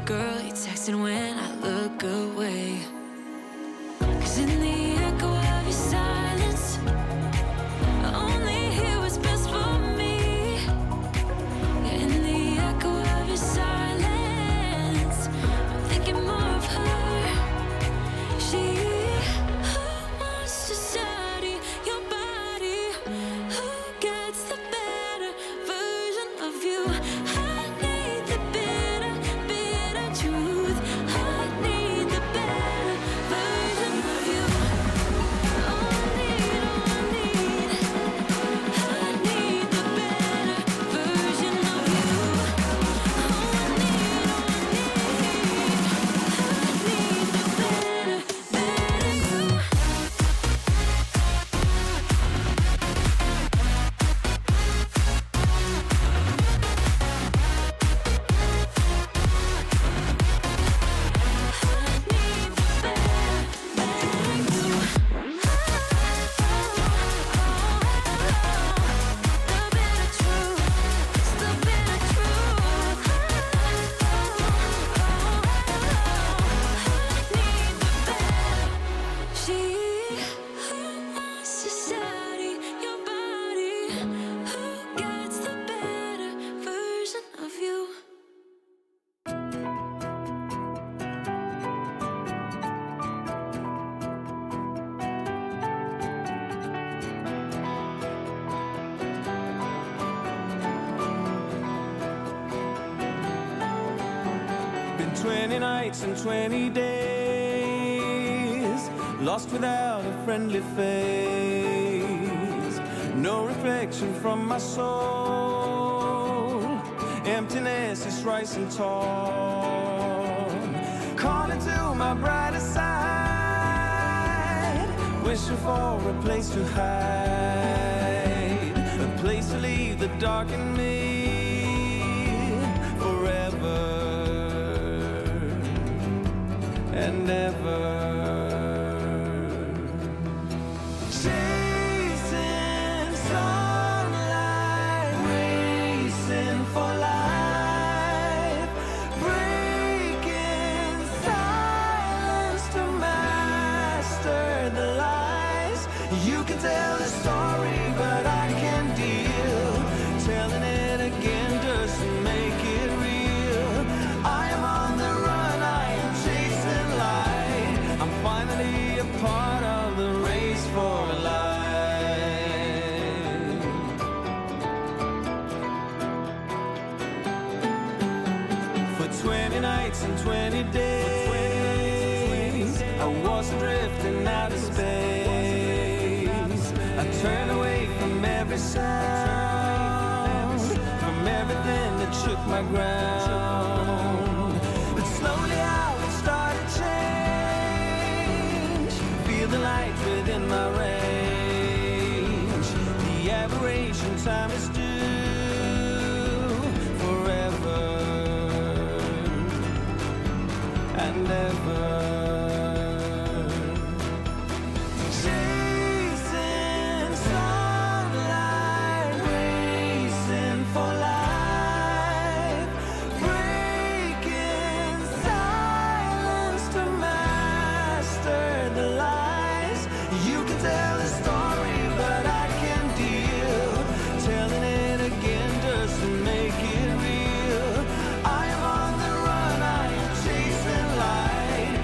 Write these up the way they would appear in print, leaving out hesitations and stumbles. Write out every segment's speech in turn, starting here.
girl, you're texting when I look away. 'Cause in the echo of your silence, I only hear what's best for me. Yeah, in the echo of your silence, I'm thinking more of her. She who wants to study your body, who gets the better version of you. I need the bitter, bitter truth. I need the better version of you. Oh, I need, oh, I need. I need the better version of you. Oh, I need, oh, I need. I need the better, better you. Been 20 nights and 20 days, lost without a friendly face. No reflection from my soul, emptiness is rising tall. Calling to my brighter side, wishing for a place to hide, a place to leave the dark in me forever and ever. Chasing sunlight, racing for life, breaking silence to master the lies. You can tell the story, but I can't deal. Telling it again doesn't make it real. I am on the run, I am chasing light. I'm finally a part of the race for life. For 20 nights and 20 days, I was drifting out of space. I turned away from every sound, from everything that shook my ground. But slowly I would start to change, feel the light within my range. The aberration time is due forever and ever. Chasing sunlight, racing for life, breaking silence to master the lies. You can tell the story, but I can't deal. Telling it again doesn't make it real. I am on the run, I am chasing light.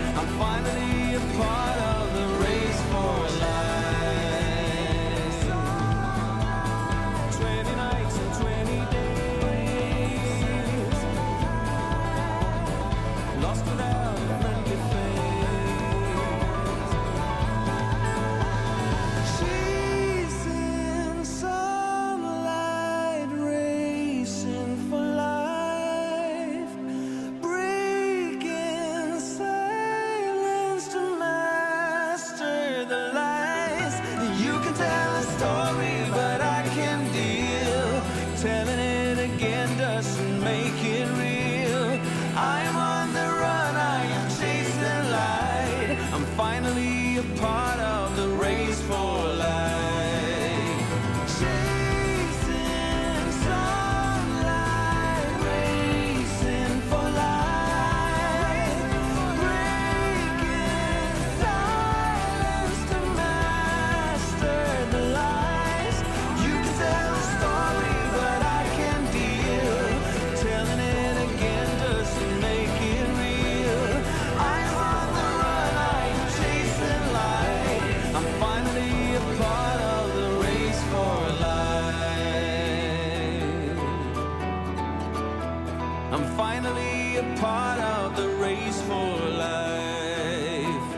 I'm finally a part of the race for life.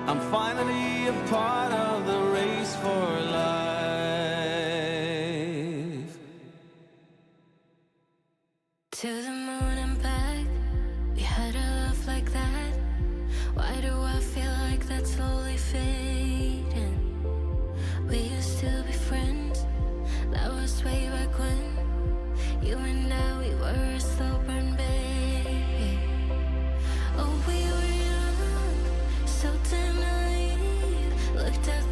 I'm finally a part of the race for life. To the moon and back, we had a love like that. Why do I feel like that's slowly fading? We used to be friends, that was way back when. You and I, we were a slow burn, baby. Oh, we were young, so damn naive. Looked at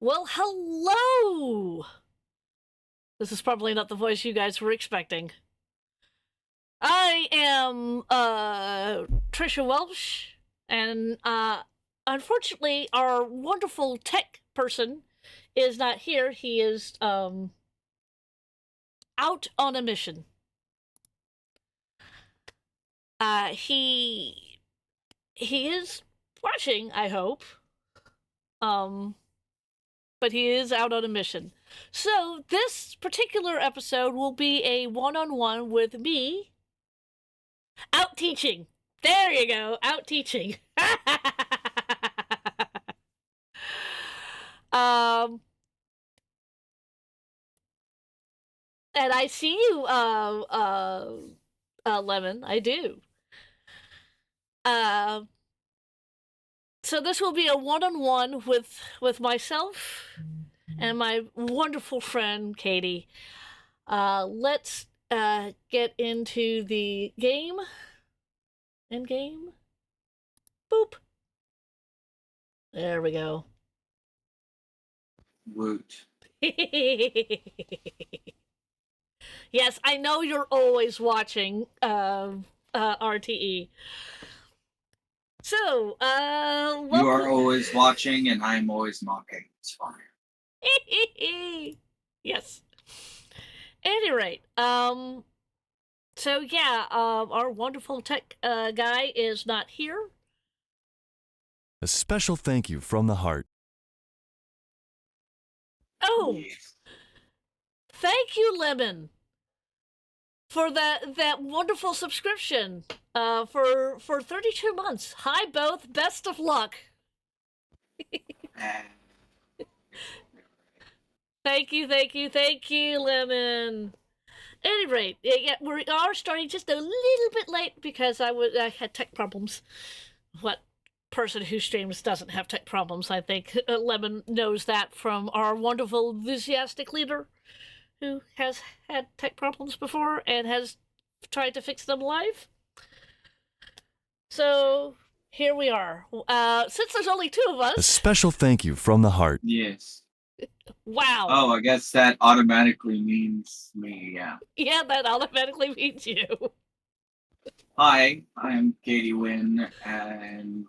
Well, hello! This is probably not the voice you guys were expecting. I am, Trisha Welsh, and, unfortunately, our wonderful tech person is not here. He is, out on a mission. He is watching, I hope. But he is out on a mission. So this particular episode will be a one-on-one with me out teaching. There you go, out teaching. And I see you, Lemon. I do. So this will be a one-on-one with myself and my wonderful friend Katie. Let's get into the game. End game. Boop. There we go. Woot. Yes, I know you're always watching RTE. So, You are always watching, and I'm always mocking. It's fine. Yes. At any rate, so yeah, our wonderful tech guy is not here. A special thank you from the heart. Oh, Yes. thank you, Lemon, for that wonderful subscription. For 32 months. Hi, both. Best of luck. And Thank you, Lemon. At any rate, yeah, we are starting just a little bit late because I had tech problems. What person who streams doesn't have tech problems? I think Lemon knows that from our wonderful enthusiastic leader who has had tech problems before and has tried to fix them live. So here we are. Since there's only two of A us. special thank you from the heart. yes. Wow. Oh, I guess that automatically means me, yeah. Yeah, that automatically means you. Hi, I'm Katie Wynn, and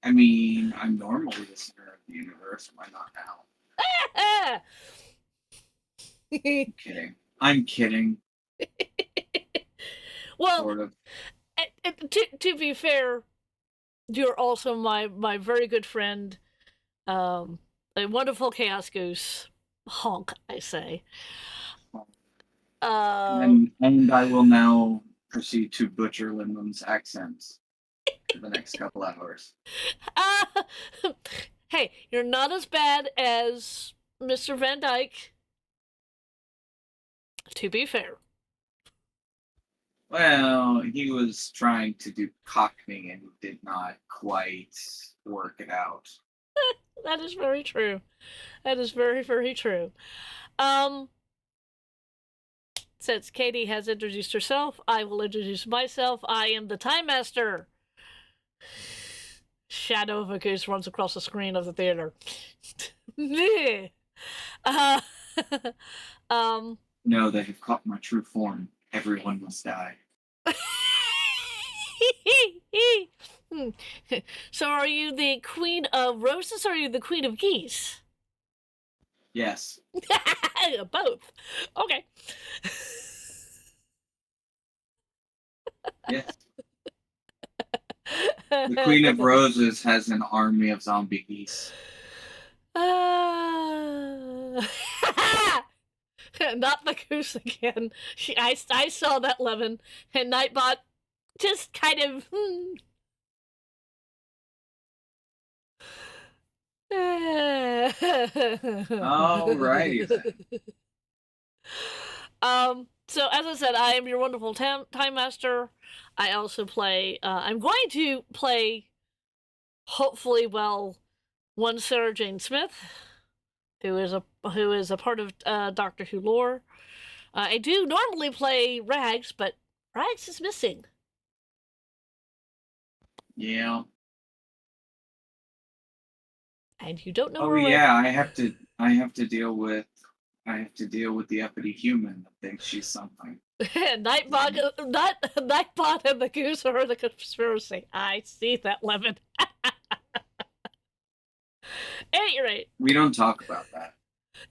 I mean, I'm normally the center of the universe. Why not now? I'm kidding. Well, Sort of. to be fair, you're also my very good friend, a wonderful Chaos Goose. Honk, I say. And I will now proceed to butcher Lindland's accents for the next couple hours. Hey, you're not as bad as Mr. Van Dyke. To be fair. Well, he was trying to do Cockney and did not quite work it out. That is very true. That is very, very true. Since Katie has introduced herself, I will introduce myself. I am the Time Master. Shadow of a goose runs across the screen of the theater. No, they have caught my true form. Everyone must die. So are you the Queen of Roses or are you the Queen of Geese? Yes. Both. Okay. Yes. The Queen of Roses has an army of zombie geese. Not the goose again. I saw that, Lemon, and Nightbot just kind of. Alrighty then. So as I said, I am your wonderful time master. I also play. I'm going to play. Hopefully, well, one Sarah Jane Smith, who is a part of Doctor Who lore. I do normally play Rags, but Rags is missing. Yeah. and you don't know Oh where yeah, I have to deal with the uppity human that thinks she's something. Nightbot, Nightbot and the goose are the conspiracy. I see that, Lemon. At any rate, We don't talk about that.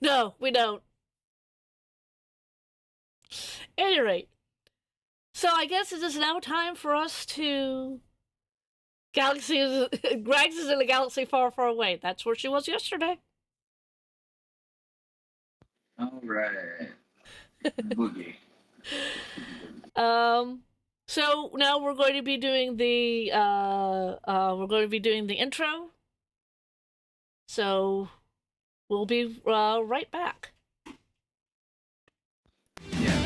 no, we don't. At any rate, so I guess it is now time for us to galaxies. Grags is in a galaxy far, far away. That's where she was yesterday. All right. Boogie. So now we're going to be doing the intro. So we'll be right back. Yeah.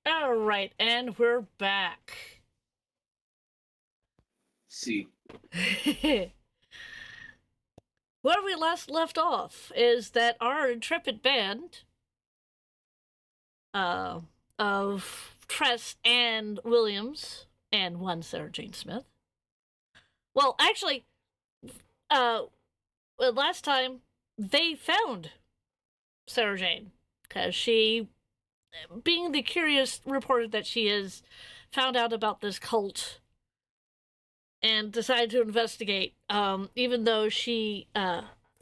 All right, and we're back. See. Where we last left off is that our intrepid band of Tress and Williams and one Sarah Jane Smith. Well, actually, last time they found Sarah Jane because she, being the curious reporter that she is, found out about this cult and decided to investigate, even though she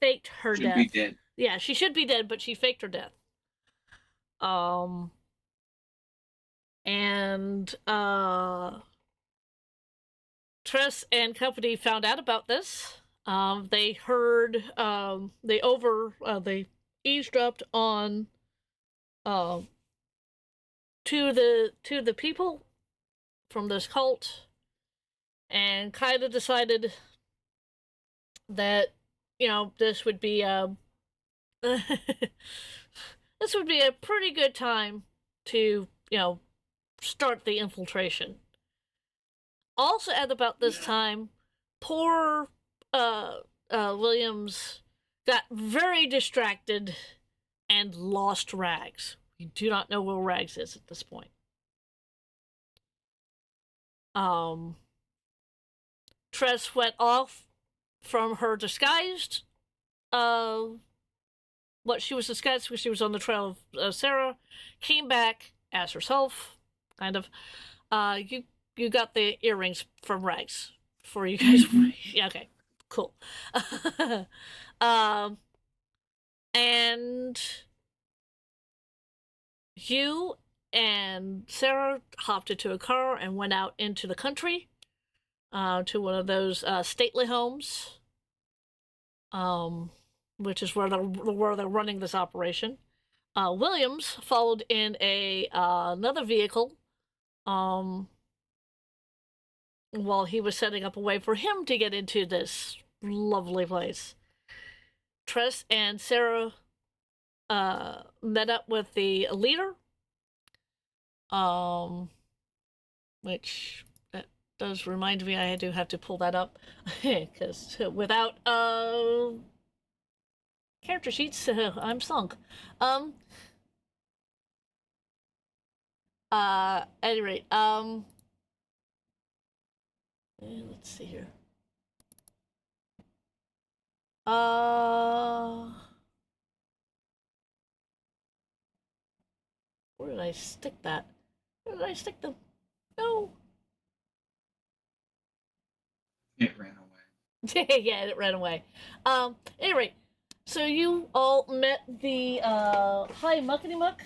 faked her Should death. be dead. Yeah, she should be dead, but she faked her death. And Tress and company found out about this. They heard, they eavesdropped on to the people from this cult, and kind of decided that, you know, this would be this would be a pretty good time to, you know, start the infiltration. Also, at about this time, poor Williams got very distracted and lost Rags. We do not know where Rags is at this point. Tress went off from her disguised, what she was disguised because she was on the trail of Sarah, came back as herself, kind of. You got the earrings from Rags for you guys. Yeah, okay, cool. And you and Sarah hopped into a car and went out into the country, to one of those stately homes, which is where they're running this operation. Williams followed in another vehicle, while he was setting up a way for him to get into this lovely place. Tress and Sarah met up with the leader, which that does remind me I do have to pull that up, because without character sheets, I'm sunk. At any rate, let's see here. Where did I stick that? Where did I stick them? No. It ran away. Yeah, it ran away. Anyway, so you all met the High Muckety Muck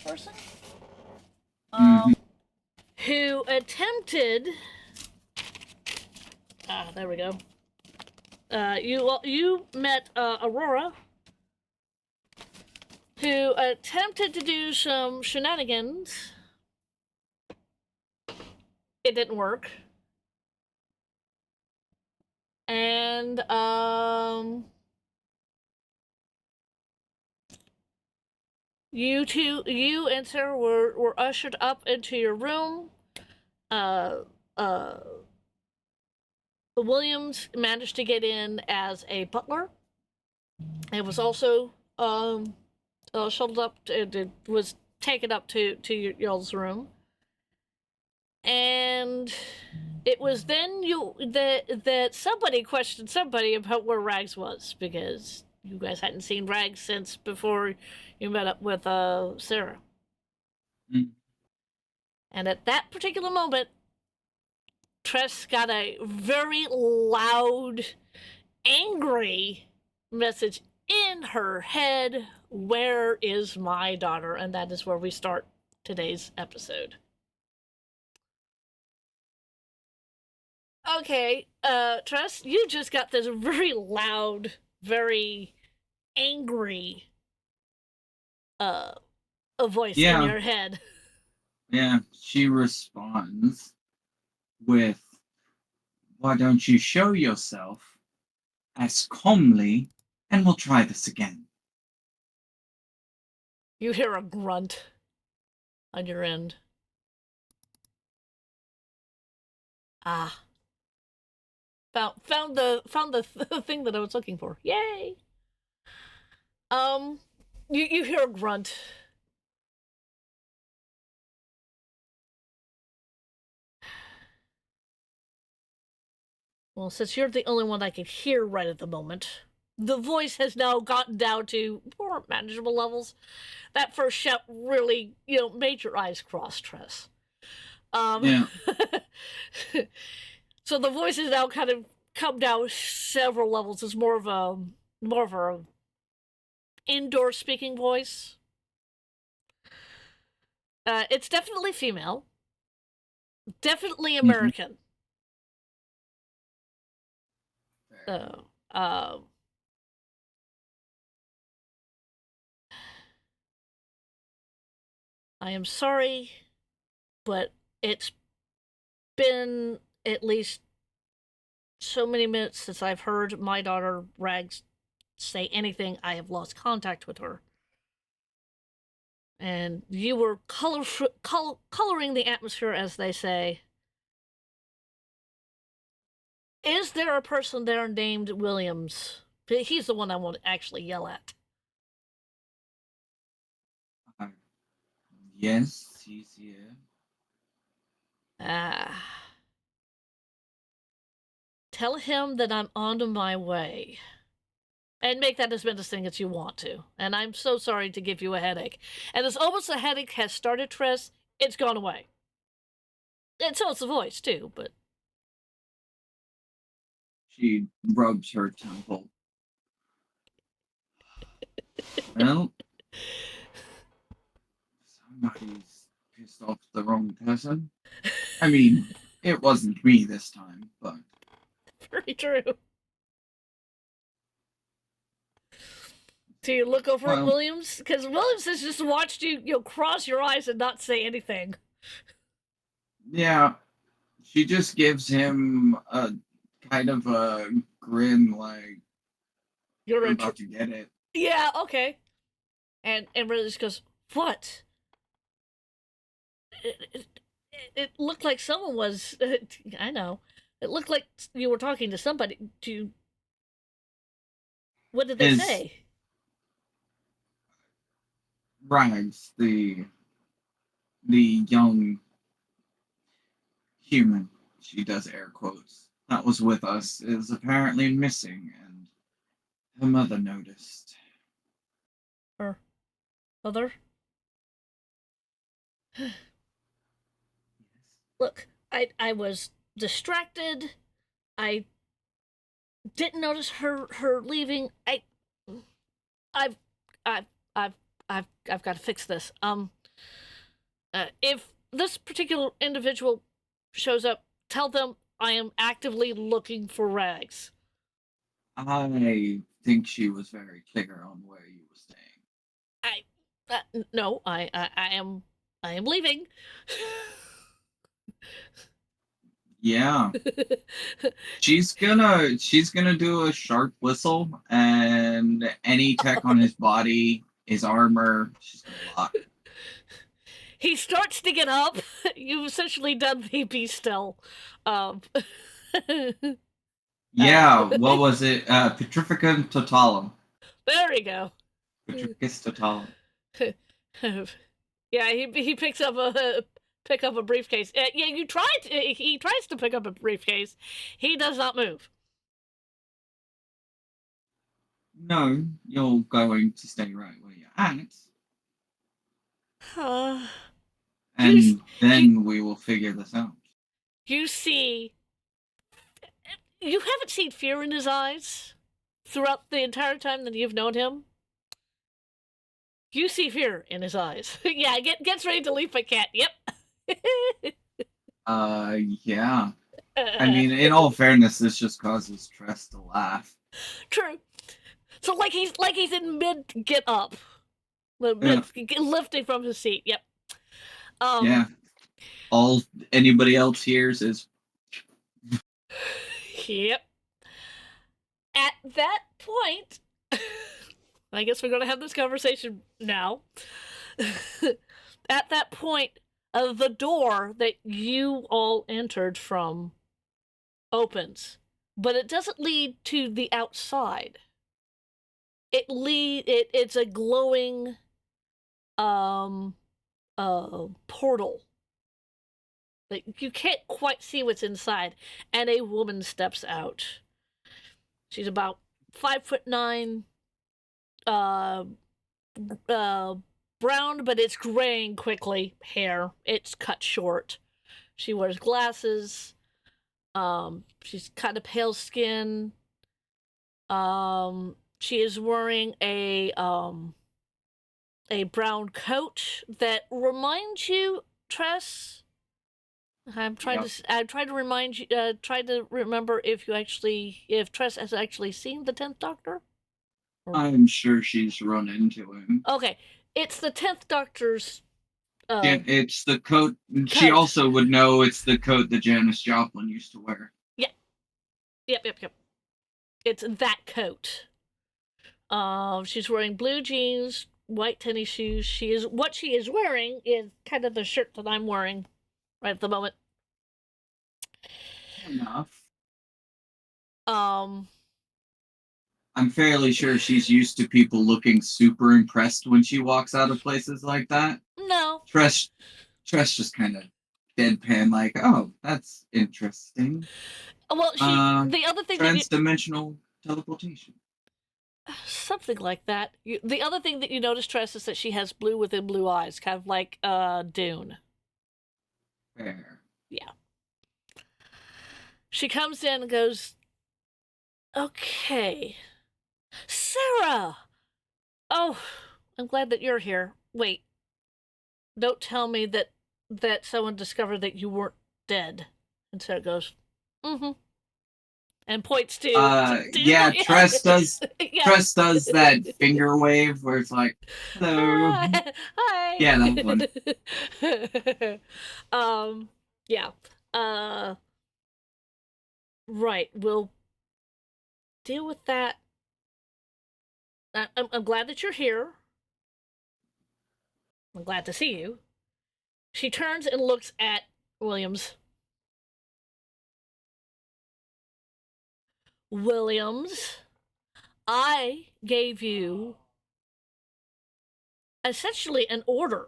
person, who attempted. There we go. You met Aurora, who attempted to do some shenanigans. It didn't work. And you and Sarah were ushered up into your room. Williams managed to get in as a butler. It was also shuttled up. It was taken up to y'all's room, and it was then that somebody questioned somebody about where Rags was, because you guys hadn't seen Rags since before you met up with Sarah. Mm. And at that particular moment, Tress got a very loud, angry message in her head. Where is my daughter? And that is where we start today's episode. Okay, Tress, you just got this very loud, very angry a voice in your head. Yeah, she responds with, "Why don't you show yourself as calmly, and we'll try this again." You hear a grunt on your end. Ah. Found the thing that I was looking for. Yay! You hear a grunt. Well, since you're the only one I can hear right at the moment, the voice has now gotten down to more manageable levels. That first shout really, made your eyes cross, Tress. Yeah. So the voice has now kind of come down several levels. It's more of a indoor speaking voice. It's definitely female. Definitely American. I am sorry, but it's been at least so many minutes since I've heard my daughter Rags say anything. I have lost contact with her. And you were coloring the atmosphere, as they say. Is there a person there named Williams? He's the one I want to actually yell at. Yes, he's here. Tell him that I'm on my way. And make that as menacing as you want to. And I'm so sorry to give you a headache. And as almost a headache has started, Tress, it's gone away. And so it's the voice, too, but... She rubs her temple. Well, somebody's pissed off the wrong person. I mean, it wasn't me this time, but... Very true. Do you look over at Williams? Because Williams has just watched you, cross your eyes and not say anything. Yeah. She just gives him a kind of a grin, like, You're about to get it. Yeah, okay. And really just goes, what? It looked like someone was... I know. It looked like you were talking to somebody. What did they say? Rags, the the young human, she does air quotes, that was with us is apparently missing, and her mother noticed. Her mother? Look, I was distracted. I didn't notice her leaving. I've I've I've I've got to fix this. If this particular individual shows up, tell them I am actively looking for Rags. I think she was very clear on where you were staying. No, I am leaving. Yeah. She's gonna do a sharp whistle, and any tech on his body, his armor, she's gonna lock. He starts to get up. You've essentially done the be still. Um, Yeah, what was it? Petrificum totalum. there we go. Petrificus totalum. Yeah, he picks up a briefcase. Yeah, you tried. He tries to pick up a briefcase. He does not move. No, you're going to stay right where you're at, Uh, and then we will figure this out. you see, you haven't seen fear in his eyes throughout the entire time that you've known him. You see fear in his eyes. Yeah, gets ready to leap a cat. Yep. Yeah. I mean, in all fairness, this just causes Tress to laugh. True. So like he's in mid get up, lifting from his seat. Yep. Yeah. All anybody else hears is. Yep. At that point, I guess we're gonna have this conversation now. At that point, the door that you all entered from opens, but it doesn't lead to the outside. It's a glowing portal. Like, you can't quite see what's inside, and a woman steps out. She's about 5'9", brown, but it's graying quickly. Hair, it's cut short. She wears glasses. She's kind of pale skin. She is wearing a brown coat that reminds you, Tress. I'm trying to remind you. Try to remember if Tress has actually seen the 10th Doctor. I'm sure she's run into him. Okay, it's the 10th Doctor's. Yeah, it's the coat. She also would know it's the coat that Janis Joplin used to wear. Yeah. Yep. It's that coat. She's wearing blue jeans, white tennis shoes. What she is wearing is kind of the shirt that I'm wearing right at the moment. Enough. Um, I'm fairly sure she's used to people looking super impressed when she walks out of places like that. no. Tress just kind of deadpan, like, oh, that's interesting. Well, the other thing Trans-dimensional teleportation. Something like that. The other thing that you notice, Tress, is that she has blue within blue eyes, kind of like Dune. Fair. Yeah. She comes in and goes, "Okay, Sarah. Oh, I'm glad that you're here. Wait, don't tell me that someone discovered that you weren't dead." And Sarah goes, "Mm-hmm," and points to yeah, Tress does. yeah. Tress does that finger wave where it's like, hello. Hi. Yeah, that one. Yeah. Right. We'll deal with that. I'm glad that you're here. I'm glad to see you. She turns and looks at Williams. Williams, I gave you essentially an order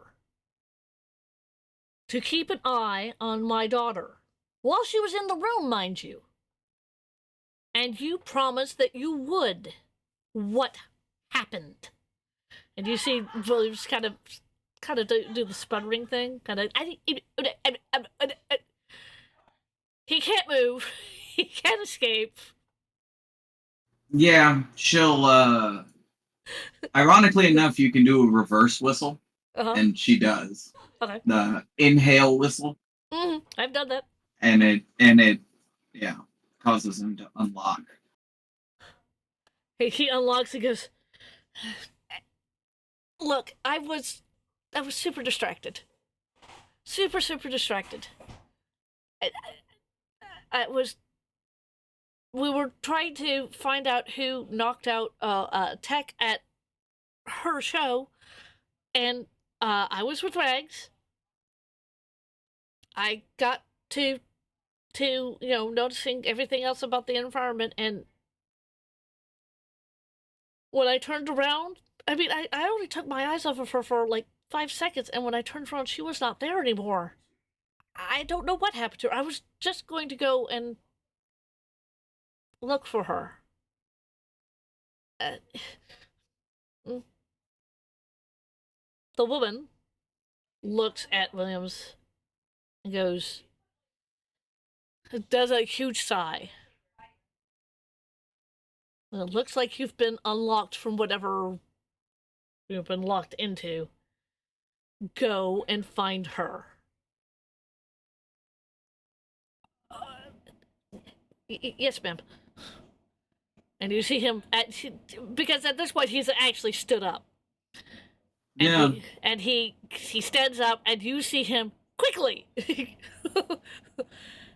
to keep an eye on my daughter while she was in the room, mind you. And you promised that you would. What happened? And you see Williams kind of do the sputtering thing, he can't move, he can't escape. Yeah, she'll. Ironically enough, you can do a reverse whistle, and she does. Okay. The inhale whistle. I've done that. And it, yeah, causes him to unlock. He unlocks and goes, look, I was super distracted. Super distracted. We were trying to find out who knocked out Tech at her show, and I was with Rags. I got to noticing everything else about the environment, and when I turned around, I mean, I only took my eyes off of her for like 5 seconds, and when I turned around, she was not there anymore. I don't know what happened to her. I was just going to go and look for her. The woman looks at Williams and goes, does a huge sigh. It looks like you've been unlocked from whatever you've been locked into. Go and find her. Yes, ma'am. And you see him because at this point he's actually stood up. And he stands up, and you see him quickly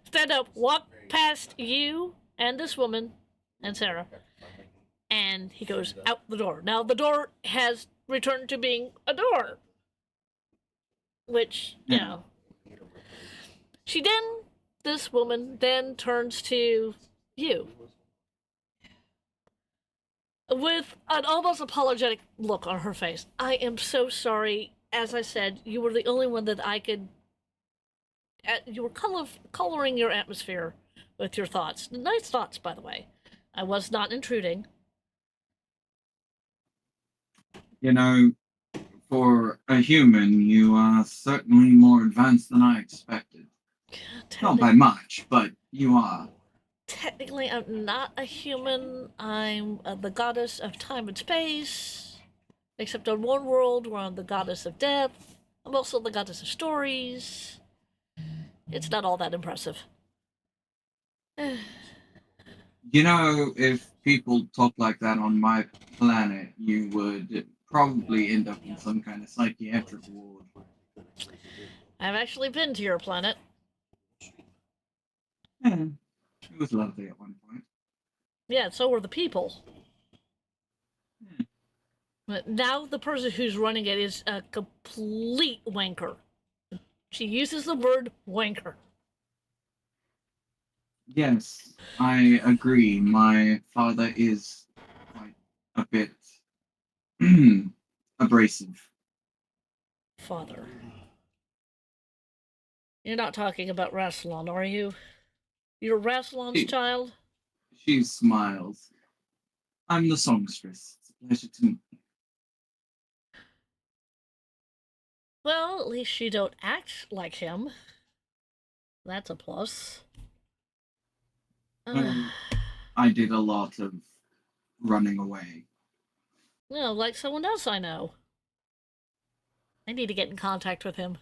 stand up, walk past you and this woman and Sarah, and he goes out the door. Now the door has returned to being a door, which this woman then turns to you with an almost apologetic look on her face. I am so sorry. As I said, you were the only one that I could... you were coloring your atmosphere with your thoughts. Nice thoughts, by the way. I was not intruding. You know, for a human, you are certainly more advanced than I expected. Not by much, but you are. Technically, I'm not a human. I'm the goddess of time and space. Except on one world, where I'm the goddess of death. I'm also the goddess of stories. It's not all that impressive. You know, if people talk like that on my planet, you would probably end up in some kind of psychiatric ward. I've actually been to your planet. Yeah, it was lovely at one point. Yeah, so were the people. But now the person who's running it is a complete wanker. She uses the word wanker. Yes, I agree. My father is quite a bit abrasive. Father. You're not talking about Rassilon, are you? You're Rassilon's child? She smiles. I'm the songstress. It's a pleasure to meet you. Well, at least you don't act like him. That's a plus. I did a lot of running away. No, like someone else I know. I need to get in contact with him.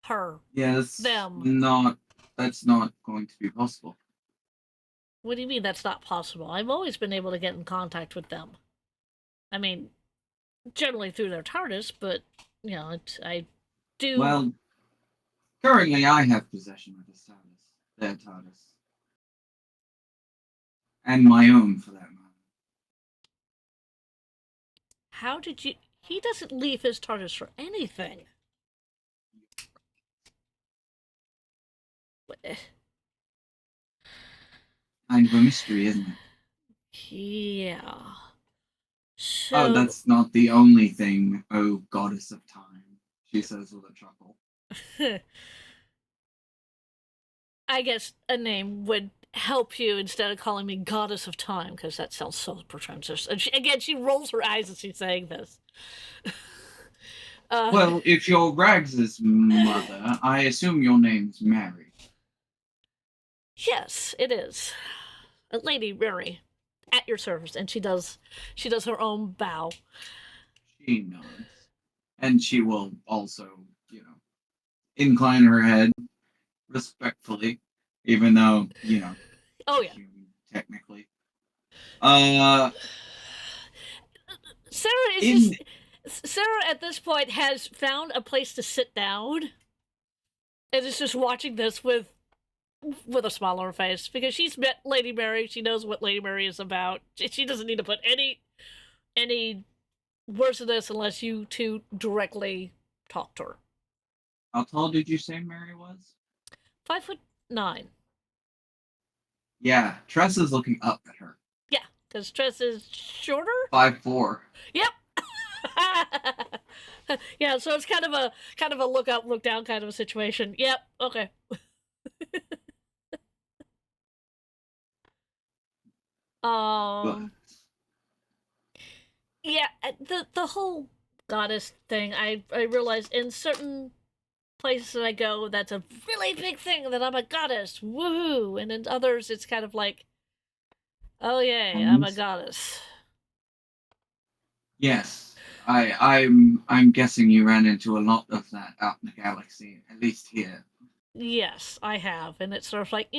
Her. Yes. Them. That's not going to be possible. What do you mean that's not possible? I've always been able to get in contact with them. I mean, generally through their TARDIS, but, I do... Well, currently I have possession of his TARDIS. Their TARDIS. And my own, for that matter. How did you... He doesn't leave his TARDIS for anything. Kind of a mystery, isn't it? Yeah. So... Oh, that's not the only thing, oh goddess of time, she says with a chuckle. I guess a name would help you instead of calling me Goddess of Time, because that sounds so pretentious. And she rolls her eyes as she's saying this. Well, if you're Rags's mother, I assume your name's Mary. Yes, it is. Lady Mary, at your service, and she does her own bow. She nods. And she will also, incline her head respectfully, even though, Oh yeah. technically. Sarah is just Sarah at this point has found a place to sit down and is just watching this with a smile on her face because she's met Lady Mary. She knows what Lady Mary is about. She doesn't need to put any words to this unless you two directly talk to her. How tall did you say Mary was? 5'9". Yeah, Tress is looking up at her. Yeah, because Tress is shorter. 5'4". Yep. Yeah, so it's kind of a look up, look down kind of a situation. Yep. Okay. But Yeah, the whole goddess thing. I realize in certain places that I go, that's a really big thing that I'm a goddess. Woohoo! And in others, it's kind of like, oh yay, I'm a goddess. yes, I'm guessing you ran into a lot of that out in the galaxy, at least here. Yes, I have, and it's sort of like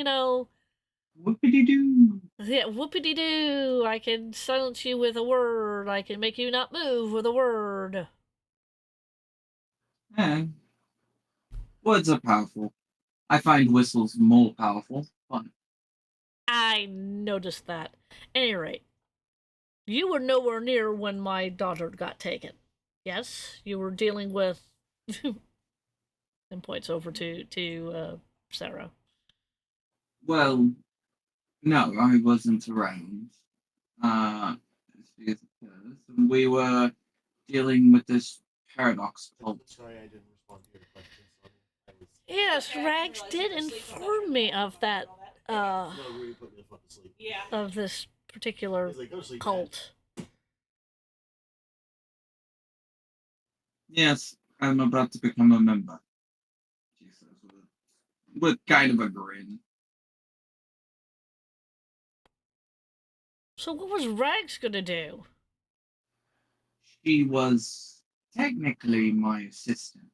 Whoopity doo. yeah, whoopity doo. I can silence you with a word. I can make you not move with a word. Yeah. Words are powerful. I find whistles more powerful. But I noticed that. At any rate, you were nowhere near when my daughter got taken. Yes, you were dealing with. And points over to Sarah. well, no, I wasn't around. We were dealing with this paradox called. Sorry, I didn't respond to your question. I was. Yes, Rags did inform me of that. No, Rudy put me the fuck to sleep. Yeah. Of this particular He's like, go to sleep. cult. Yes, I'm about to become a member. She says with kind of a grin. So what was Rags gonna do? She was technically my assistant.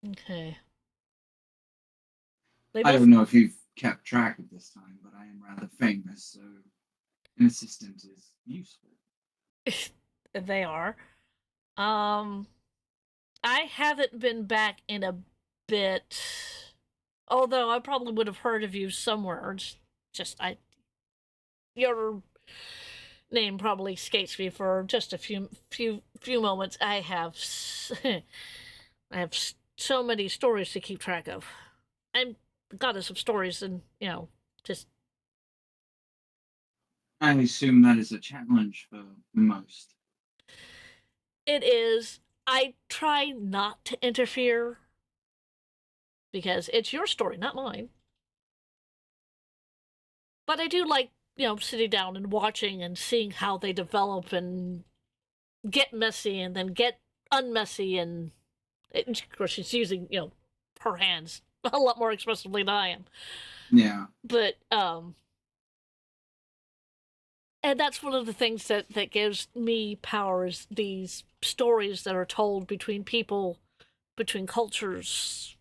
Okay. I don't know if you've kept track of this time, but I am rather famous, so an assistant is useful. They are. I haven't been back in a bit. Although I probably would have heard of you somewhere. Your name probably escapes me for just a few moments. I have so many stories to keep track of. I'm the goddess of stories, and just. I assume that is a challenge for most. It is. I try not to interfere because it's your story, not mine. But I do like, sitting down and watching and seeing how they develop and get messy and then get unmessy. And of course, she's using, her hands a lot more expressively than I am. Yeah. But, and that's one of the things that gives me power is these stories that are told between people, between cultures.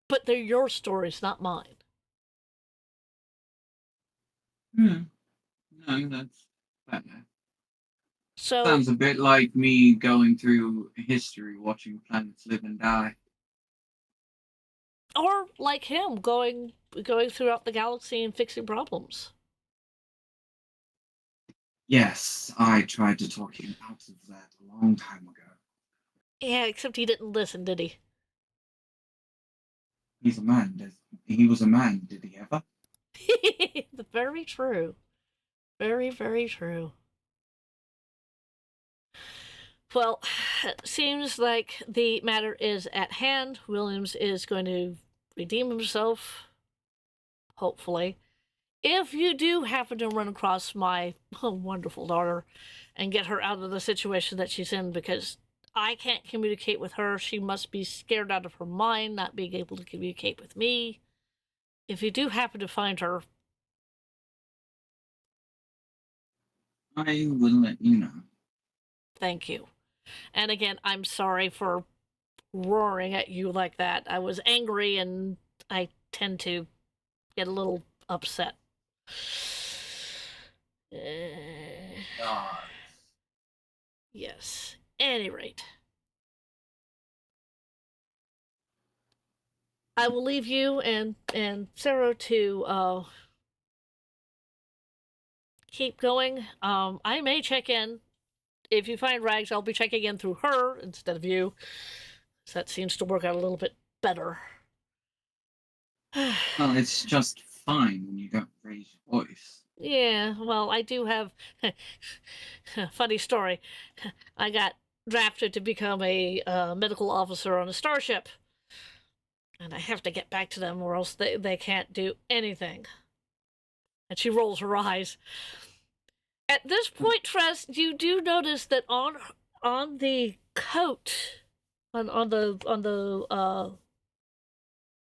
But they're your stories, not mine. No, that's better. So Sounds a bit like me going through history, watching planets live and die. or like him going throughout the galaxy and fixing problems. Yes, I tried to talk him out of that a long time ago. Yeah, except he didn't listen, did he? He's a man. He was a man, did he ever? Very true. Very, very true. Well, seems like the matter is at hand. Williams is going to redeem himself, hopefully. If you do happen to run across my wonderful daughter and get her out of the situation that she's in, because I can't communicate with her, she must be scared out of her mind, not being able to communicate with me. If you do happen to find her, I will let you know. thank you. And again, I'm sorry for roaring at you like that. I was angry and I tend to get a little upset. God. Yes. Any rate, I will leave you and Sarah to keep going. I may check in. If you find Rags, I'll be checking in through her instead of you. So that seems to work out a little bit better. Well, it's just fine when you don't raise your voice. Yeah, well, I do have funny story. I got drafted to become a medical officer on a starship, and I have to get back to them, or else they can't do anything. And she rolls her eyes. At this point, Tress, you do notice that on the coat, on the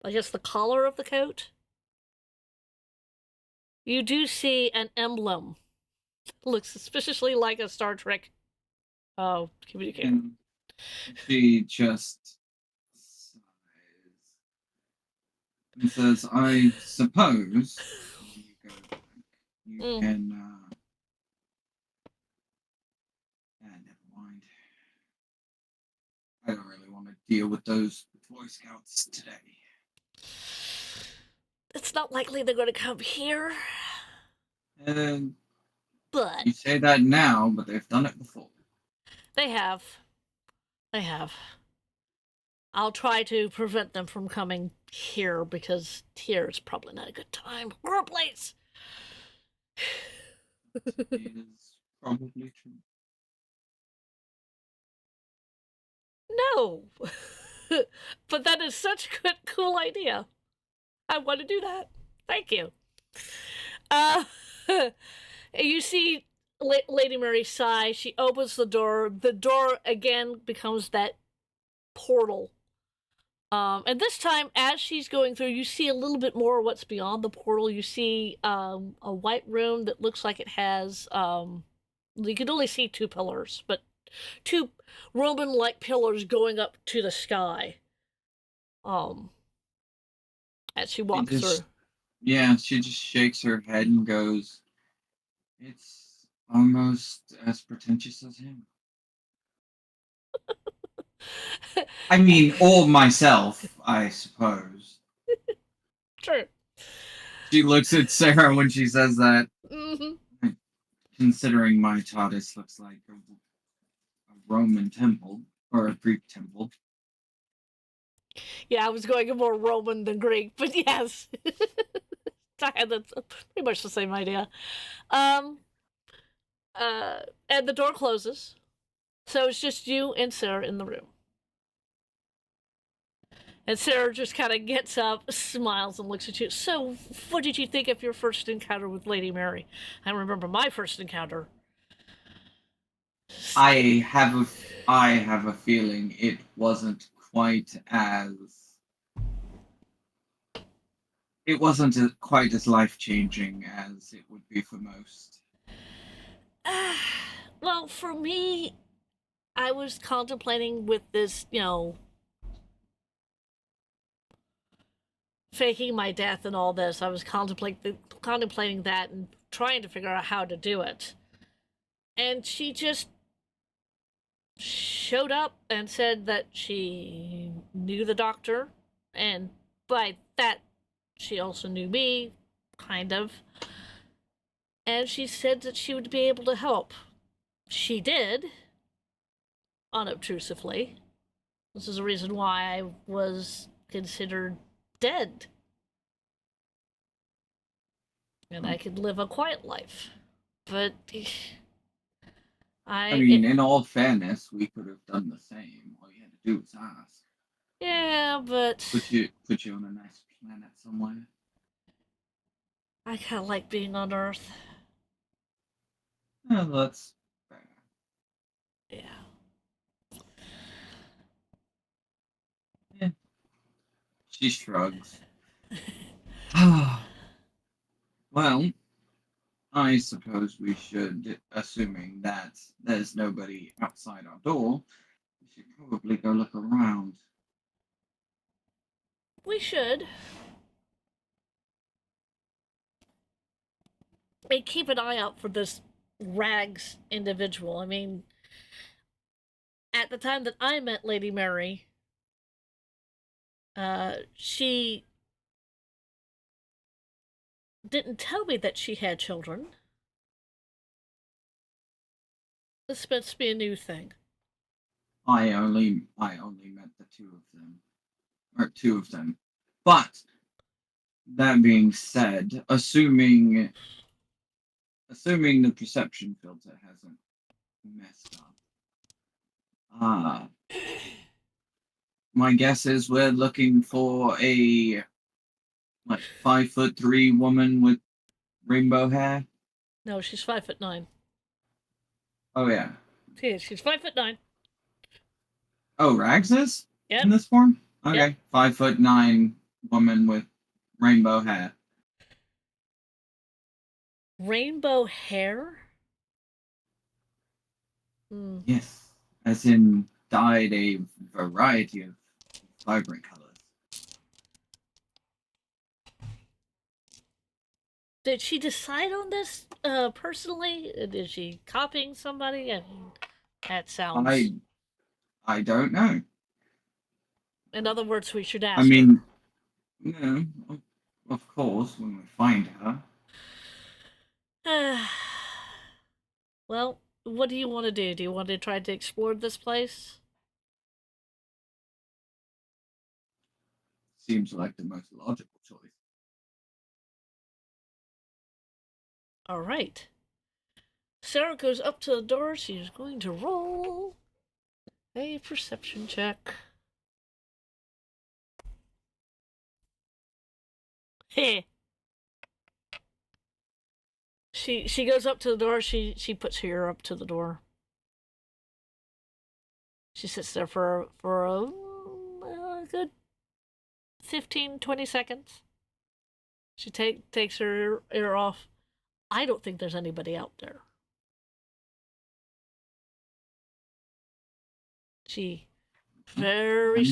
I guess the collar of the coat, you do see an emblem. Looks suspiciously like a Star Trek communicator. And she just sighs and says, I suppose when you go back, you can never mind. I don't really want to deal with those Boy Scouts today. It's not likely they're going to come here, And but you say that now, but they've done it before. they have. They have. I'll try to prevent them from coming here, because here is probably not a good time or a place. It is probably true. No. But that is such a good, cool idea. I want to do that. Thank you. You see Lady Mary sigh. She opens the door. The door again becomes that portal. And this time, as she's going through, you see a little bit more of what's beyond the portal. You see a white room that looks like it has, you can only see two pillars, but two Roman-like pillars going up to the sky. As she walks through. Yeah, she just shakes her head and goes, it's almost as pretentious as him. I mean, or myself, I suppose. True. She looks at Sarah when she says that. Mm-hmm. Considering my TARDIS looks like a Roman temple, or a Greek temple. Yeah, I was going more Roman than Greek, but yes. That's pretty much the same idea. And the door closes. So it's just you and Sarah in the room. And Sarah just kind of gets up, smiles, and looks at you. So, what did you think of your first encounter with Lady Mary? I remember my first encounter. I have a feeling it wasn't quite as quite as life-changing as it would be for most. Well, for me, I was contemplating with this, faking my death and all this. I was contemplating that and trying to figure out how to do it. And she just showed up and said that she knew the doctor, and by that she also knew me, kind of. And she said that she would be able to help. She did, unobtrusively. This is the reason why I was considered dead. And I could live a quiet life. But I mean, in all fairness, we could have done the same. All you had to do was ask. Yeah, but Put you on a nice planet somewhere. I kind of like being on Earth. Oh, that's fair. Yeah. She shrugs. Well, I suppose we should, assuming that there's nobody outside our door, we should probably go look around. We should. And keep an eye out for this Rags individual. I mean, at the time that I met Lady Mary, she didn't tell me that she had children. This must be a new thing. I only met the two of them. But that being said, assuming the perception filter hasn't messed up, my guess is we're looking for a 5'3" woman with rainbow hair. No, she's 5'9". Oh yeah. She's 5'9". Oh, Rags is Yep. in this form. Okay, Yep. 5'9" woman with rainbow hair. Rainbow hair? Hmm. Yes, as in dyed a variety of vibrant colors. Did she decide on this personally? Is she copying somebody? I mean, that sounds. I don't know. In other words, we should ask. I mean, no, of course, when we find her. her. Well, what do you want to do? Do you want to try to explore this place? Seems like the most logical choice. All right. Sarah goes up to the door. She's going to roll a perception check. Hey. She goes up to the door. She puts her ear up to the door. She sits there for a good 15-20 seconds. She takes her ear off. I don't think there's anybody out there. She's very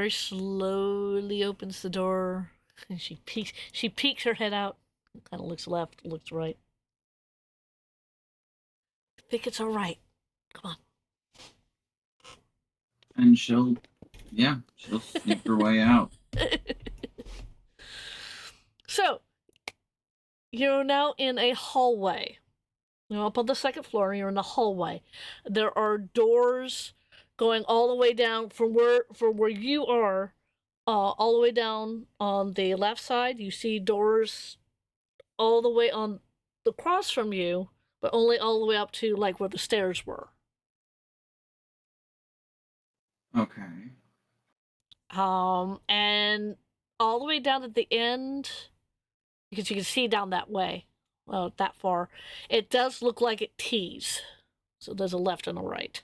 slowly opens the door, and she peeks her head out, kind of looks left, looks right. I think it's all right. Come on. And she'll sneak her way out. So, you're now in a hallway. You're up on the second floor, and you're in a hallway. There are doors going all the way down from where you are, all the way down on the left side. You see doors all the way on the cross from you, but only all the way up to like where the stairs were. Okay. And all the way down at the end, because you can see down that way, well, that far, it does look like it tees. So there's a left and a right.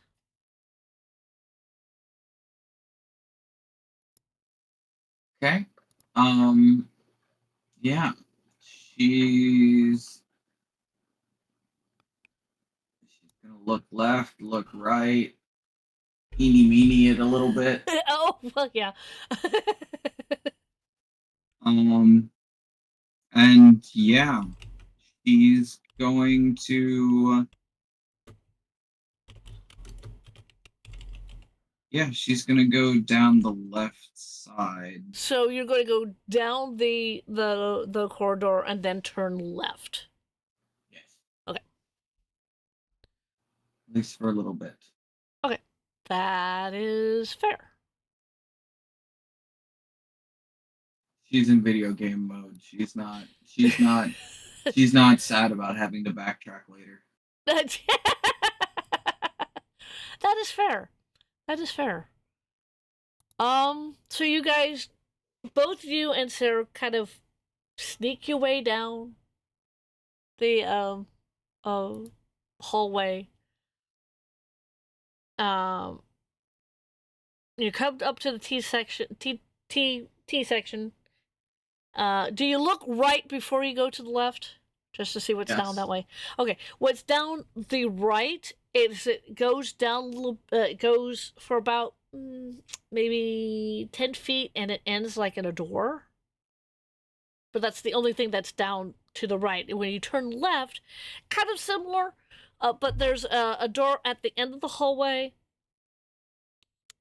Okay. Yeah. She's gonna look left, look right, eeny meeny it a little bit. Oh, well, yeah. And yeah, she's going to. Yeah, she's gonna go down the left side. So you're going to go down the corridor and then turn left. Yes. Okay. At least for a little bit. Okay. That is fair. She's in video game mode. She's not sad about having to backtrack later. That is fair. That is fair. So you guys, both you and Sarah, kind of sneak your way down the hallway. Um, you come up to the T section. T section. Do you look right before you go to the left, just to see what's down Yes. that way? Okay, what's down the right is it goes down a little. It goes for about maybe 10 feet, and it ends like in a door. But that's the only thing that's down to the right. And when you turn left, kind of similar, but there's a door at the end of the hallway,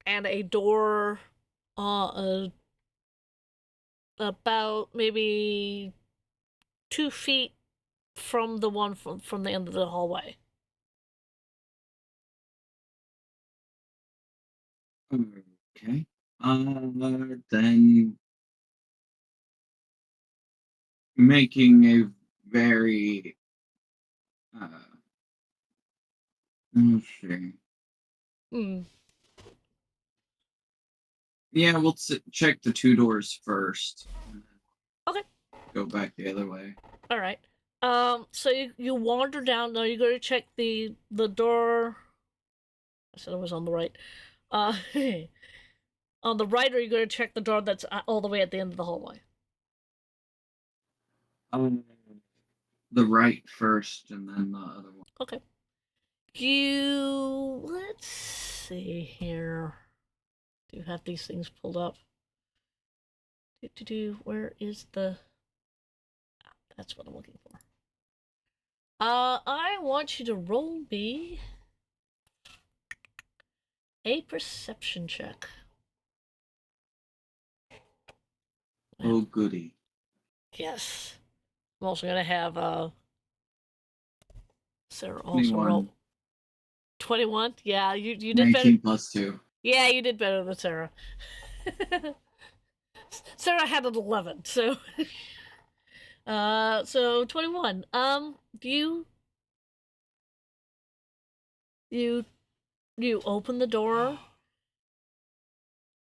and a door about maybe 2 feet from the one from the end of the hallway. Okay. Then making a very let's see. Hmm. Yeah, we'll check the 2 doors first. And then Okay. go back the other way. All right. So you wander down. Now you go to check the door. I said it was on the right. Uh, on the right, or you go to check the door that's all the way at the end of the hallway. The right first, and then the other one. Okay. Let's see here. Do you have these things pulled up? Where is the? That's what I'm looking for. I want you to roll me a perception check. Oh, goody. Yes. I'm also gonna have Sarah also 21. roll. 21? Yeah, you did better. 19 plus 2. Yeah, you did better than Sarah. Sarah had an 11, so so 21. You open the door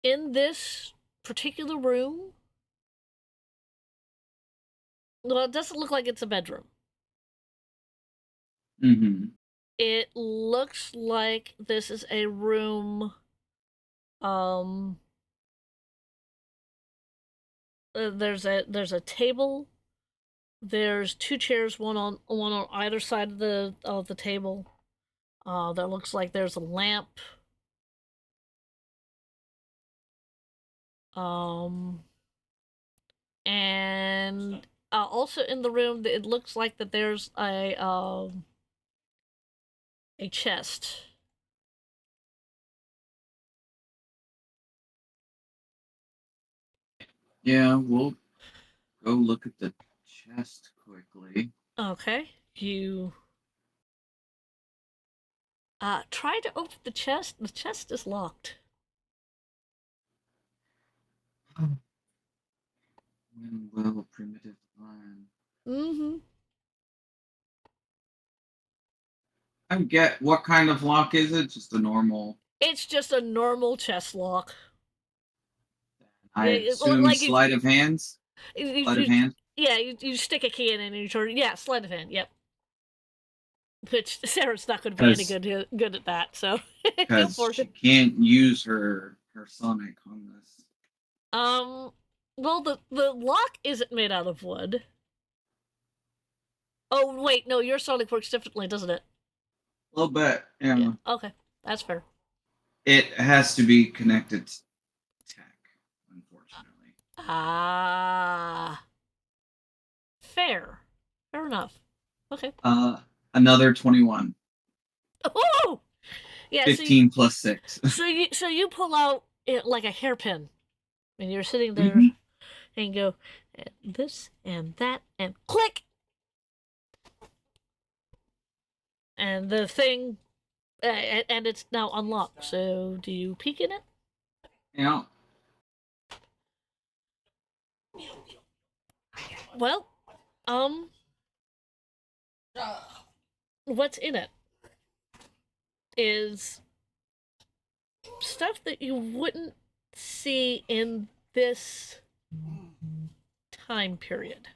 in this particular room. Well, it doesn't look like it's a bedroom. Mm-hmm. It looks like this is a room. There's a table. There's 2 chairs, one on either side of the table. That looks like there's a lamp. And also in the room, it looks like that there's a chest. Yeah, we'll go look at the chest quickly. Okay, you try to open the chest. The chest is locked. Well, primitive plan. Mm-hmm. I get what kind of lock is it? Just a normal. It's just a normal chest lock. I Yeah, assume like sleight of hands. Sleight of hand. Yeah, you stick a key in it and you turn. Yeah, sleight of hand. Yep. Which Sarah's not going to be any good at that. So go Because for she it. can't use her sonic on this. Well, the lock isn't made out of wood. Oh wait, no, your sonic works differently, doesn't it? A little bit, yeah. Okay, that's fair. It has to be connected to tech, unfortunately. Ah, fair enough. Okay. Another 21. Oh, yeah. 15 plus 6. So you pull out like a hairpin, and you're sitting there, Mhm. and you go this and that, and click, and the thing, and it's now unlocked. So do you peek in it? Yeah. Well, what's in it is stuff that you wouldn't see in this time period.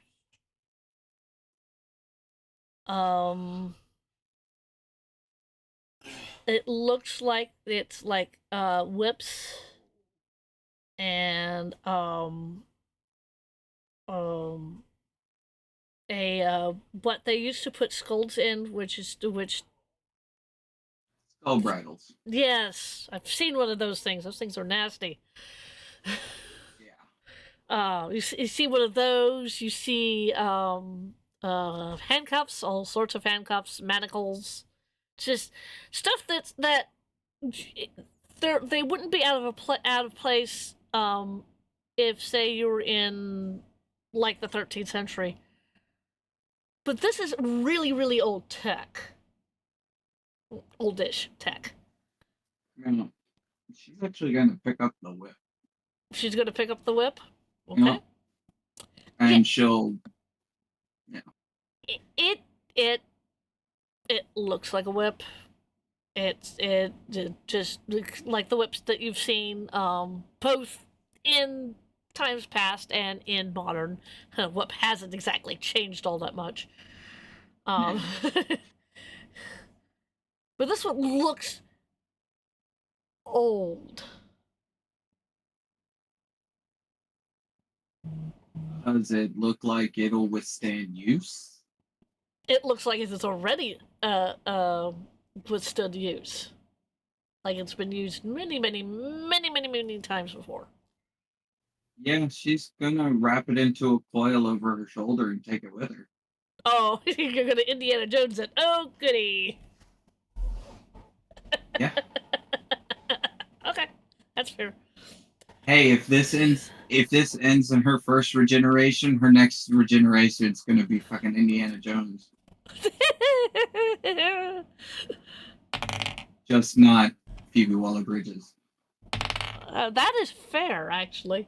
It looks like it's like whips and a what they used to put skulls in, which Skull bridles. yes, I've seen one of those things. Those things are nasty. Yeah. You see one of those. You see handcuffs, all sorts of handcuffs, manacles, just stuff that they wouldn't be out of place if say you were in like the 13th century. But this is really really old tech, oldish tech. Yeah. She's actually gonna pick up the whip. She's gonna pick up the whip. Okay. Yeah. And Yeah. she'll It looks like a whip. It just like the whips that you've seen, both in times past and in modern. Whip hasn't exactly changed all that much. But this one looks old. does it look like it'll withstand use? It looks like it's already withstood use. Like it's been used many times before. Yeah, she's gonna wrap it into a coil over her shoulder and take it with her. Oh, you're gonna Indiana Jones it. Oh, goody. Yeah. Okay, that's fair. Hey, if this ends in her first regeneration, her next regeneration is gonna be fucking Indiana Jones. Just not Phoebe Waller-Bridges. That is fair, actually.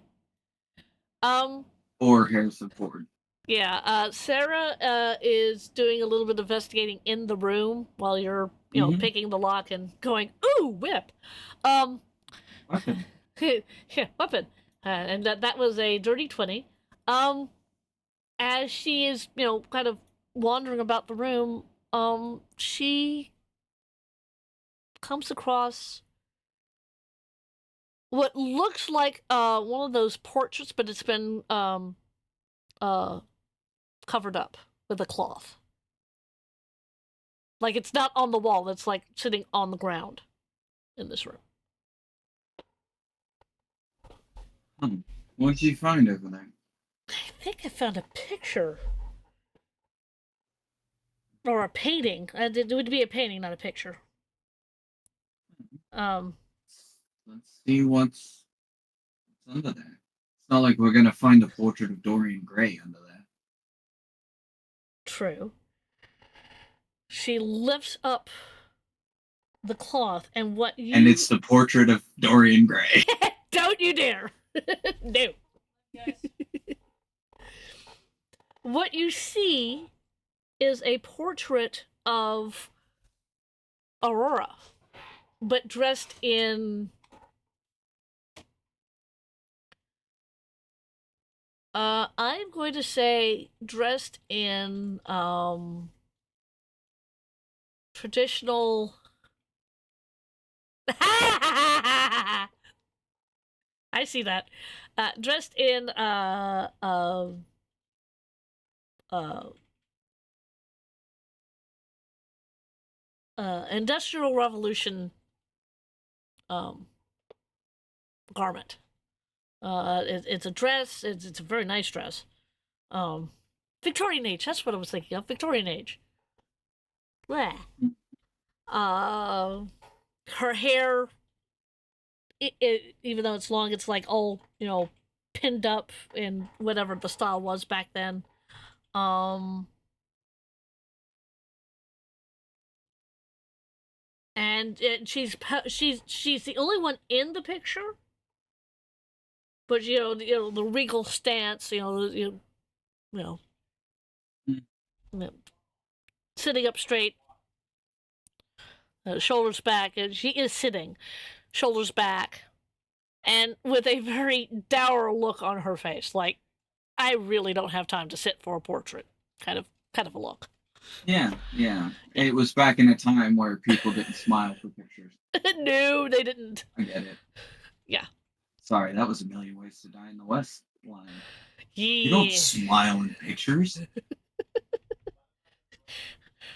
Or Harrison Ford. Yeah. Sarah is doing a little bit of investigating in the room while you're, Mhm. picking the lock and going, "Ooh, whip." Weapon. Yeah, weapon. And that was a dirty 20. As she is, kind of wandering about the room, she comes across what looks like one of those portraits, but it's been covered up with a cloth. Like it's not on the wall, it's like sitting on the ground in this room. What'd you find over there? I think I found a picture. Or a painting. It would be a painting, not a picture. Let's see what's under there. It's not like we're gonna find a portrait of Dorian Gray under there. True. She lifts up the cloth, and what you... And it's the portrait of Dorian Gray. Don't you dare! No. What you see is a portrait of Aurora, but dressed in... I'm going to say dressed in traditional... I see that. Dressed in Industrial Revolution garment. It's a dress. It's a very nice dress. Victorian age. That's what I was thinking of. Victorian age. Bleh. Her hair, even though it's long, it's like all pinned up in whatever the style was back then. And she's the only one in the picture. But the regal stance, sitting up straight, shoulders back, and she is sitting. shoulders back, and with a very dour look on her face, like, I really don't have time to sit for a portrait, kind of a look. Yeah, yeah. It was back in a time where people didn't smile for pictures. No, they didn't. I get it. Yeah. Sorry, that was A Million Ways to Die in the West line. Yeah. You don't smile in pictures.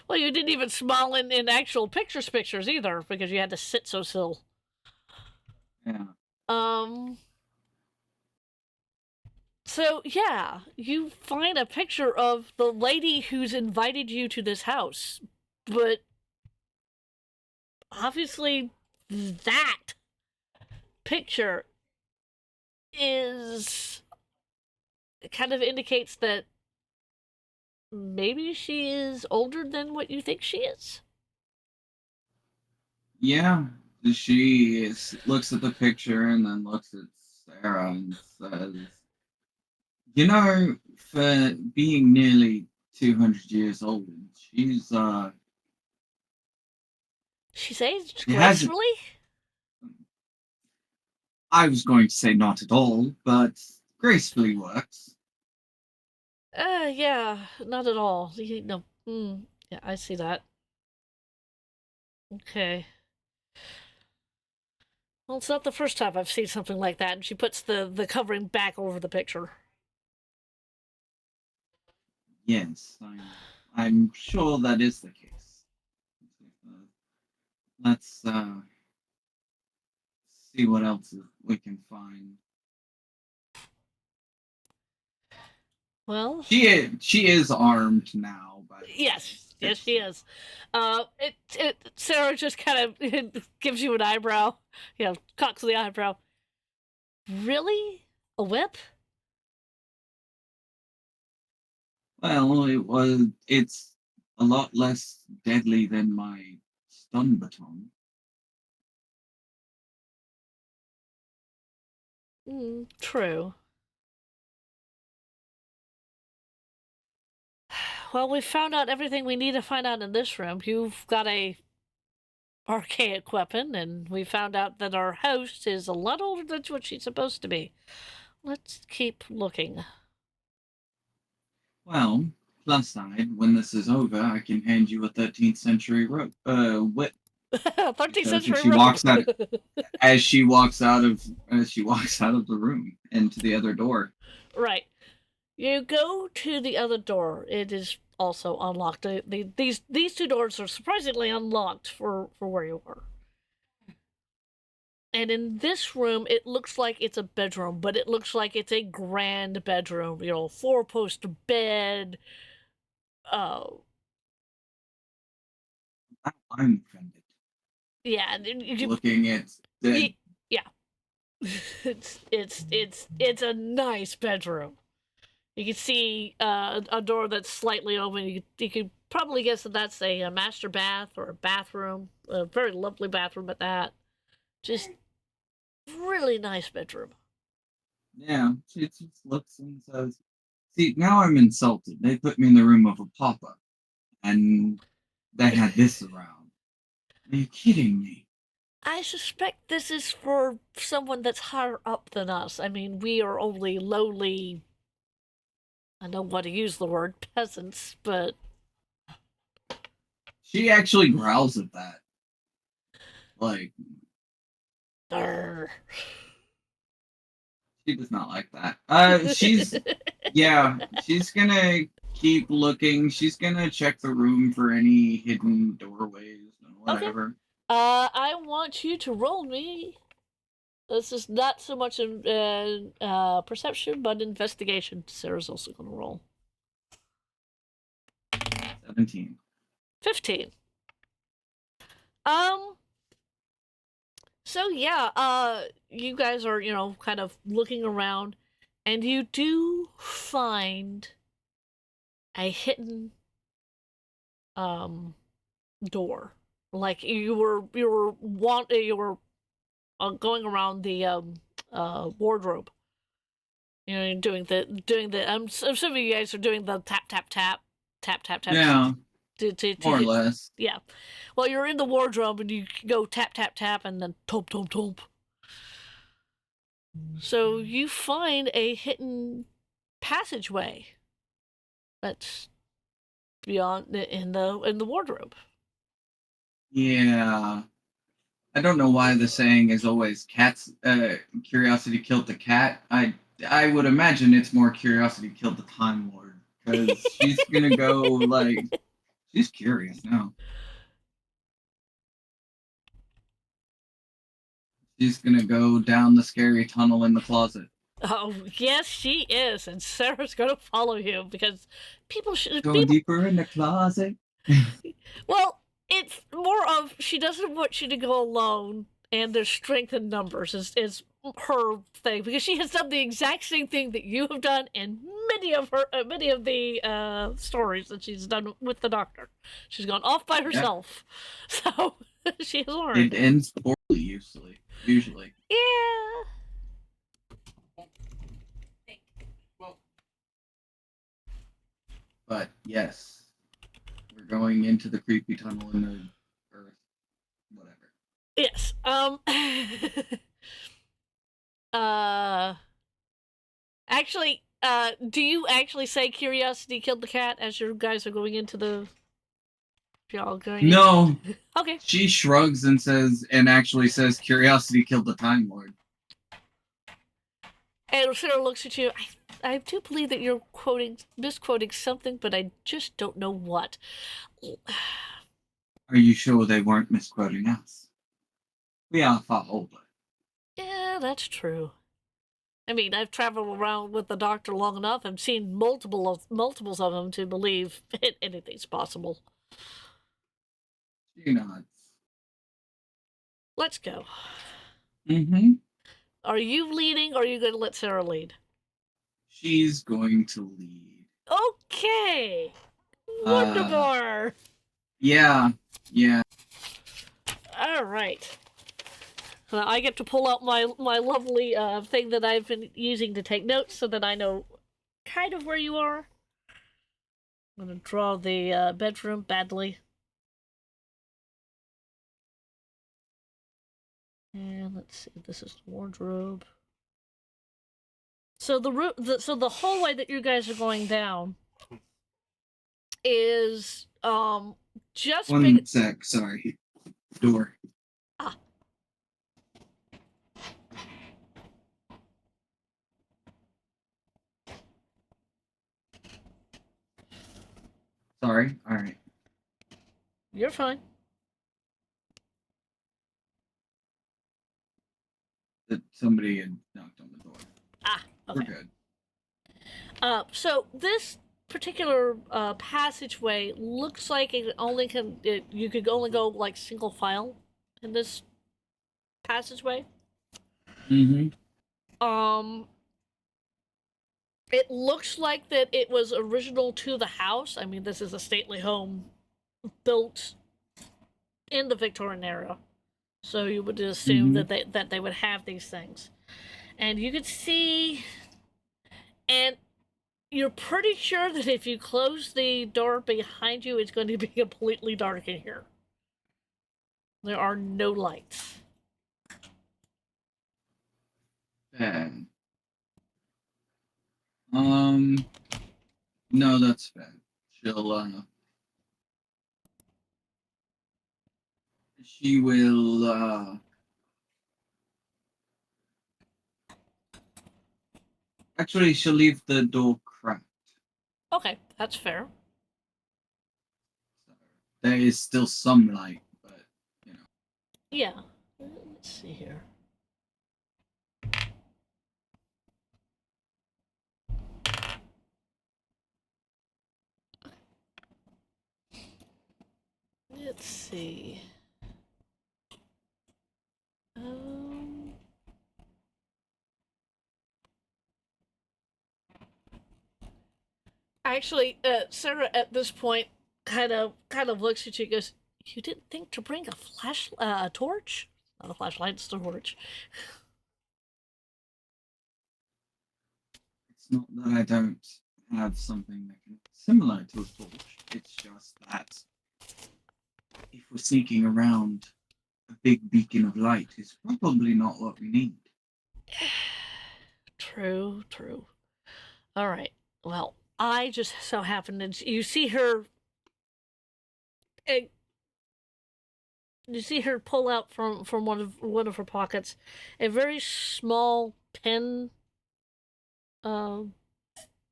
Well, you didn't even smile in actual pictures either, because you had to sit so still. Yeah. So, yeah, you find a picture of the lady who's invited you to this house, but obviously that picture is kind of indicates that maybe she is older than what you think she is. Yeah. Looks at the picture and then looks at Sarah and says, "You know, for being nearly 200 years old, she's She's aged She hasn't- gracefully? I was going to say not at all, but gracefully works." Yeah, not at all. No, yeah, I see that. Okay. Well, it's not the first time I've seen something like that, and she puts the covering back over the picture. Yes, I'm sure that is the case. Let's see what else we can find. Well, She is armed now, by the way. yes, she is. Sarah just kind of gives you an eyebrow, cocks the eyebrow. Really? A whip? Well, it's a lot less deadly than my stun baton. True. Well, we've found out everything we need to find out in this room. You've got a archaic weapon, and we found out that our host is a lot older than what she's supposed to be. Let's keep looking. Well, plus side, when this is over, I can hand you a 13th century whip. 13th So century she rope. walks out- As she walks out of the room into the other door. Right. You go to the other door. It is also unlocked. These two doors are surprisingly unlocked for where you are. And in this room, it looks like it's a bedroom, but it looks like it's a grand bedroom. 4-post bed. I'm offended. Yeah. You, Looking at the yeah. It's a nice bedroom. You can see a door that's slightly open. You could probably guess that that's a master bath or a bathroom. A very lovely bathroom at that. Just really nice bedroom. Yeah, she just looks and says, "See, now I'm insulted. They put me in the room of a pauper, and they had this around. Are you kidding me?" I suspect this is for someone that's higher up than us. I mean, we are only lowly, I don't want to use the word peasants, but She actually growls at that. Like, Arr. she does not like that. She's gonna keep looking. She's gonna check the room for any hidden doorways and whatever. I want you to roll me. This is not so much in perception, but investigation. Sarah's also going to roll. 17. 15. So yeah, you guys are, kind of looking around, and you do find a hidden door. Like you were going around the wardrobe. Doing the I'm assuming you guys are doing the tap tap tap tap tap tap. Yeah. To More or get- less. Yeah. Well, you're in the wardrobe and you go tap, tap, tap, and then thump, thump, thump. So you find a hidden passageway that's beyond in the wardrobe. Yeah. I don't know why the saying is always cats curiosity killed the cat. I would imagine it's more curiosity killed the Time Lord. Because she's gonna go like she's curious now. She's gonna go down the scary tunnel in the closet. Oh yes, she is, and Sarah's gonna follow you because people should. Go deeper in the closet. Well, it's more of she doesn't want you to go alone, and there's strength in numbers is her thing because she has done the exact same thing that you have done in many of the stories that she's done with the Doctor. She's gone off by herself, so she has learned. It ends poorly usually. Yeah. But yes, we're going into the creepy tunnel in the earth. Whatever. Yes. Actually, do you actually say curiosity killed the cat as you guys are going into the? Y'all going? No, Okay. she shrugs and actually says curiosity killed the Time Lord. And Sarah looks at you. I do believe that you're misquoting something, but I just don't know what. Are you sure they weren't misquoting us? We are far older. Yeah, that's true. I mean, I've traveled around with the Doctor long enough and seen multiples of them to believe anything's possible. She nods. Let's go. Mm-hmm. Are you leading, or are you going to let Sarah lead? She's going to lead. Okay. Wonderbar. Yeah. All right. Now I get to pull out my lovely thing that I've been using to take notes so that I know kind of where you are. I'm going to draw the bedroom badly. And let's see, this is the wardrobe. So the hallway that you guys are going down is just One big. sec, sorry. Door. Ah. Sorry. Alright. You're fine. Somebody had knocked on the door. Ah, okay. We're good. So this particular passageway looks like you could only go like single file in this passageway. Mm-hmm. It looks like that it was original to the house. I mean, this is a stately home built in the Victorian era, so you would assume that they would have these things, and you could see, and you're pretty sure that if you close the door behind you, it's going to be completely dark in here. There are no lights. Bad. No, that's bad. She will, actually, she'll leave the door cracked. Okay, that's fair. So there is still some light, but, you know. Yeah. Let's see here. Let's see. Actually, Sarah at this point kind of looks at you and goes, "You didn't think to bring a torch? Not a flashlight, it's a torch." It's not that I don't have something that can similar to a torch. It's just that if we're sneaking around, a big beacon of light is probably not what we need. True, true. All right. Well, I just so happened to you see her. You see her pull out from one of her pockets a very small pen, uh,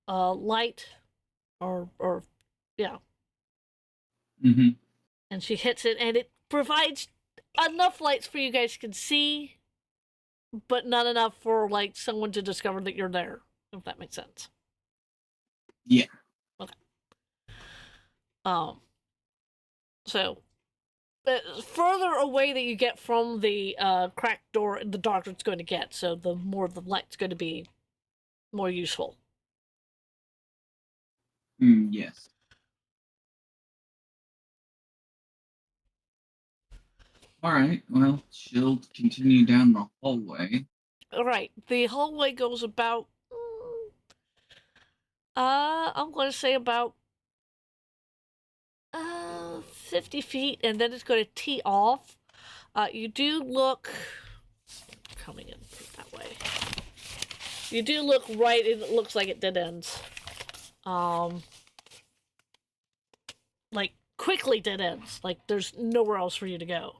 light, or yeah, Mm-hmm. and she hits it, and it provides enough lights for you guys can see, but not enough for like someone to discover that you're there. If that makes sense. Yeah. Okay. So the further away that you get from the cracked door, the darker it's going to get. So the more the light's going to be more useful. Yes. All right. Well, she'll continue down the hallway. All right. The hallway goes about. I'm going to say about 50 feet, and then it's going to tee off. You do look coming in that way. You do look right, and it looks like it dead ends. Like quickly dead ends. Like there's nowhere else for you to go.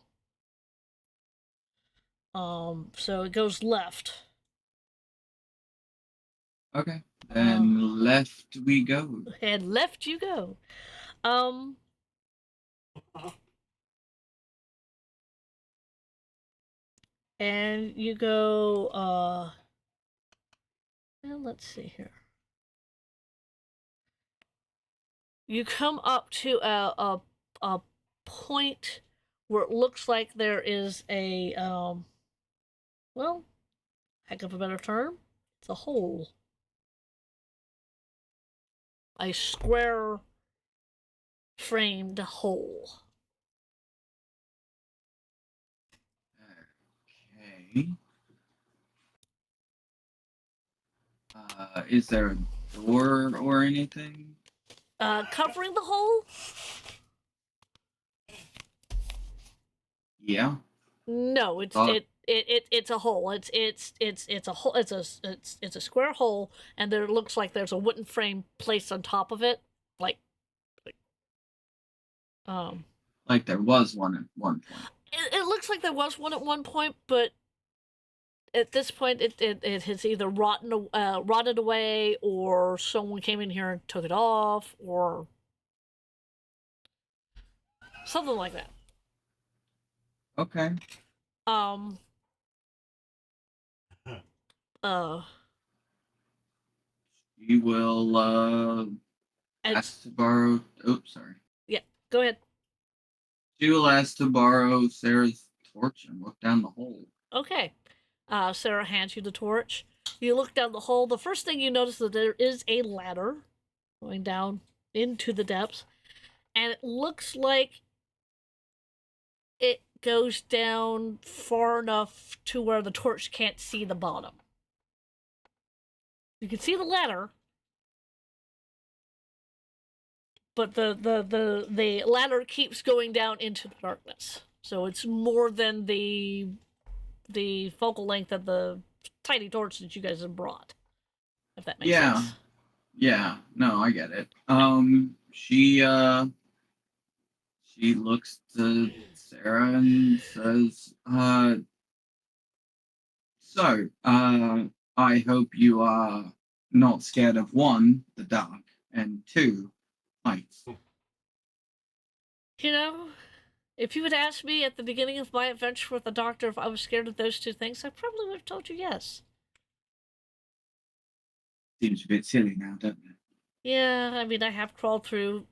So it goes left. Okay. Then left we go. And left you go. And you go, well, let's see here. You come up to a point where it looks like there is a, well, heck of a better term, it's a hole. A square framed hole. Okay. Is there a door or anything? Covering the hole? Yeah. No, it's it's a hole. It's a hole. It's a square hole, and there looks like there's a wooden frame placed on top of it, like Like there was one at one point. it looks like there was one at one point, but at this point it has either rotted away, or someone came in here and took it off, or something like that. Okay. You will ask to borrow. Oops, sorry. Yeah, go ahead. She will ask to borrow Sarah's torch and look down the hole. Okay. Sarah hands you the torch. You look down the hole. The first thing you notice is that there is a ladder going down into the depths, and it looks like it goes down far enough to where the torch can't see the bottom. You can see the ladder, but the ladder keeps going down into the darkness. So it's more than the focal length of the tiny torch that you guys have brought. If that makes sense. Yeah. No, I get it. She looks to Sarah and says, so, I hope you are not scared of one, the dark, and two, heights. You know, if you had asked me at the beginning of my adventure with the doctor if I was scared of those two things, I probably would have told you yes. Seems a bit silly now, doesn't it? Yeah, I mean, I have crawled through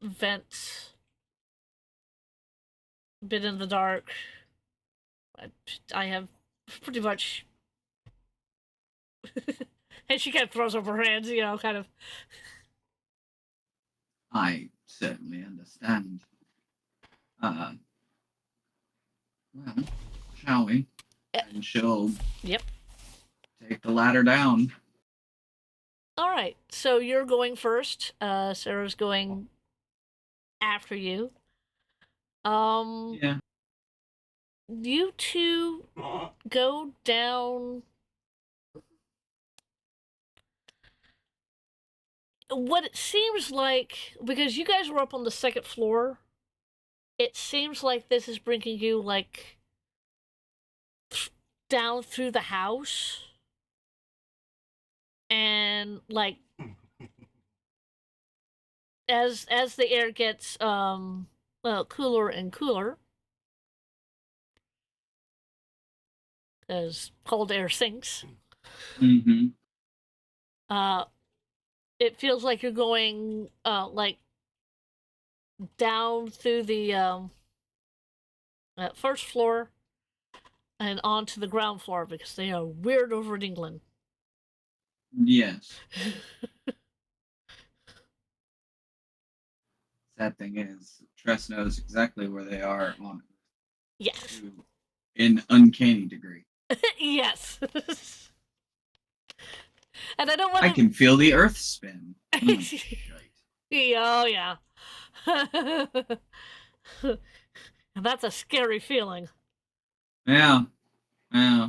vents, been in the dark. I have pretty much. And she kind of throws up her hands, you know, kind of. I certainly understand. Well, shall we? And she'll Yep. take the ladder down. All right. So you're going first. Sarah's going after you. Yeah. You two go down. What it seems like, because you guys were up on the second floor, it seems like this is bringing you like down through the house, and like as the air gets cooler and cooler, as cold air sinks, Mm-hmm. uh, it feels like you're going like down through the first floor and onto the ground floor because they are weird over in England. Yes. Sad thing is, Tress knows exactly where they are on Yes. to an uncanny degree. Yes. And I don't want I to. can feel the earth spin. Oh yeah. And that's a scary feeling. Yeah. Yeah.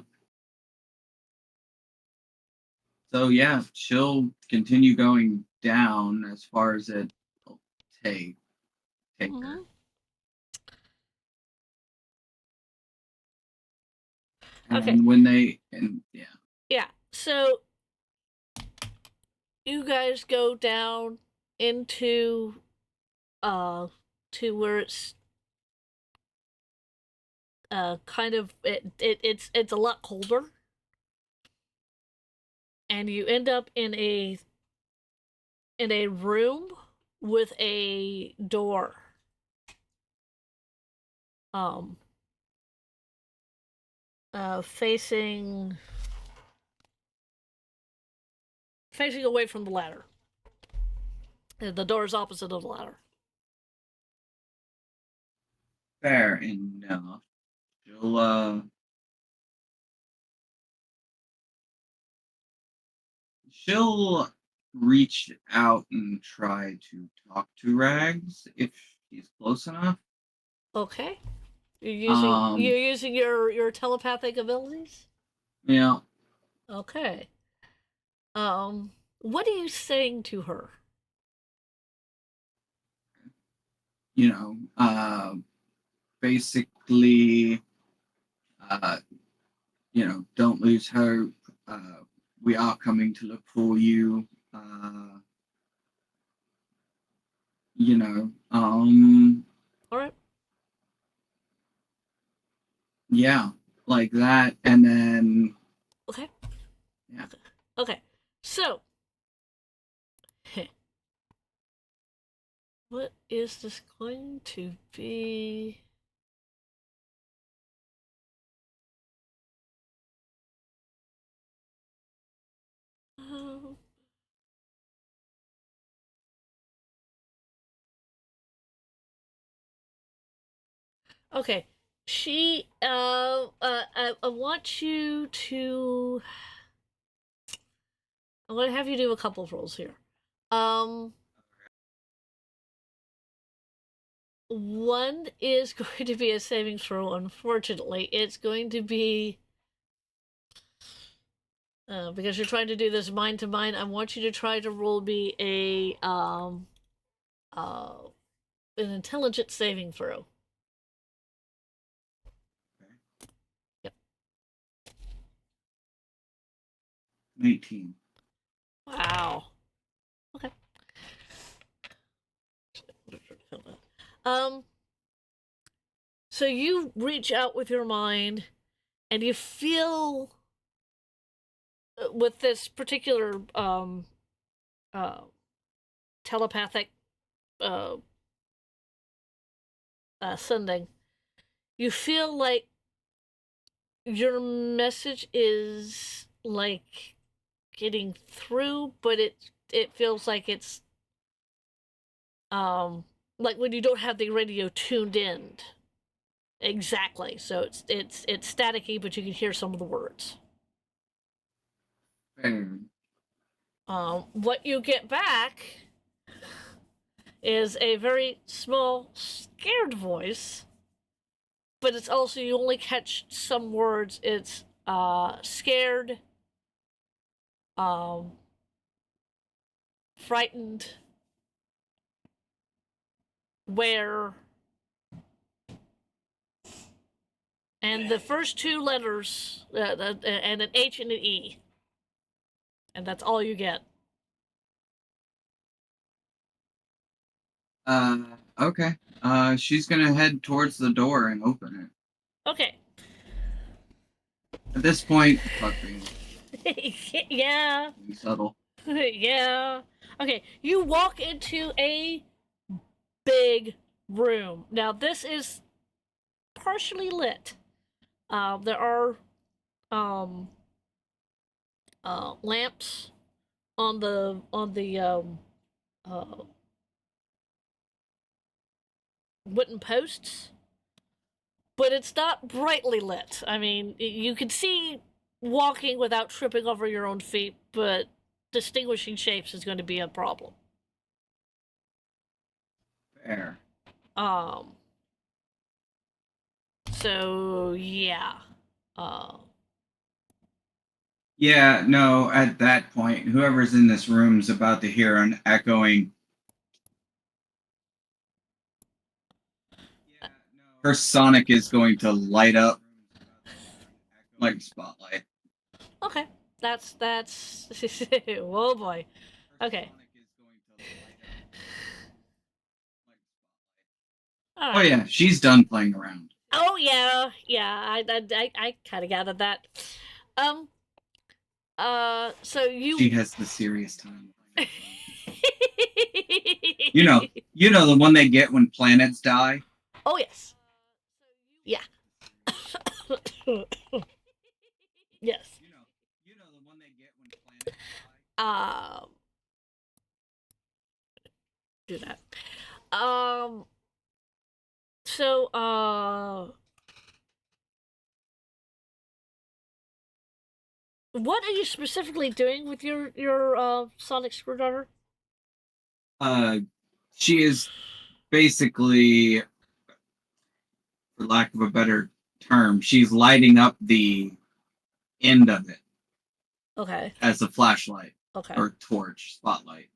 So yeah, she'll continue going down as far as it will take her. Mhm. And Okay. when they yeah. Yeah. So you guys go down into to where it's kind of it's a lot colder, and you end up in a room with a door um facing away from the ladder. The door is opposite of the ladder. Fair enough. She'll reach out and try to talk to Rags if she's close enough. Okay. Um, you're using your telepathic abilities? Yeah. Okay. What are you saying to her? You know, basically, uh, don't lose hope. We are coming to look for you. You know, All right. yeah, like that, and then Okay. yeah. Okay. So, what is this going to be? Um, okay. I want you to. I'm going to have you do a couple of rolls here. Um, One is going to be a saving throw. Unfortunately, it's going to be because you're trying to do this mind to mind. I want you to try to roll me uh an intelligence saving throw. Yep. 18. Wow. Okay. Um. So you reach out with your mind, and you feel with this particular uh telepathic uh sending, you feel like your message is like getting through, but it feels like it's like when you don't have the radio tuned in exactly. So it's staticky, but you can hear some of the words. Fair. What you get back is a very small, scared voice, but it's also, you only catch some words. It's scared, frightened, where, and the first two letters, and an H and an E. And that's all you get. Okay. She's gonna head towards the door and open it. Okay. At this point, fuck being Yeah. subtle. Yeah. Okay, you walk into a big room. Now, this is partially lit. There are lamps on the wooden posts, but it's not brightly lit. I mean, you can see walking without tripping over your own feet, but distinguishing shapes is going to be a problem. Fair. So yeah. Yeah, no, at that point, whoever's in this room's about to hear an echoing. Her sonic is going to light up like a spotlight. Okay. That's oh boy. Okay. All Oh right. yeah, she's done playing around. Oh yeah, yeah. I kind of gathered that. So you. She has the serious time. You know the one they get when planets die. Oh yes. Yeah. Yes. You know the one they get when planets die. Do that. So what are you specifically doing with your sonic screwdriver? She is basically, for lack of a better term, she's lighting up the end of it Okay. as a flashlight Okay. or torch, spotlight.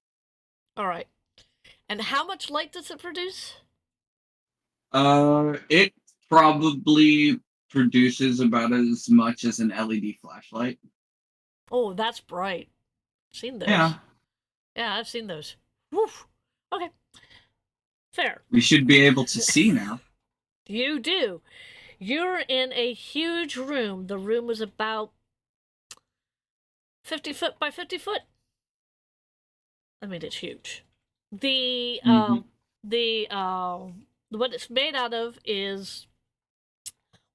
All right. And how much light does it produce? It probably produces about as much as an LED flashlight. Oh, that's bright. Seen those. Yeah. Yeah, I've seen those. Woof. Okay. Fair. We should be able to see now. You do. You're in a huge room. The room is about 50 foot by 50 foot. I mean, it's huge. The what it's made out of is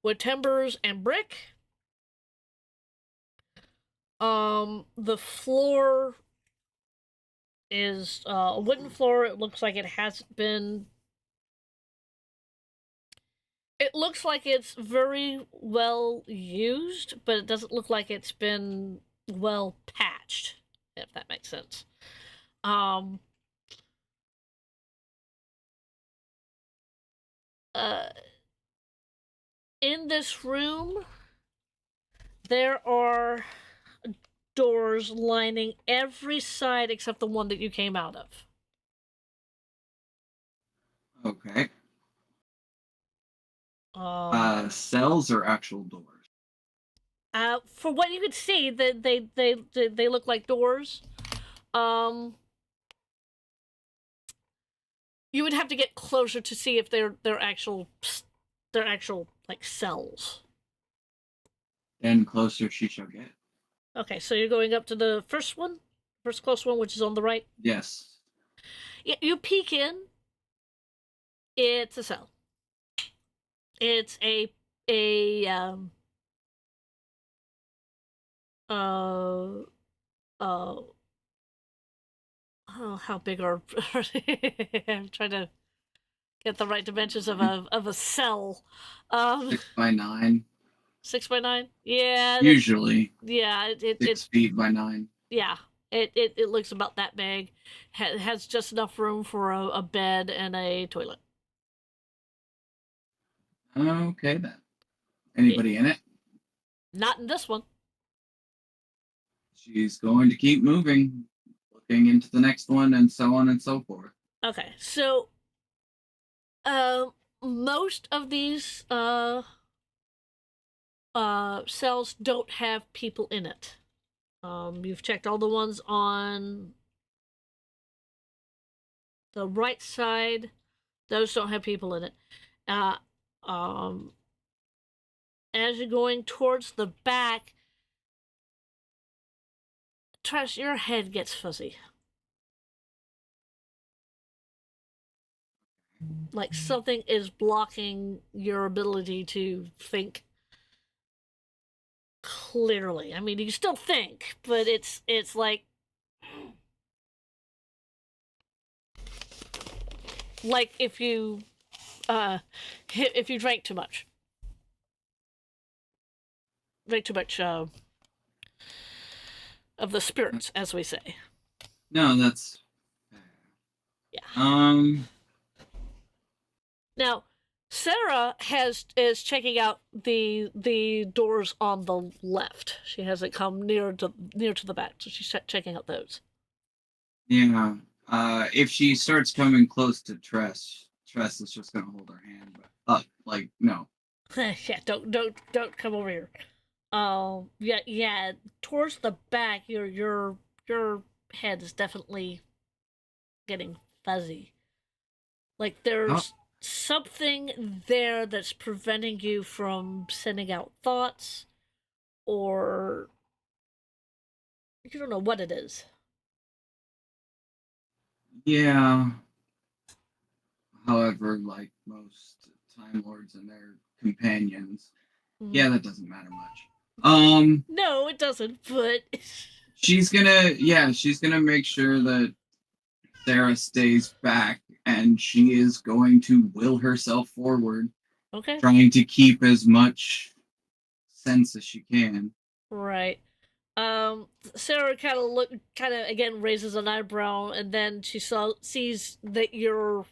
wood timbers and brick. The floor is a wooden floor. It looks like it hasn't been. It looks like it's very well used, but it doesn't look like it's been well patched, if that makes sense. In this room, there are doors lining every side except the one that you came out of. Okay. Um, Cells or actual doors? For what you could see, they look like doors. You would have to get closer to see if they're actual like cells. Then closer she shall get. Okay, so you're going up to the first close one, which is on the right. Yes. Yeah, you peek in. It's a cell. It's oh, how big are I'm trying to get the right dimensions of a cell. 6x9. 6 by 9. Yeah. Usually. Yeah. 6 feet by 9. Yeah. It looks about that big. Has just enough room for a bed and a toilet. Okay then. Anybody in it? Not in this one. She's going to keep moving, looking into the next one, and so on and so forth. Okay, so most of these cells don't have people in it. You've checked all the ones on the right side; those don't have people in it. Uh, as you're going towards the back, Tress, your head gets fuzzy. Like something is blocking your ability to think clearly. I mean, you still think, but it's like if you drank too much. Drink too much of the spirits, as we say. No, that's fair. Yeah. Now, Sarah is checking out the doors on the left. She hasn't come near to the back, so she's checking out those. Yeah. If she starts coming close to Tress is just gonna hold her hand, but like no. Yeah, don't come over here. Yeah. Towards the back, your head is definitely getting fuzzy. Like there's something there that's preventing you from sending out thoughts, or you don't know what it is. Yeah. However, like most Time Lords and their companions, yeah, that doesn't matter much. No, it doesn't. But she's gonna make sure that Sarah stays back, and she is going to will herself forward, okay, trying to keep as much sense as she can. right. Sarah kind of again raises an eyebrow, and then she sees that you're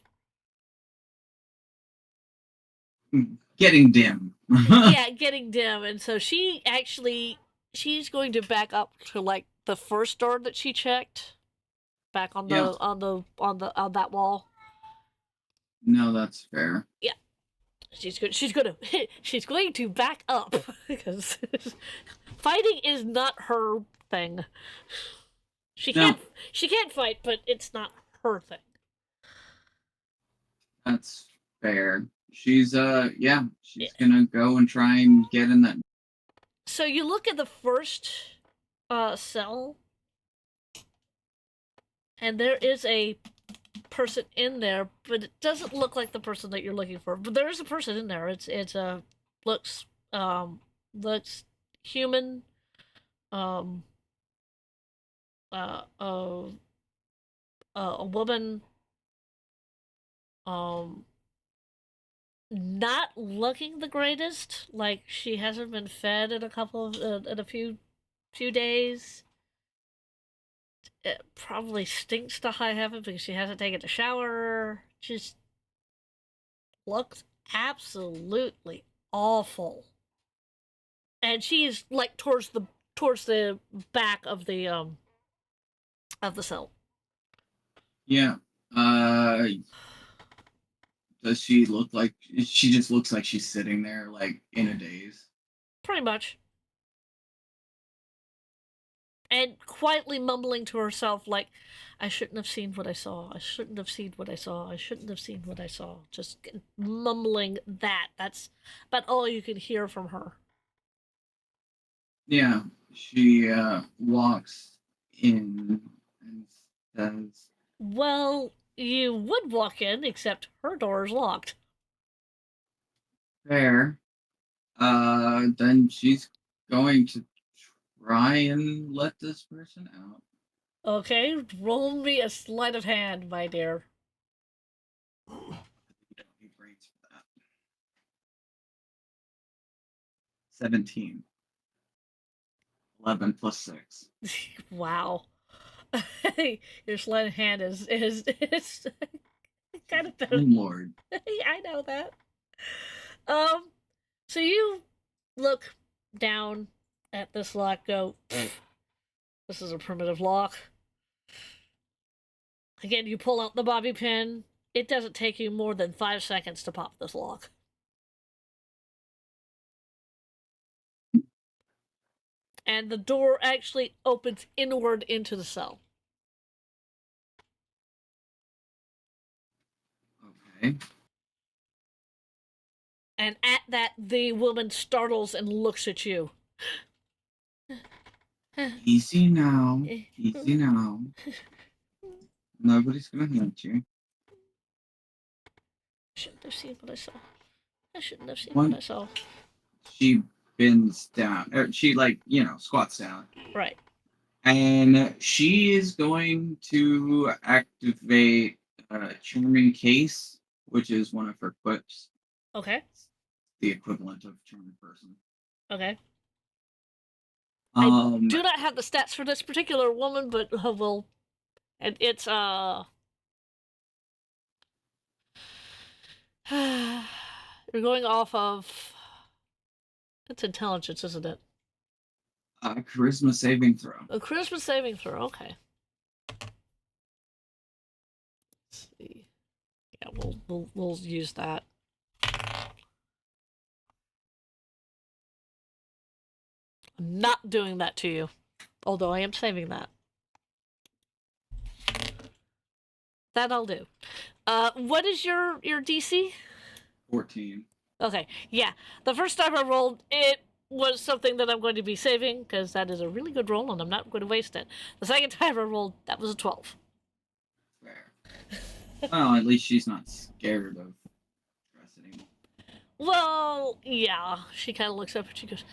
Getting dim. yeah, getting dim, and so she's going to back up to like the first door that she checked, back on the Yeah. on that wall. No, that's fair. Yeah, she's going to back up because fighting is not her thing. She can't fight, but it's not her thing. That's fair. She's gonna go and try and get in that. So you look at the first cell, and there is a person in there, but it doesn't look like the person that you're looking for. But there is a person in there. It's looks human. A woman. Not looking the greatest. Like she hasn't been fed in a few days. It probably stinks to high heaven because she hasn't taken a shower. Just looks absolutely awful. And she's like towards the back of the cell. Yeah. Does she look like she just looks like she's sitting there like in a daze? Pretty much. And quietly mumbling to herself, like, I shouldn't have seen what I saw. I shouldn't have seen what I saw. I shouldn't have seen what I saw. Just mumbling that. That's about all you can hear from her. Yeah. She walks in and says, Well, you would walk in, except her door is locked. fair. Then she's going to try and let this person out. Okay, roll me a sleight of hand, my dear. You don't need brains for that. 17. 11 plus 6. Wow. Your sleight of hand is kind of better. Lord. I know that. Um, so you look down at this lock, go, this is a primitive lock. Again, you pull out the bobby pin. It doesn't take you more than 5 seconds to pop this lock. And the door actually opens inward into the cell. Okay. And at that, the woman startles and looks at you. Easy now. Easy now. Nobody's gonna hurt you. Shouldn't have seen what I saw. I shouldn't have seen What? what I saw. She bends down. Or she, like, squats down. Right. And she is going to activate Charming Case, which is one of her quips. Okay. The equivalent of Charming Person. Okay. Um, Do not have the stats for this particular woman, but will. And it's you're going off of. It's intelligence, isn't it? charisma saving throw. A charisma saving throw. Okay. Let's see. Yeah, we'll use that. I'm not doing that to you, although I am saving that. That I'll do. What is your DC? 14. Okay, yeah. The first time I rolled, it was something that I'm going to be saving because that is a really good roll and I'm not going to waste it. The second time I rolled, that was a 12. Fair. Well, at least she's not scared of stress anymore. Well, yeah. She kind of looks up and she goes,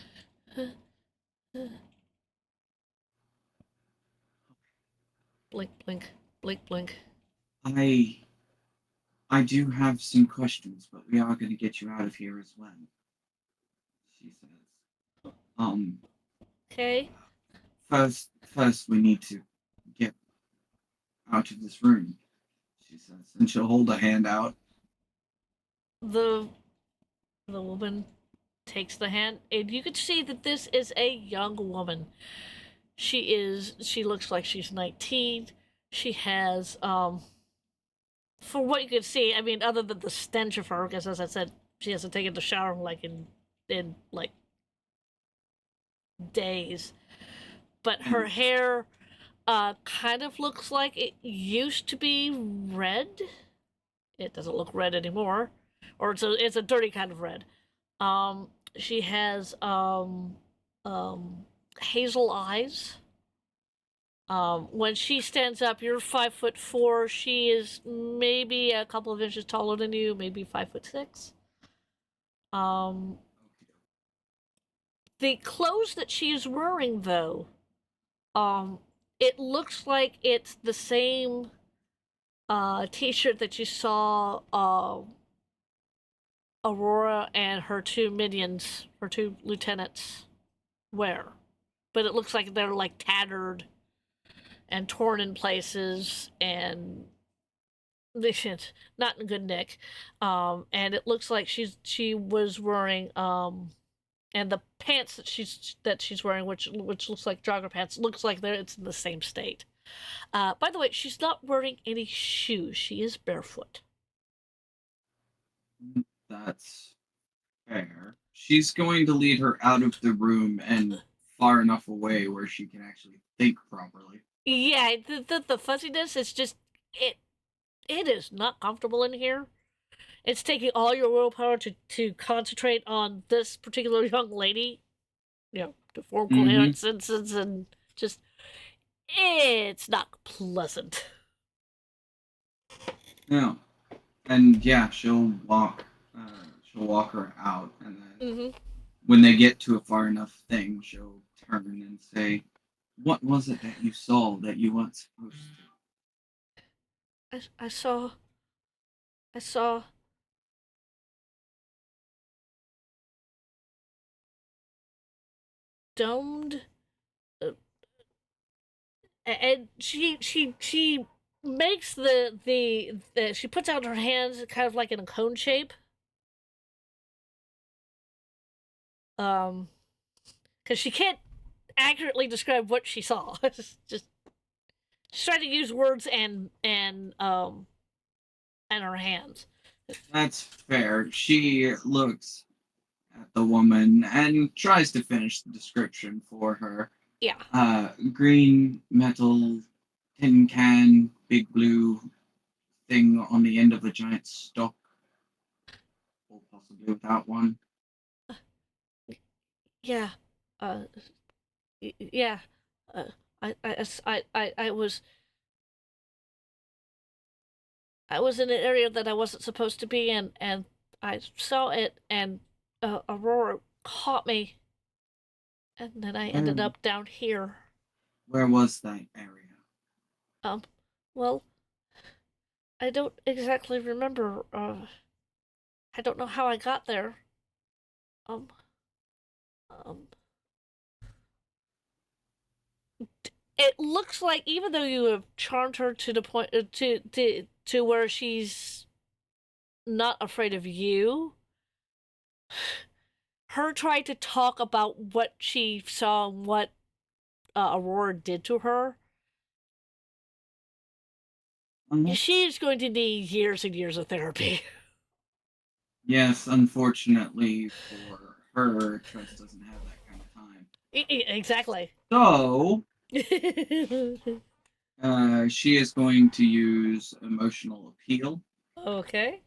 blink, blink, blink, blink. I do have some questions, but we are going to get you out of here as well. She says. Okay. First we need to get out of this room. She says, and she'll hold a hand out. The woman takes the hand, and you can see that this is a young woman. She looks like she's 19. She has, for what you can see, I mean, other than the stench of her, because as I said, she hasn't taken the shower like in like days. But her hair, kind of looks like it used to be red. It doesn't look red anymore, or it's a dirty kind of red. She has hazel eyes. When she stands up, you're 5'4". She is maybe a couple of inches taller than you, maybe 5'6". The clothes that she is wearing, though, it looks like it's the same t-shirt that you saw Aurora and her two minions, her two lieutenants, wear. But it looks like they're like tattered and torn in places and not in good nick. And it looks like she was wearing and the pants that she's wearing, which looks like jogger pants, looks like it's in the same state. By the way, she's not wearing any shoes. She is barefoot. That's fair. She's going to lead her out of the room and far enough away where she can actually think properly. Yeah, the fuzziness is just it is not comfortable in here. It's taking all your willpower to concentrate on this particular young lady, to form coherent sentences, and just it's not pleasant. No. And yeah, she'll walk her out, and then when they get to a far enough thing, she'll turn and say, "What was it that you saw that you weren't supposed to?" I saw domed and she makes the she puts out her hands kind of like in a cone shape. Because she can't accurately describe what she saw. Just she's trying to use words and her hands. That's fair. She looks at the woman and tries to finish the description for her. Yeah. Green metal tin can, big blue thing on the end of a giant stalk, or possibly without one. Yeah. Uh. Yeah. Uh. I was in an area that I wasn't supposed to be in, and I saw it, and Aurora caught me, and then I ended up down here. Where was that area? Well, I don't exactly remember. I don't know how I got there. Um, um, it looks like even though you have charmed her to the point to where she's not afraid of you, her trying to talk about what she saw and what Aurora did to her, she's going to need years and years of therapy. Yes, unfortunately for her, Tress doesn't have that kind of time. Exactly. So, she is going to use emotional appeal, Okay.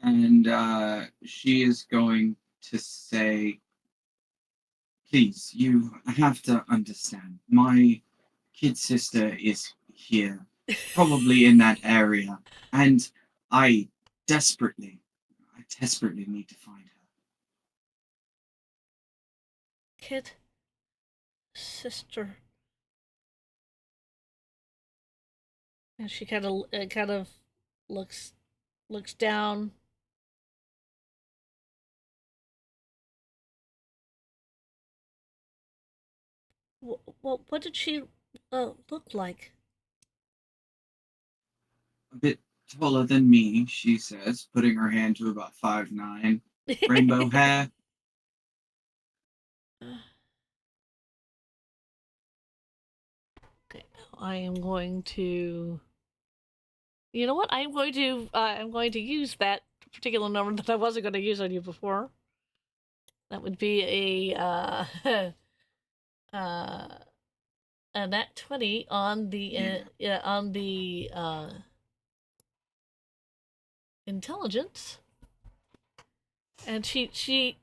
and she is going to say, please, you have to understand. My kid sister is here, probably in that area, and I desperately need to find her. Kid, sister, and she kind of looks down. Well, what did she look like? A bit taller than me, she says, putting her hand to about 5'9". Rainbow hair. Okay, I am going to. You know what? I'm going to use that particular number that I wasn't going to use on you before. That would be uh, a nat 20 on the intelligence. And the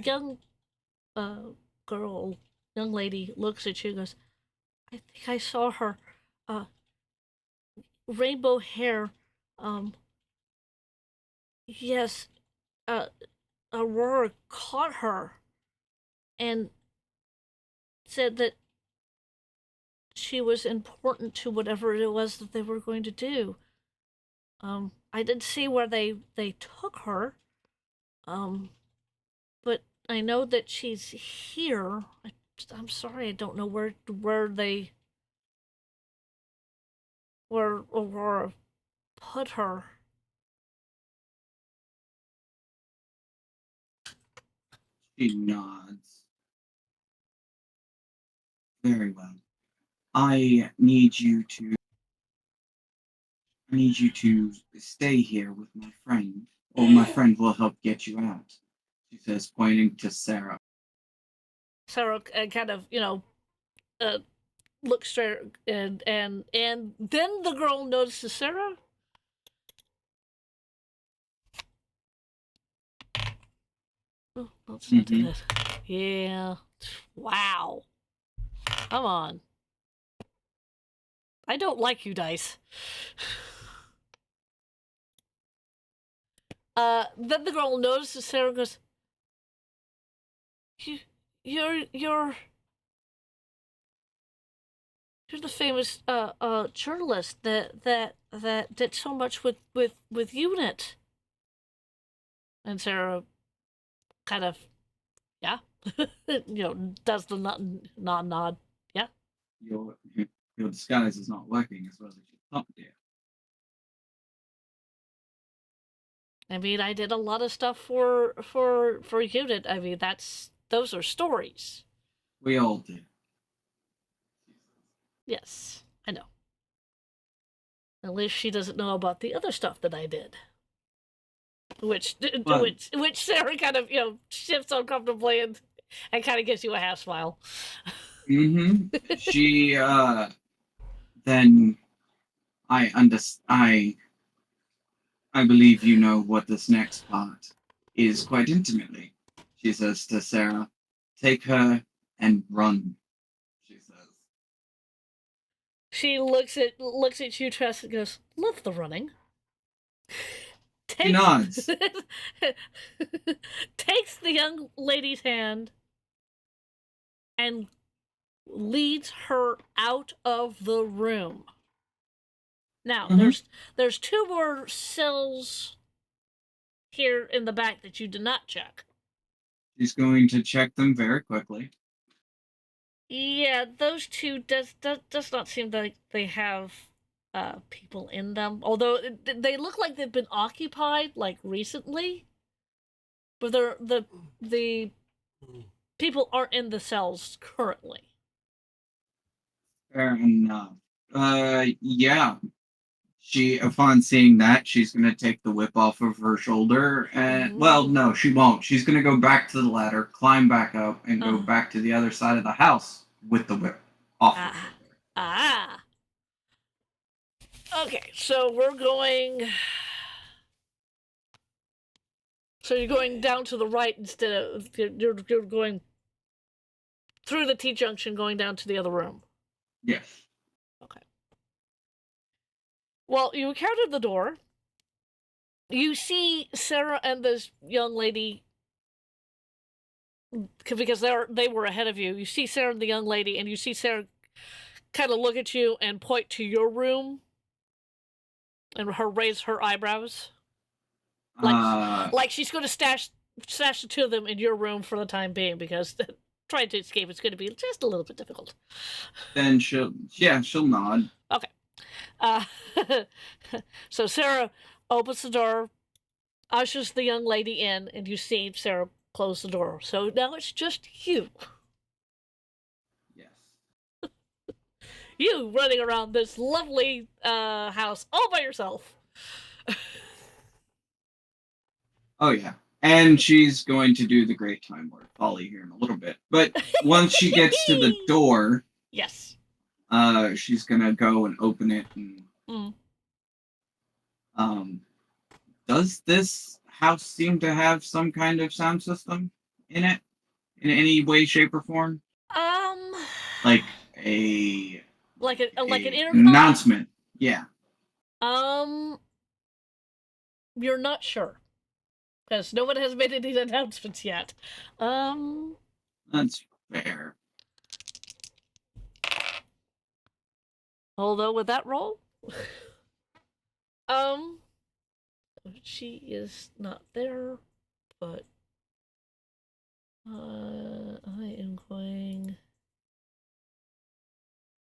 young young lady looks at you and goes, I think I saw her. Rainbow hair. Um, yes, Aurora caught her and said that she was important to whatever it was that they were going to do. I didn't see where they took her. But I know that she's here. I'm sorry, I don't know where Aurora put her. She nods. Very well. I need you to stay here with my friend, or my friend will help get you out. She says, pointing to Sarah. Sarah kind of, uh, looks straight, and then the girl notices Sarah. Oh, let's not do that. Yeah. Wow. Come on. I don't like you, Dice. Then the girl notices Sarah and goes, you're the famous journalist that did so much with UNIT. And Sarah kind of Yeah. Does the nod. Yeah. Your disguise is not working as well as you thought, dear. I mean, I did a lot of stuff for Unit. I mean, those are stories. We all do. Yes, I know. At least she doesn't know about the other stuff that I did. Which But- which Sarah kind of shifts uncomfortably and kind of gives you a half smile. Mm-hmm. She then I believe you know what this next part is quite intimately. She says to Sarah, "Take her and run." She says. She looks at you, Tress, and goes, "Love the running." He nods. Takes the young lady's hand and leads her out of the room. Now, there's two more cells here in the back that you did not check. She's going to check them very quickly. Yeah, those two does not seem like they have people in them. Although they look like they've been occupied like recently, but the people aren't in the cells currently. Fair enough. Yeah. Upon seeing that, she's gonna take the whip off of her shoulder, and well, no, she won't. She's gonna go back to the ladder, climb back up, and go back to the other side of the house with the whip off her shoulder. Ah. Okay, so we're going. So you're going down to the right instead of you're going through the T junction, going down to the other room. Yes. Okay. Well, you encountered the door. You see Sarah and this young lady because they were ahead of you. You see Sarah and the young lady, and you see Sarah kind of look at you and point to your room, and raise her eyebrows, like she's going to stash the two of them in your room for the time being because trying to escape is going to be just a little bit difficult. Then she'll nod. Okay. So Sarah opens the door, ushers the young lady in, and you see Sarah close the door. So now it's just you. Yes. You running around this lovely house all by yourself. Oh yeah. And she's going to do the great Time Lord folly here in a little bit. But once she gets to the door, yes, she's gonna go and open it and does this house seem to have some kind of sound system in it? In any way, shape, or form? Like an intercom announcement. Yeah. You're not sure. Because no one has made any announcements yet. That's fair. Although with that roll, she is not there, but I am going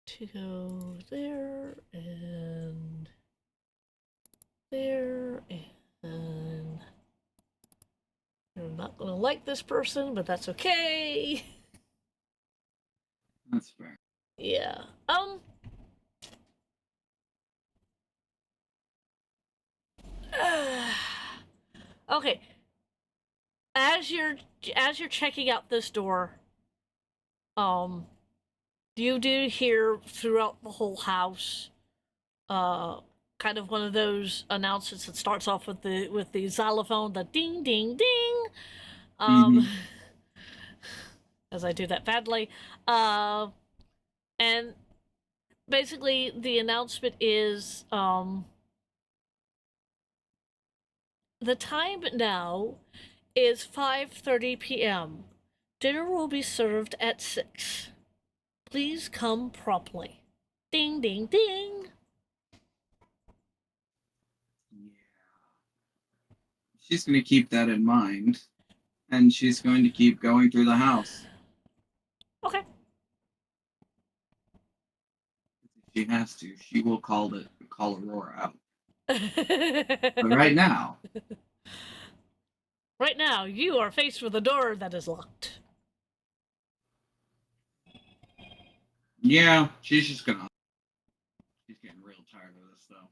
to go there and there and you're not gonna like this person, but that's okay. That's fair. Yeah. Okay. As you're checking out this door, you do hear throughout the whole house, kind of one of those announcements that starts off with the xylophone, the ding ding ding. As I do that badly, and basically the announcement is the time now is 5:30 p.m. Dinner will be served at 6. Please come promptly. Ding ding ding. Yeah. She's gonna keep that in mind. and she's going to keep going through the house. Okay. If she has to, she will call Aurora out. But Right right now, now, you are faced with a door that is locked. yeah, she's just gonna. She's getting real tired of this though.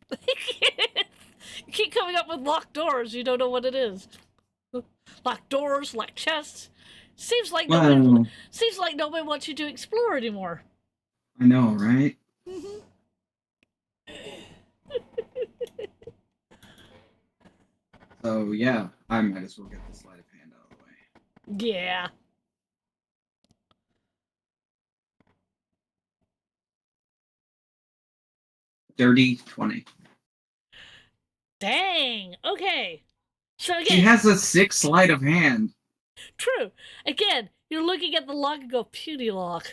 You keep coming up with locked doors. You don't know what it is. Locked doors, locked chests. Seems like Well, nobody wants you to explore anymore. I know, right? So yeah, I might as well get the sleight of hand out of the way. Yeah. Dirty 20. Dang. Okay. So She again, has a 6 sleight of hand. true. Again, you're looking at the lock and go, puny lock.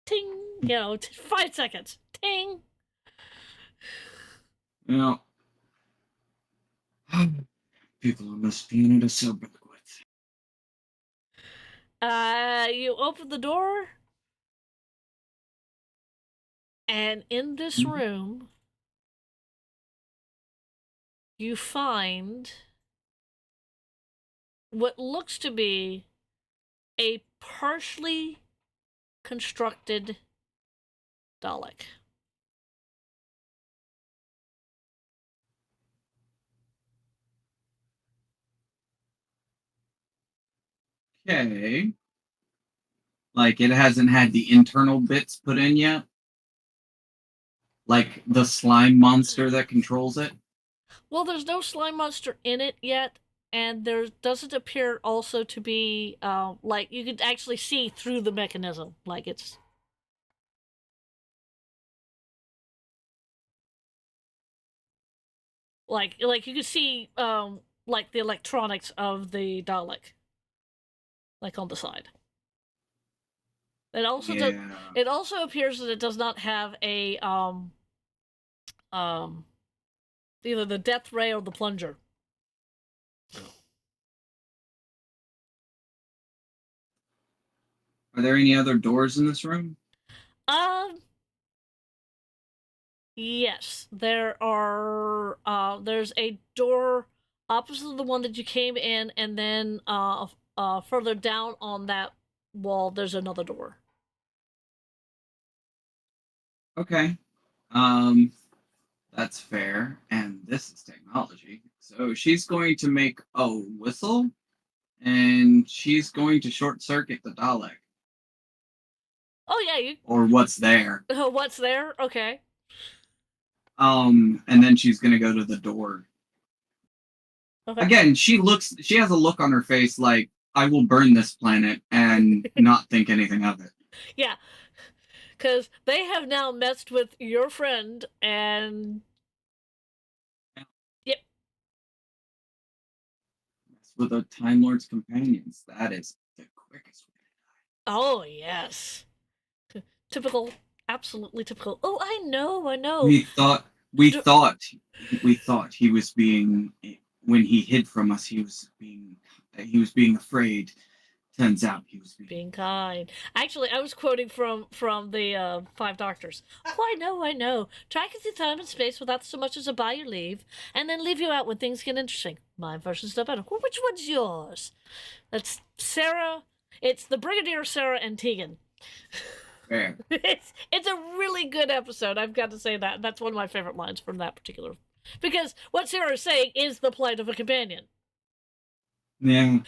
Ting. 5 seconds. Ting. You know, people on this planet are so backwards. You open the door, and in this Mhm. room, you find what looks to be a partially constructed Dalek. Okay. Like it hasn't had the internal bits put in yet. Like the slime monster that controls it. Well, there's no slime monster in it yet, and there doesn't appear also to be like you could actually see through the mechanism, like it's. Like you could see like the electronics of the Dalek, like on the side. It also does. Yeah. It also appears that it does not have a either the death ray or the plunger. Are there any other doors in this room? Um. Yes, there are. There's a door opposite the one that you came in, and then further down on that wall, there's another door. Okay. That's fair. And this is technology. So she's going to make a whistle and she's going to short circuit the Dalek. Oh yeah, you. Or what's there. What's there? Okay. And then she's gonna go to the door. Okay. Again, she has a look on her face like, I will burn this planet and not think anything of it. Yeah, because they have now messed with your friend and. Yep. With a Time Lord's companions, that is the quickest way. Oh yes. Typical. Absolutely typical. Oh, I know. We thought he was being, when he hid from us, he was being afraid. Turns out he was Being kind. Actually, I was quoting from the Five Doctors. Oh, I know. Track through time and space without so much as a buy your leave, and then leave you out when things get interesting. Mine versus the better. Which one's yours? That's Sarah. It's the Brigadier Sarah and Tegan. fair. It's a really good episode. I've got to say that. That's one of my favorite lines from that particular. Because what Sarah is saying is the plight of a companion. Yeah.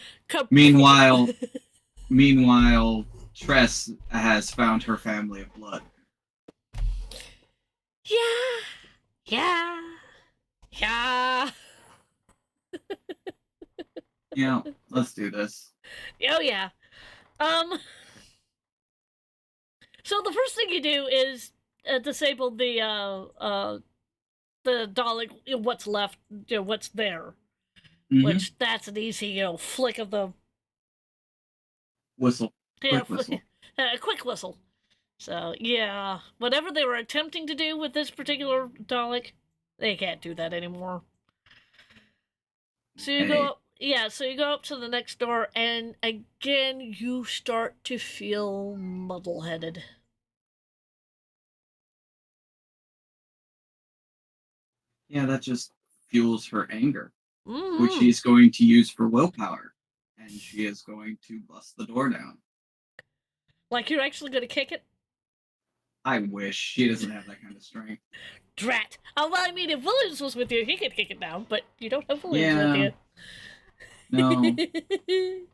Meanwhile, Tress has found her family of blood. Yeah. Let's do this. Oh yeah. So the first thing you do is disable the Dalek. What's left? What's there? Mhm. Which that's an easy flick of the Whistle. quick whistle. quick whistle. So yeah, whatever they were attempting to do with this particular Dalek, they can't do that anymore. So you go yeah, so you go up to the next door, and again, you start to feel muddle-headed. Yeah, that just fuels her anger, which Mm-hmm. she's going to use for willpower. And she is going to bust the door down. Like you're actually going to kick it? I wish. She doesn't have that kind of strength. Drat. Oh, well, I mean, if Williams was with you, he could kick it down, but you don't have Williams Yeah. with No. you.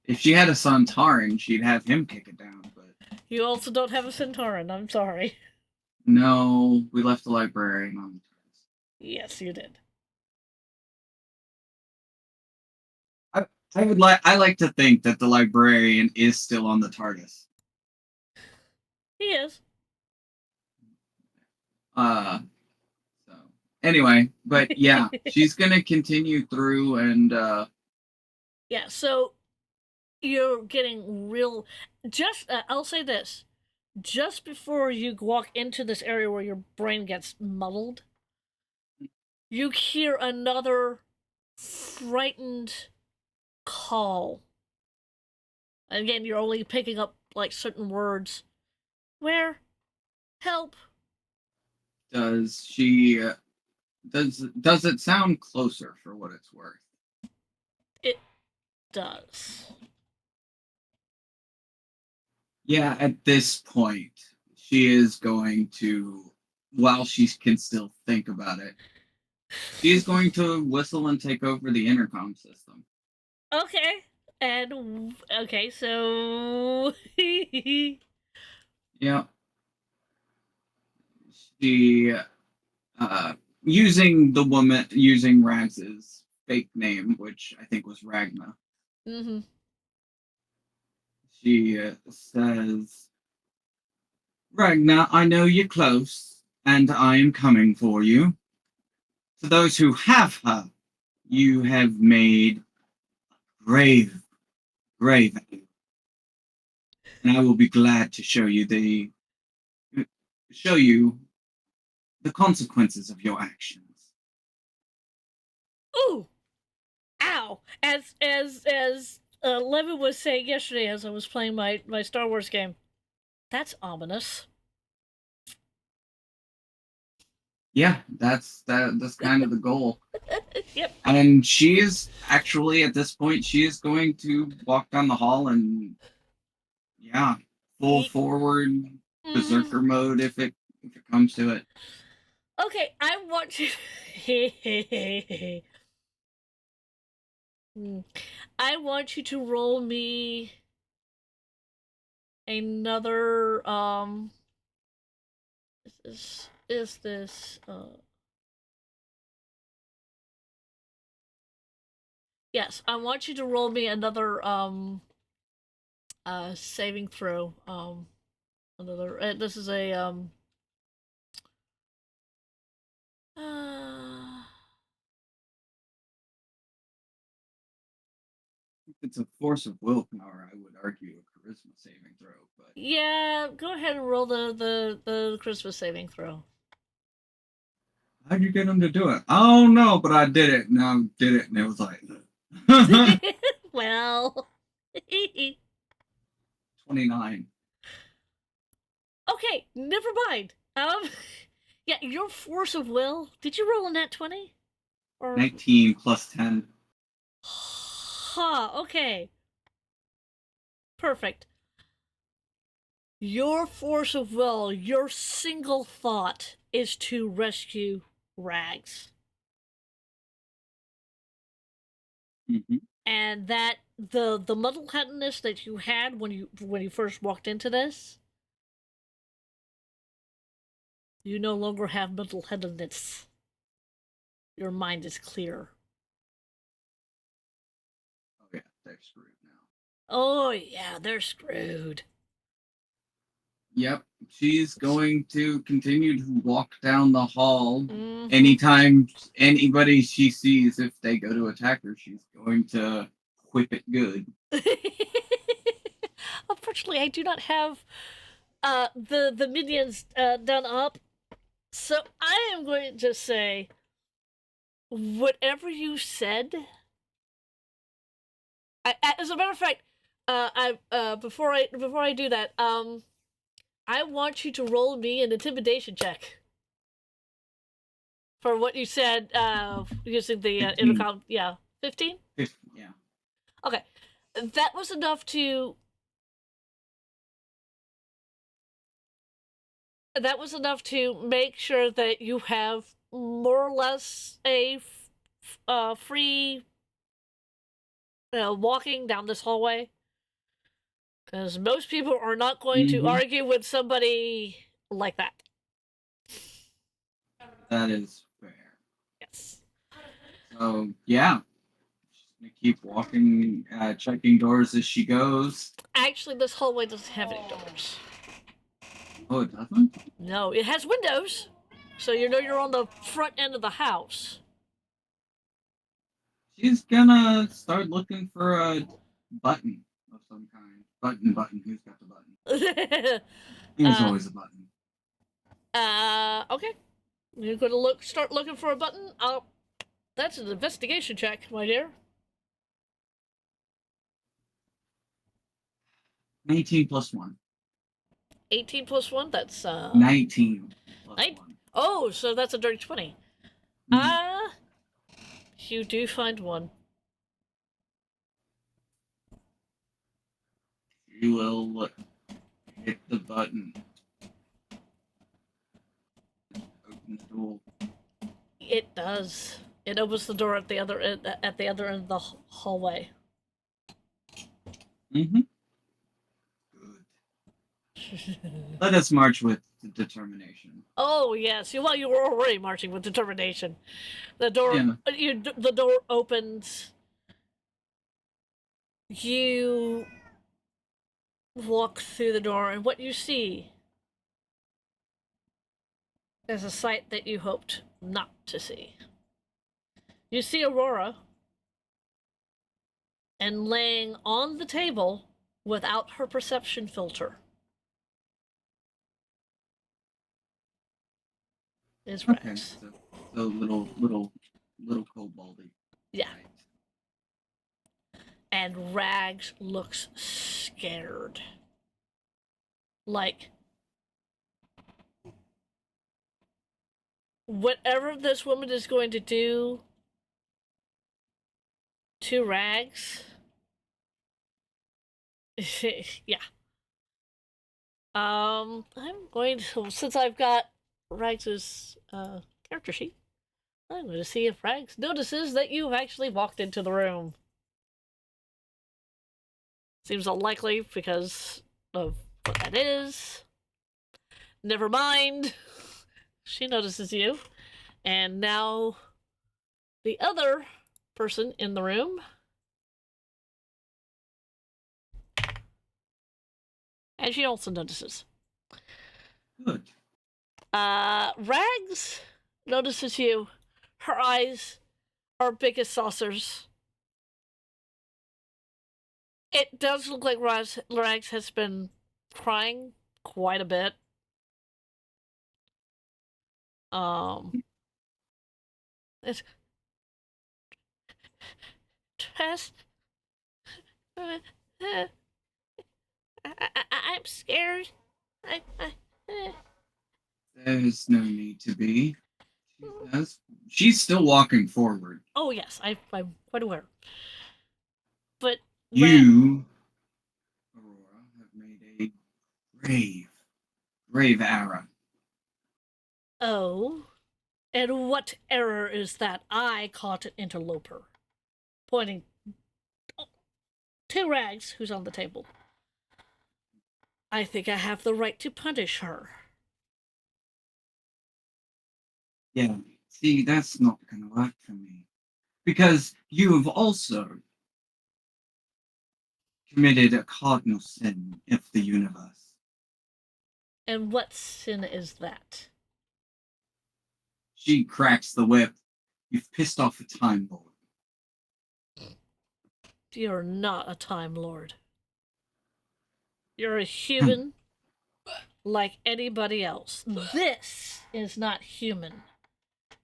If she had a Santarin, she'd have him kick it down, but You also don't have a Centauran, I'm sorry. no, we left the librarian on. Yes, you did. I like to think that the librarian is still on the TARDIS. He is. So anyway, but yeah, she's gonna continue through and Yeah, so you're getting real. Just, I'll say this. Just before you walk into this area where your brain gets muddled, you hear another frightened call. Again, you're only picking up like certain words. Where? Help. does she does it sound closer for what it's worth? It does. Yeah, at this point, she is going to, while she can still think about it, she's going to whistle and take over the intercom system. Okay. And okay, so Yeah. She using Rags's fake name, which I think was Ragna. mm-hmm. She says, Ragna, I know you're close, and I am coming for you. To those who have her, you have made grave, grave, and I will be glad to show you the consequences of your actions. Ooh. Ow. As Levin was saying yesterday as I was playing my Star Wars game. That's ominous. Yeah, that's kind of the goal. Yep. And she is actually at this point she is going to walk down the hall and yeah, full Yeet. forward berserker mode if it comes to it. Okay, I want you. I want you to roll me another. Is this? Yes, I want you to roll me another saving throw. Another. This is a If it's a force of willpower, I would argue a charisma saving throw, but Yeah, go ahead and roll the Christmas saving throw. how'd you get him to do it? Oh no, but I did it. And I did it, and it was like Well, 29. okay, never mind. Yeah, your force of will. Did you roll a nat 20? Or 19 plus 10. huh? Okay, perfect. Your force of will, your single thought is to rescue Rags. Mm-hmm. And that the muddleheadedness that you had when you first walked into this, you no longer have muddleheadedness. Your mind is clear. Oh yeah, they're screwed now. Oh yeah, they're screwed. Yep, she's going to continue to walk down the hall. Mhm. Anytime anybody she sees, if they go to attack her, she's going to whip it good. Unfortunately, I do not have the minions done up, so I am going to say whatever you said. As a matter of fact, before I do that, I want you to roll me an intimidation check for what you said using the 15. intercom. Yeah, 15. Yeah. Okay, that was enough to. That was enough to make sure that you have more or less a free walking down this hallway. Because most people are not going to Mhm. argue with somebody like that. That is fair. Yes. So yeah, she's gonna keep walking, checking doors as she goes. Actually, this hallway doesn't have any doors. Oh, it doesn't? No, it has windows. So you know you're on the front end of the house. She's gonna start looking for a button of some kind. Button. Who's got the button? There's always a button. Okay. You're gonna start looking for a button? That's an investigation check, my dear. 19 plus 1. 18 plus 1, that's 19 plus Nine- 1. Oh, so that's a dirty 20. Mm. You do find one. You will hit the button. Open the door. It does. It opens the door at the other end, of the hallway. Mm-hmm. Good. Let us march with determination. Oh yes, you were already marching with determination. The door, Yeah. the door opens. You walk through the door, and what you see is a sight that you hoped not to see. You see Aurora, and laying on the table without her perception filter is Okay. Rex. So little koboldy. Yeah. Right. And Rags looks scared. Like, whatever this woman is going to do to Rags. Yeah. I'm going to, since I've got Rags's character sheet, I'm going to see if Rags notices that you've actually walked into the room. Seems unlikely because of what that is. Never mind. She notices you. And now the other person in the room. And she also notices. Good. Rags notices you. Her eyes are big as saucers. It does look like Rags has been crying quite a bit. It's Tress. I'm scared. There's no need to be. She's still walking forward. Oh yes, I'm quite aware. But You, Aurora, have made a grave error. Oh, and what error is that? I caught an interloper, pointing to Rags, who's on the table. I think I have the right to punish her. Yeah, see, that's not going to work for me. Because you have also committed a cardinal sin of the universe. And what sin is that? She cracks the whip. You've pissed off a Time Lord. You're not a Time Lord. You're a human like anybody else. This is not human.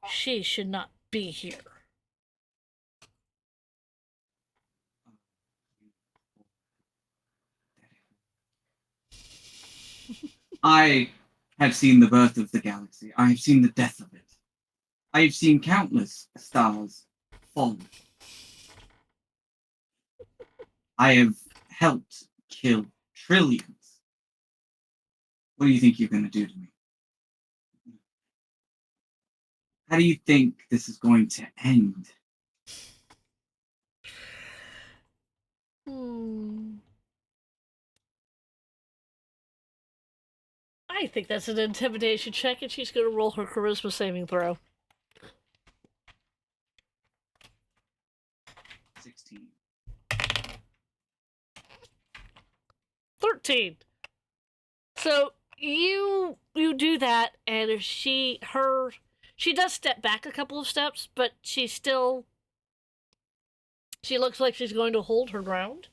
She should not be here. I have seen the birth of the galaxy. I have seen the death of it. I have seen countless stars fall. I have helped kill trillions. What do you think you're going to do to me? How do you think this is going to end? I think that's an intimidation check, and she's going to roll her charisma saving throw. 16. 13. So you do that, and she does step back a couple of steps, but she looks like she's going to hold her ground.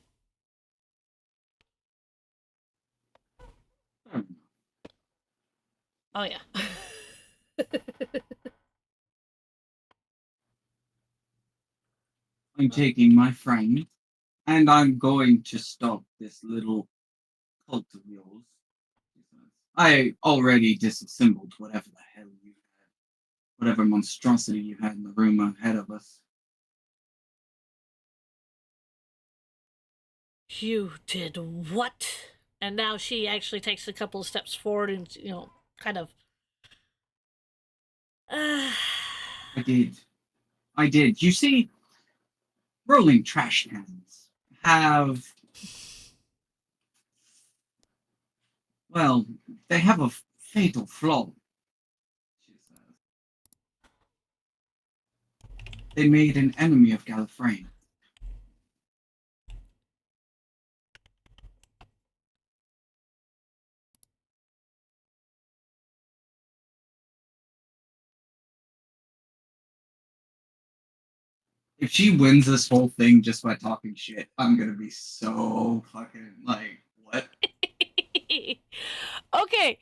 Oh yeah. I'm taking my friend, and I'm going to stop this little cult of yours. I already disassembled whatever the hell you had, whatever monstrosity you had in the room ahead of us. You did what? And now she actually takes a couple of steps forward and, kind of. I did. You see, rolling trash cans have. Well, they have a fatal flaw, she says. They made an enemy of Gallifrey. If she wins this whole thing just by talking shit, I'm gonna be so fucking like, what? Okay.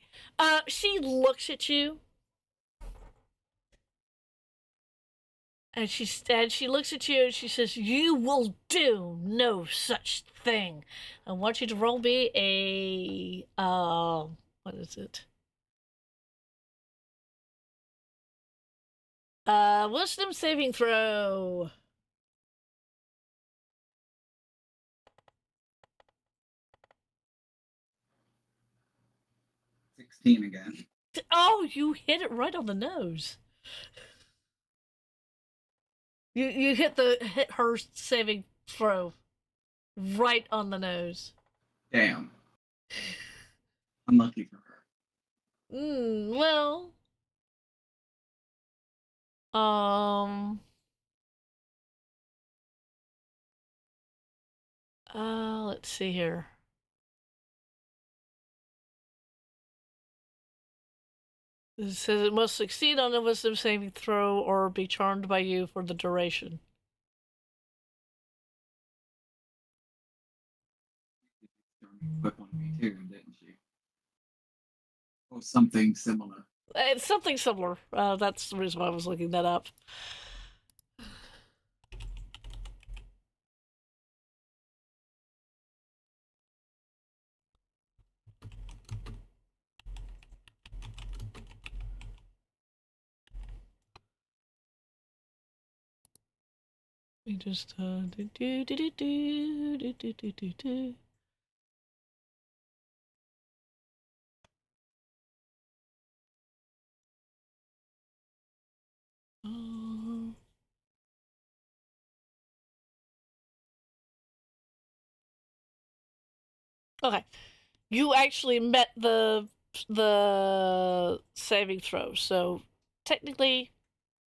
She looks at you. And she looks at you and she says, "You will do no such thing." I want you to roll me a what is it? Wisdom saving throw. 16 again. Oh, you hit it right on the nose. You hit her saving throw right on the nose. Damn. Unlucky for her. Well. Let's see here. It says it must succeed on a wisdom saving throw or be charmed by you for the duration. Quick one me too, didn't she? Or something similar. It's something similar. That's the reason why I was looking that up. We just do. Okay, you actually met the saving throw, so technically,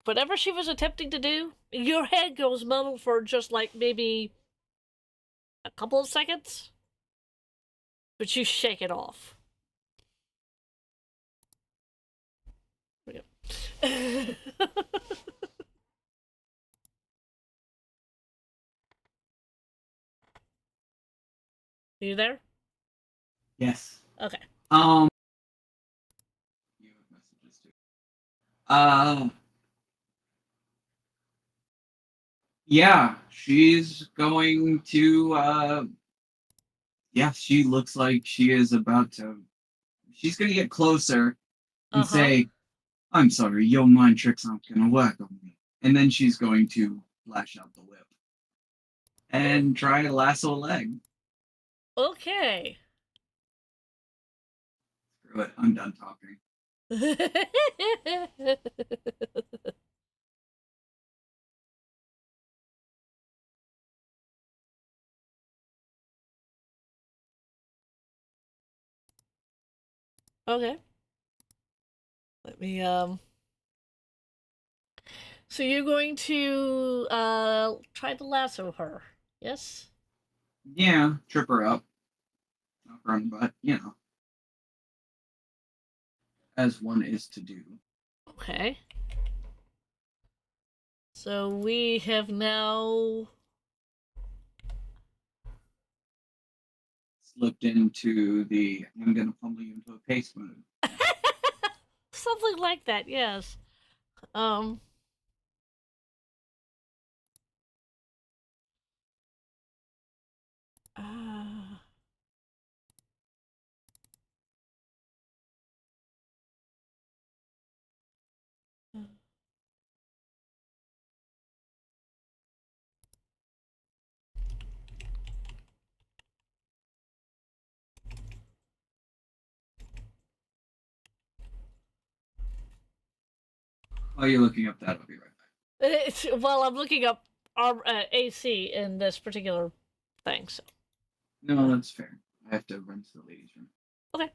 whatever she was attempting to do, your head goes muddled for just like maybe a couple of seconds, but you shake it off. You there? Yes. Okay. You have messages too. Yeah, she's going to yeah, she looks like she is about to she's gonna get closer and Uh-huh. say, "I'm sorry, your mind tricks aren't gonna work on me." And then she's going to lash out the whip and try to lasso a leg. Okay. Screw it, I'm done talking. Okay. Let me So you're going to try to lasso her. Yes? Yeah, trip her up, knock her on the butt, as one is to do. Okay. So we have now Slipped into the I'm gonna pummel you into a pace mode. something like that, yes. Um uh, While you're looking up that, I'll be right back. well, I'm looking up our AC in this particular thing, so. No, that's fair. I have to run to the ladies' room. Okay.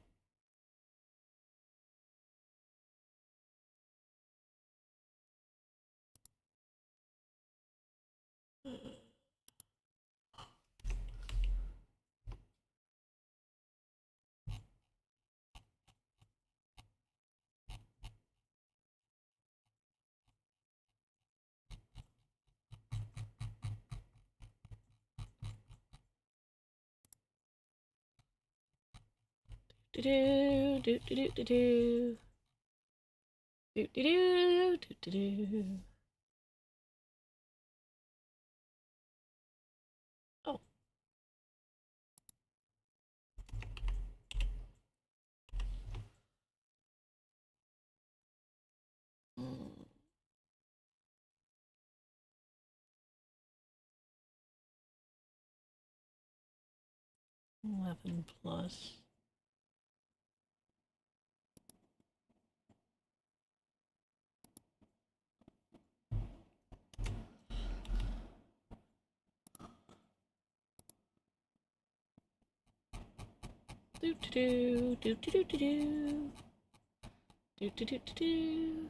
Do do do do do do do do do do do do. Oh. 11 plus. Do do do do do do do do do do do do.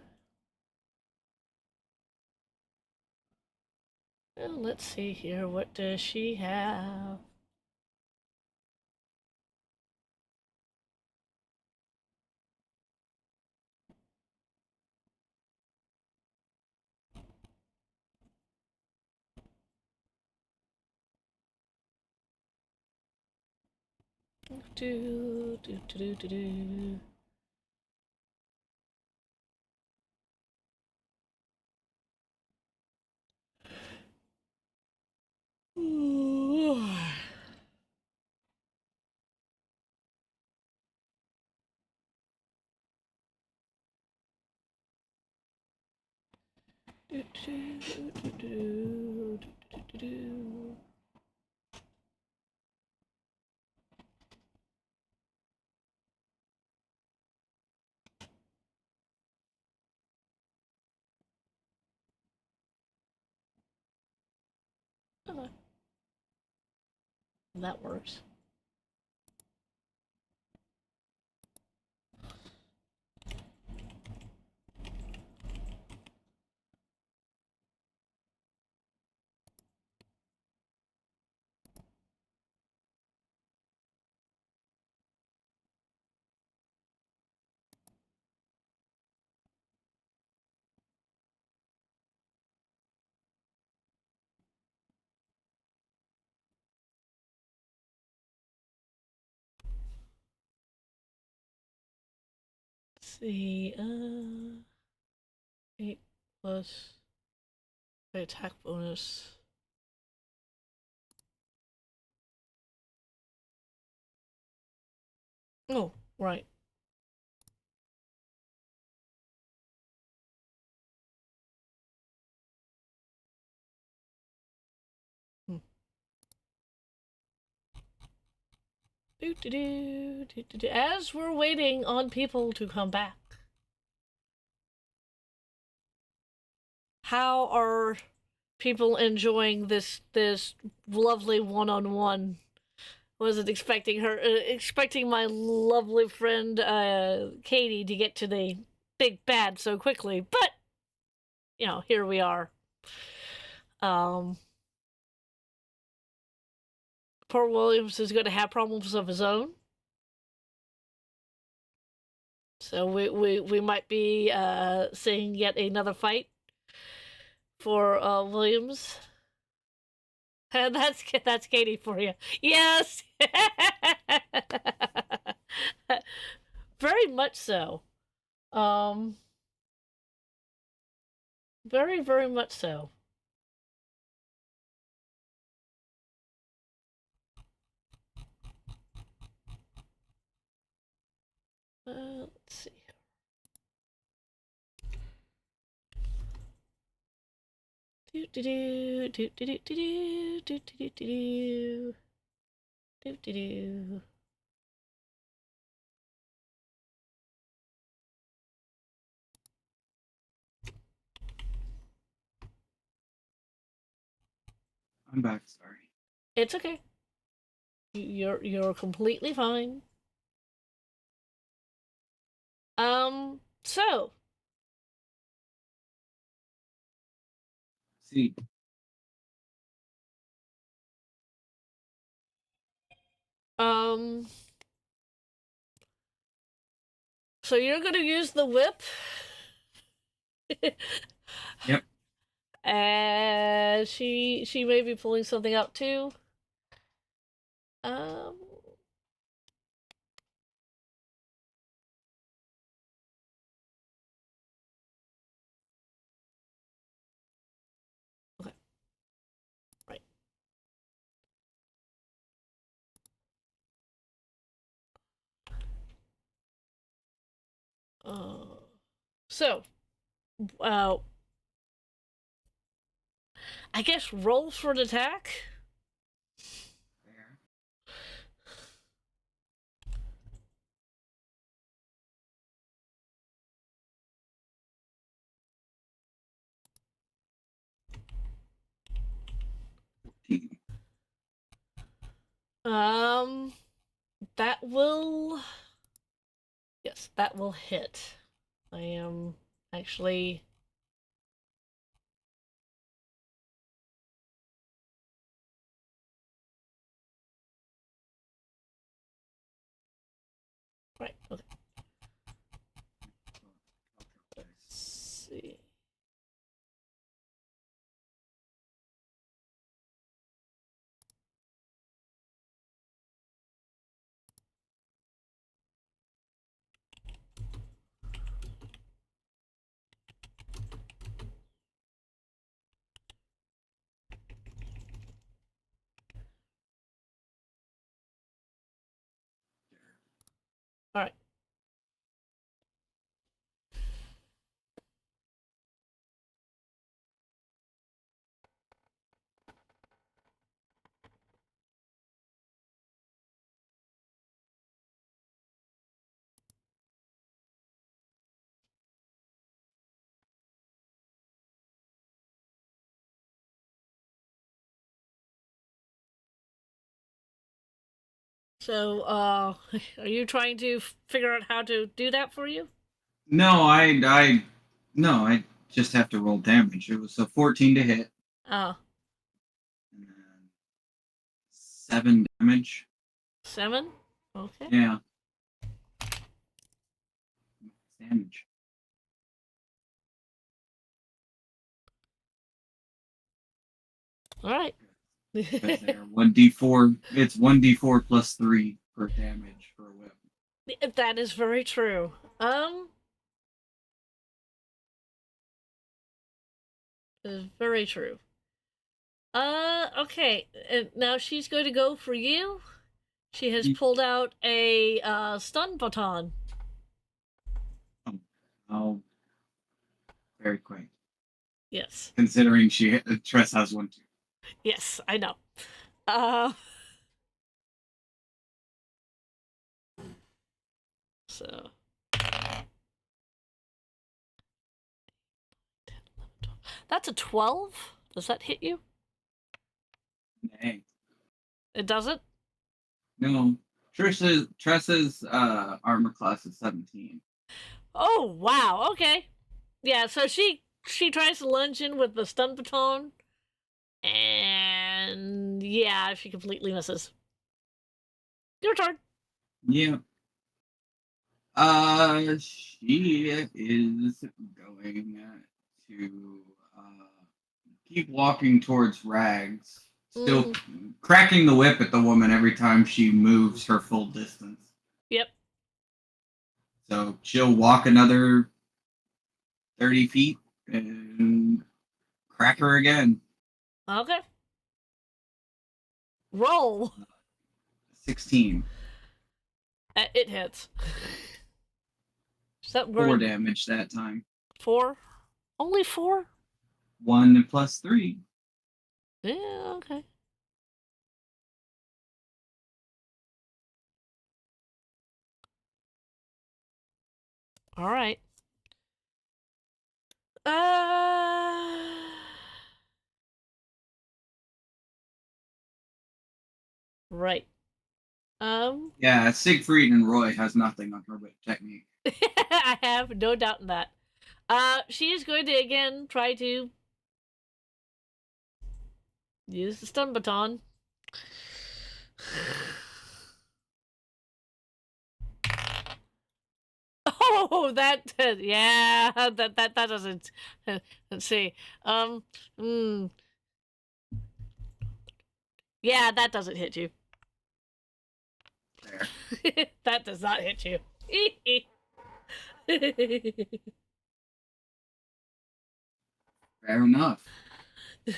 Well, let's see here. What does she have? Do do do do do do. Ooh. Do do do do do do do do. Okay. That works. Let's see. 8 plus the attack bonus. Oh, right. As we're waiting on people to come back, how are people enjoying this lovely one-on-one? Wasn't expecting my lovely friend Katie to get to the big bad so quickly, but here we are. Poor Williams is going to have problems of his own, so we might be seeing yet another fight for Williams. And that's Katie for you. Yes. Very much so. Very, very much so. Let's see. Do do do do do do do do do do do do do. I'm back. Sorry. It's okay. You're completely fine. So See, so you're gonna use the whip. Yep. And she may be pulling something out too. Um. Okay. Right. So, I guess roll for an attack. there. That will. Yes, that will hit. I am actually. Right, okay. Let's see. All right. So, are you trying to figure out how to do that for you? No, no, I just have to roll damage. It was a 14 to hit, Oh, and then 7 damage. 7? Okay. Yeah. Damage. All right. Because they're 1d4. It's 1d4 plus 3 for damage for a whip. That is very true. Is very true. Okay. Now she's going to go for you. She has pulled out a stun baton. Oh, very quick. Yes. Considering Tress has one too. Yes, I know. So. That's a 12? Does that hit you? Nay. It doesn't? No. Tressa's armor class is 17. Oh, wow. Okay. Yeah, so she tries to lunge in with the stun baton. And yeah, she completely misses. Your turn. Yeah. She is going to keep walking towards Rags, still cracking the whip at the woman every time she moves her full distance. Yep. So she'll walk another 30 feet and crack her again. Okay. Roll. 16. It hits. Is that 4 damage that time. 4? Only 4? 1 plus 3. Yeah, okay. All right. Right. Yeah, Siegfried and Roy has nothing on her whip technique. I have no doubt in that. She is going to again try to use the stun baton. Oh, that yeah, that doesn't. Let's see. Yeah, that doesn't hit you. There. That does not hit you. Fair enough.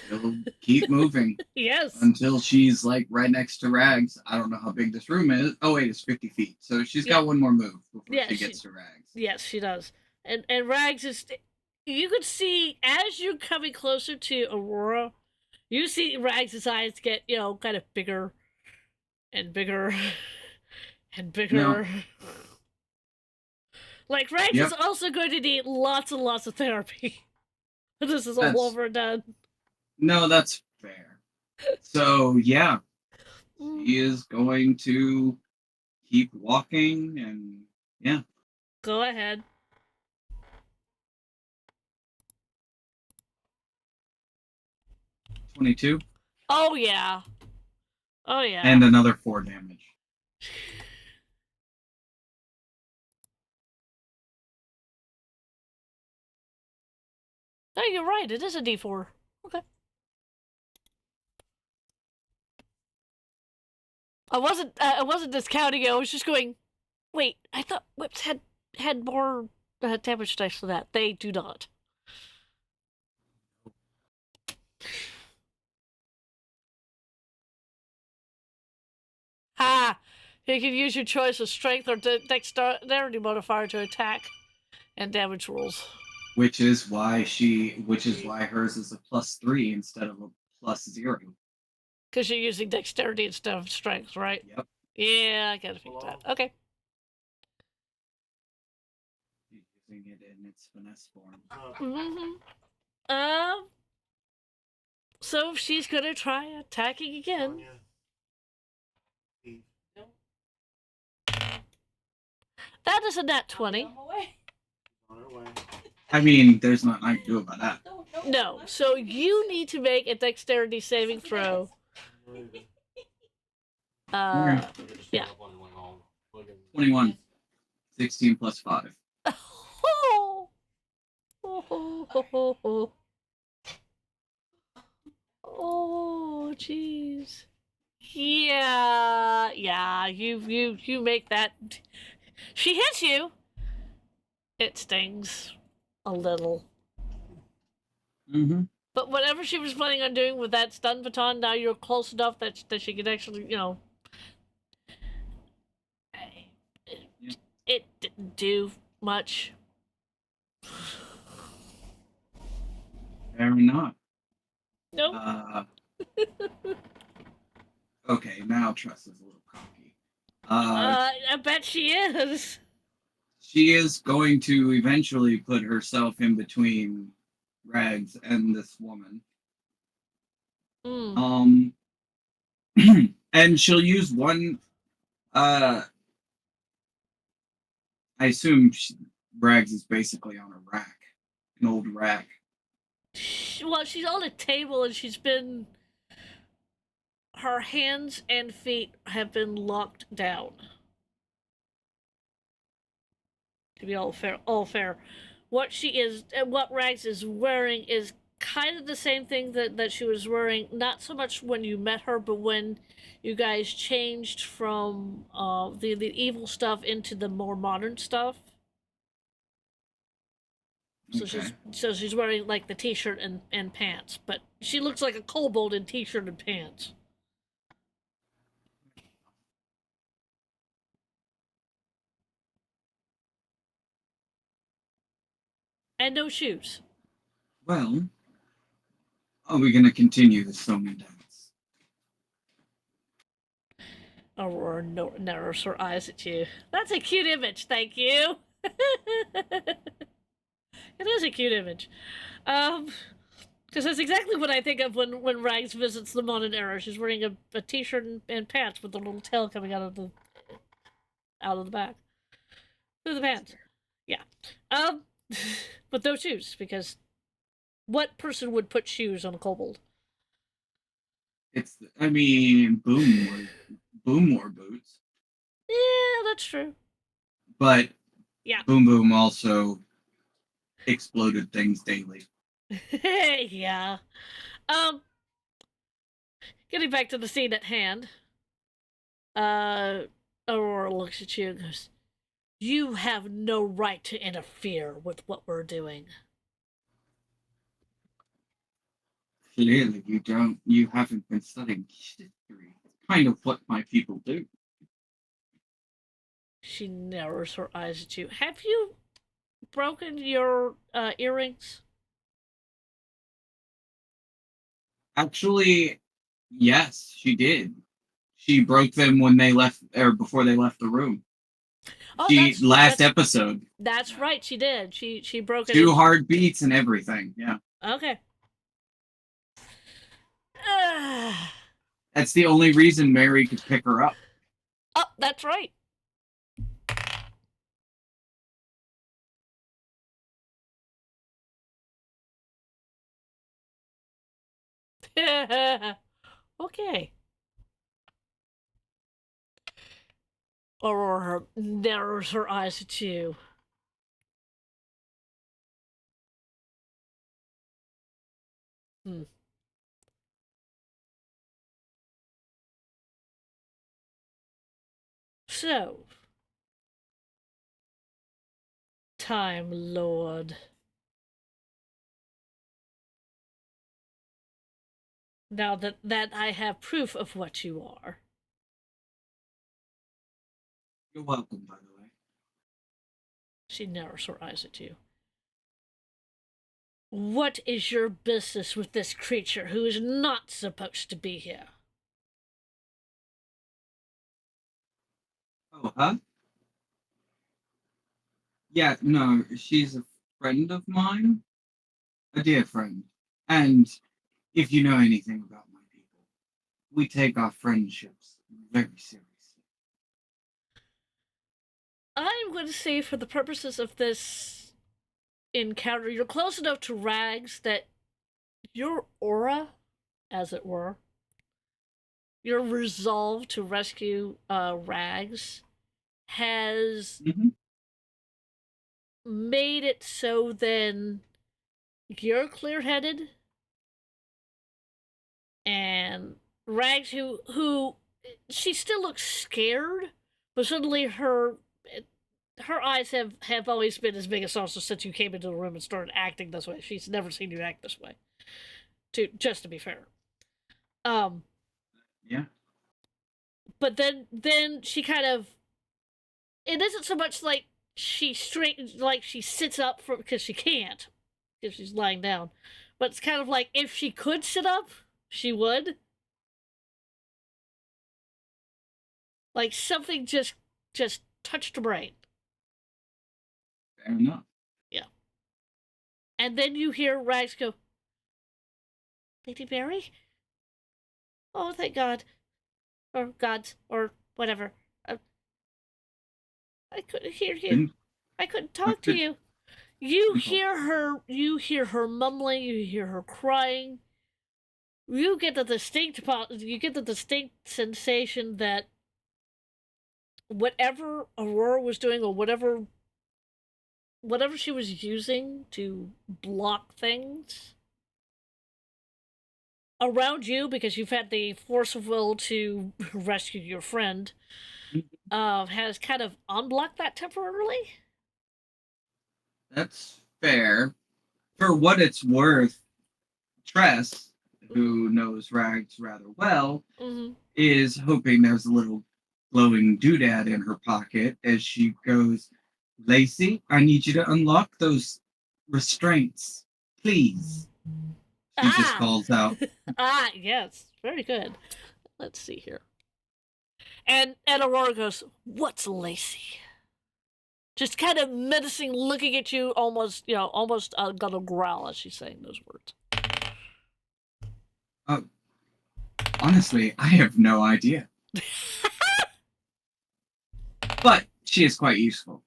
She'll keep moving Yes. until she's like right next to Rags. I don't know how big this room is. Oh wait, it's 50 feet. So she's got one more move before Yeah, she gets to Rags. Yes, she does. And Rags is. You could see as you're coming closer to Aurora, you see Rags' eyes get kind of bigger and bigger and bigger. No. Like Rags is also going to need lots and lots of therapy. This is all over and done. No, that's fair. So yeah, he is going to keep walking and yeah. Go ahead. $22. Oh yeah. Oh yeah. And another 4 damage. No, you're right. It is a D4. Okay. I wasn't discounting it. I was just going. Wait, I thought whips had more damage dice than that. They do not. Ha! You can use your choice of strength or dexterity modifier to attack and damage rolls. Which is why hers is a +3 instead of a +0. Because you're using dexterity instead of strength, right? Yep. Yeah, I gotta fix that. Okay. Using it in its finesse form. So she's gonna try attacking again. That is a nat 20. I mean, there's nothing I can do about that. No, so you need to make a dexterity saving throw. Yeah. 21. 16 plus 5. Oh, oh, jeez. Yeah. You make that. She hits you. It stings a little. Mm-hmm. But whatever she was planning on doing with that stun baton, now you're close enough that she can actually, it didn't do much. Fair enough. Nope. Okay, now Tress is a little cocky. I bet she is. she is going to eventually put herself in between Rags and this woman. Mm. And she'll use one. I assume Rags is basically on a rack, an old rack. Well, she's on a table and she's been. Her hands and feet have been locked down. To be all fair. What Rags is wearing is kind of the same thing that she was wearing, not so much when you met her, but when you guys changed from the evil stuff into the more modern stuff. Okay. So she's wearing like the t-shirt and pants, but she looks like a kobold in t-shirt and pants. And no shoes. Well, are we going to continue this song and dance? Aurora narrows her eyes at you. That's a cute image, thank you. It is a cute image. Because that's exactly what I think of when Rags visits the modern era. She's wearing a t-shirt and pants with a little tail coming out of the back. Through the pants. Yeah. But no shoes, because what person would put shoes on a kobold? Boom wore boots. Yeah, that's true. But Yeah. Boom also exploded things daily. Yeah. Getting back to the scene at hand. Aurora looks at you and goes, "You have no right to interfere with what we're doing." Clearly, you haven't been studying history. It's kind of what my people do. She narrows her eyes at you. Have you broken your earrings? Actually, yes, she did. She broke them when they left, or before they left the room. Oh, Last episode. That's right, she did. She broke it. 2 hard beats and everything. Yeah. Okay. That's the only reason Mary could pick her up. Oh, that's right. Okay. Aurora narrows her eyes at you. So, Time Lord. Now that I have proof of what you are. You're welcome, by the way. She narrows her eyes at you. What is your business with this creature who is not supposed to be here? Oh, huh? Yeah, no, she's a friend of mine. A dear friend. And if you know anything about my people, we take our friendships very seriously. I'm going to say, for the purposes of this encounter, you're close enough to Rags that your aura, as it were, your resolve to rescue Rags has made it so then you're clear-headed, and Rags, who she still looks scared, but suddenly her eyes have always been as big as saucers since you came into the room and started acting this way. She's never seen you act this way. Just to be fair. Yeah. But then she kind of, it isn't so much like she sits up for, because she can't, if she's lying down. But it's kind of like, if she could sit up, she would. Like something just touched her brain. Fair enough. And then you hear Rags go, Lady Mary? Oh, thank God. Or gods, or whatever. I couldn't hear you. Didn't- I couldn't talk to could- you. You Simple. hear her mumbling, you hear her crying. You get the distinct sensation that whatever Aurora was doing, or whatever she was using to block things around you, because you've had the force of will to rescue your friend, has kind of unblocked that temporarily. That's fair. For what it's worth, Tress, who knows Rags rather well, Mm-hmm. is hoping there's a little glowing doodad in her pocket as she goes, Lacey, I need you to unlock those restraints, please. She just Ah! calls out. Ah, yes, very good. Let's see here. And Aurora goes, "What's Lacey?" Just kind of menacing, looking at you, almost gonna growl as she's saying those words. Honestly, I have no idea. But she is quite useful.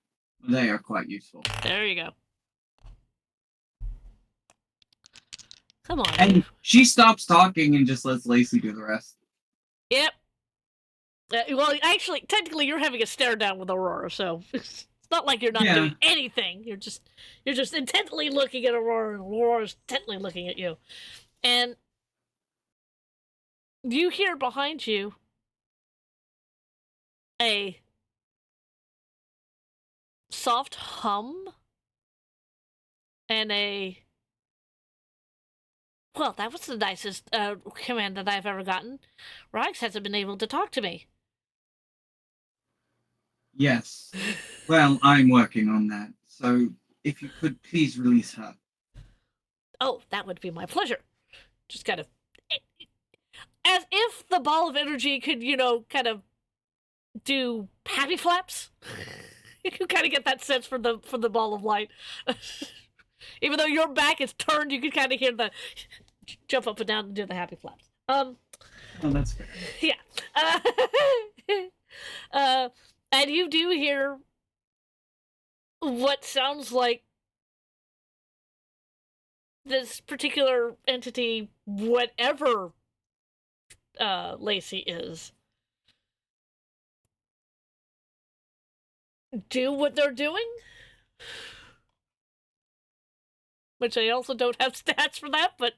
They are quite useful. There you go. Come on. And Dave. she stops talking and just lets Lacey do the rest. Yep. Well, actually, technically, you're having a stare down with Aurora, so it's not like you're not Yeah. doing anything. You're just intently looking at Aurora, and Aurora's intently looking at you. And you hear behind you a soft hum and a... Well, that was the nicest command that I've ever gotten. Rags hasn't been able to talk to me. Yes. Well, I'm working on that. So if you could please release her. Oh, that would be my pleasure. Just kind of... As if the ball of energy could, kind of do happy flaps. You can kind of get that sense from the ball of light. Even though your back is turned, you can kind of hear the jump up and down and do the happy flaps. Oh, that's fair. Yeah. And you do hear what sounds like this particular entity, whatever Lacey is, do what they're doing. Which I also don't have stats for that, but,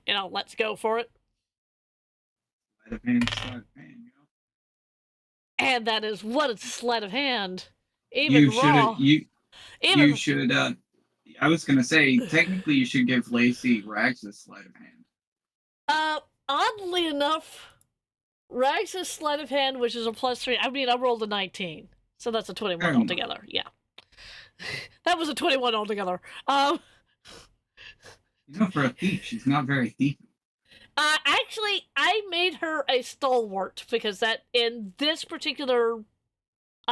let's go for it. Sleight of hand, sleight of hand, And that is what a sleight of hand. You Raw. you should I was gonna say technically you should give Lacey Rags a sleight of hand. Oddly enough, Rags' sleight of hand, which is a +3. I mean, I rolled a 19, so that's a 21 Fair enough. altogether. Yeah, that was a 21 altogether. For a thief, she's not very thiefy. Actually, I made her a stalwart because that in this particular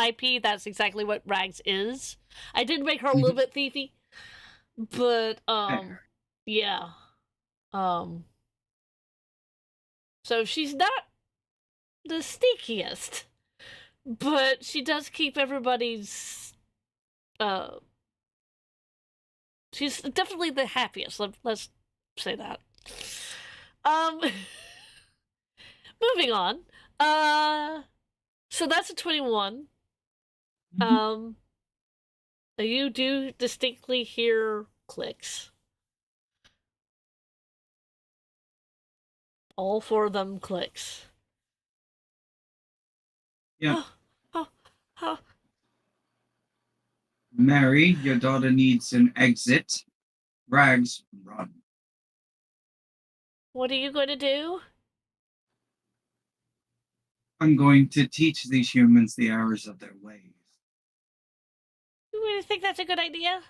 IP, that's exactly what Rags is. I did make her a little bit thiefy, but Fair. yeah, so she's not the sneakiest, but she does keep everybody's she's definitely the happiest. Let's say that. Moving on. So that's a 21. You do distinctly hear clicks. All 4 of them clicks. Yeah. Oh. Mary, your daughter needs an exit. Rags, run. What are you going to do? I'm going to teach these humans the errors of their ways. You really think that's a good idea?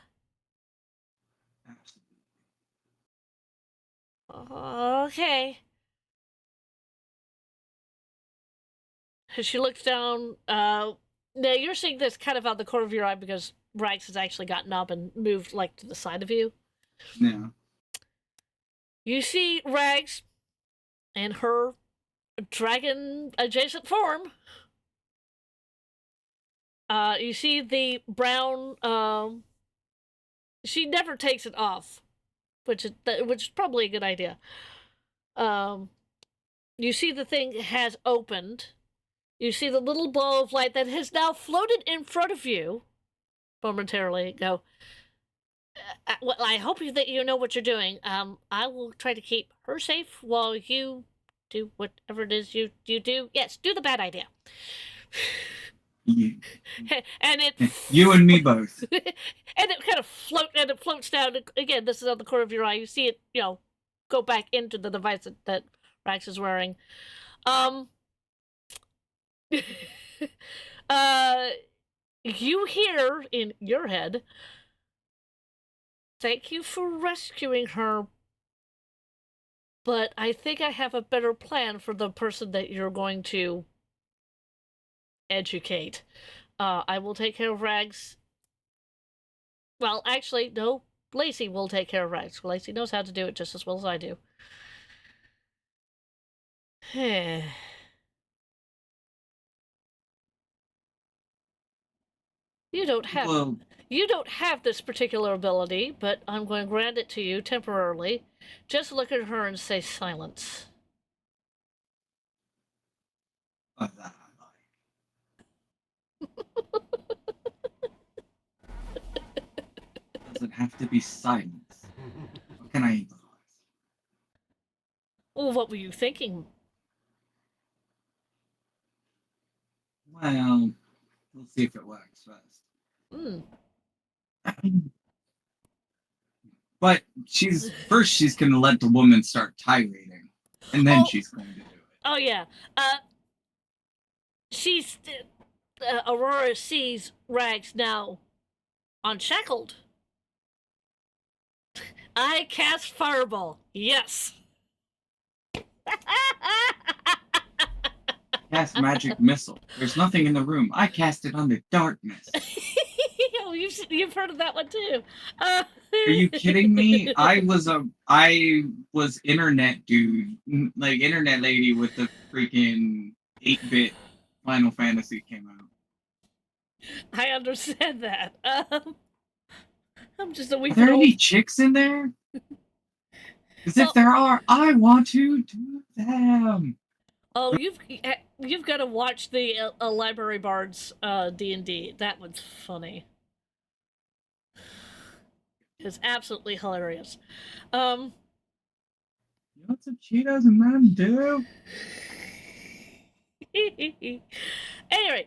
Absolutely. Okay. She looks down. Now you're seeing this kind of out the corner of your eye because Rags has actually gotten up and moved like to the side of you. Yeah. You see Rags and her dragon adjacent form. You see the brown. She never takes it off, which is probably a good idea. You see the thing has opened. You see the little ball of light that has now floated in front of you momentarily. Go. Well, I hope that you know what you're doing. I will try to keep her safe while you do whatever it is you do. Yes, do the bad idea. You, And it you and me both. and it kind of floats down again. This is on the corner of your eye. You see it, go back into the device that Rax is wearing. You hear in your head, "Thank you for rescuing her, but I think I have a better plan for the person that you're going to educate. I will take care of Rags. Well, actually, no. Lacey will take care of Rags. Lacey knows how to do it just as well as I do." You don't have Well, You don't have this particular ability, but I'm going to grant it to you temporarily. Just look at her and say silence. that I like. Does it have to be silence? What can I improvise? Well, what were you thinking? Well, we'll see if it works first. Hmm. But she's gonna let the woman start tirading, and then Oh. she's going to do it. Oh, yeah. Aurora sees Rags now unshackled. I cast Fireball. Yes. Cast magic missile. There's nothing in the room. I cast it on the darkness. Oh, you've heard of that one too. Are you kidding me? I was internet dude, like internet lady with the freaking 8-bit Final Fantasy came out. I understand that. I'm just a Are weak there little. any chicks in there? Because if there are, I want to do them. Oh, you've got to watch the Library Bards D&D. That one's funny. It's absolutely hilarious. You know what some Cheetos and men do? Anyway,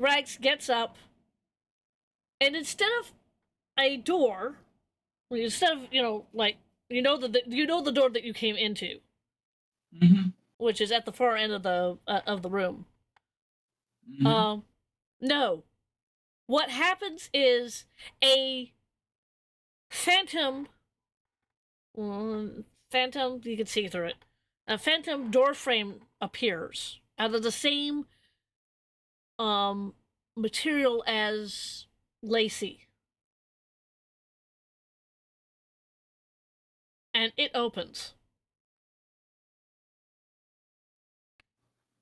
Rags gets up, and instead of a door, instead of the door that you came into, Mm-hmm. which is at the far end of the room. Mm-hmm. No. What happens is a phantom, you can see through it. A phantom door frame appears out of the same material as Lacey. And it opens.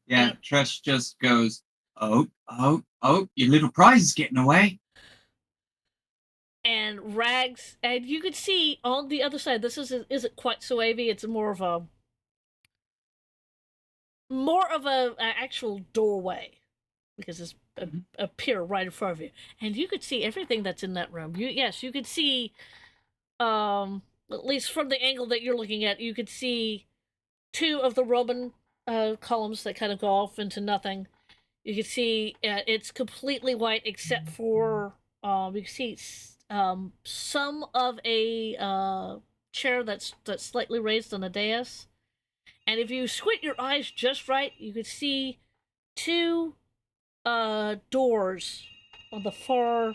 Yeah, Trish just goes, oh, your little prize is getting away. And Rags, and you can see on the other side, this isn't quite so wavy, it's more of a actual doorway, because it's a pier right in front of you, and you could see everything that's in that room. You could see, at least from the angle that you're looking at, you could see two of the Roman columns that kind of go off into nothing. You can see it's completely white except for you can see some of a chair that's slightly raised on a dais. And if you squint your eyes just right, you could see two doors on the far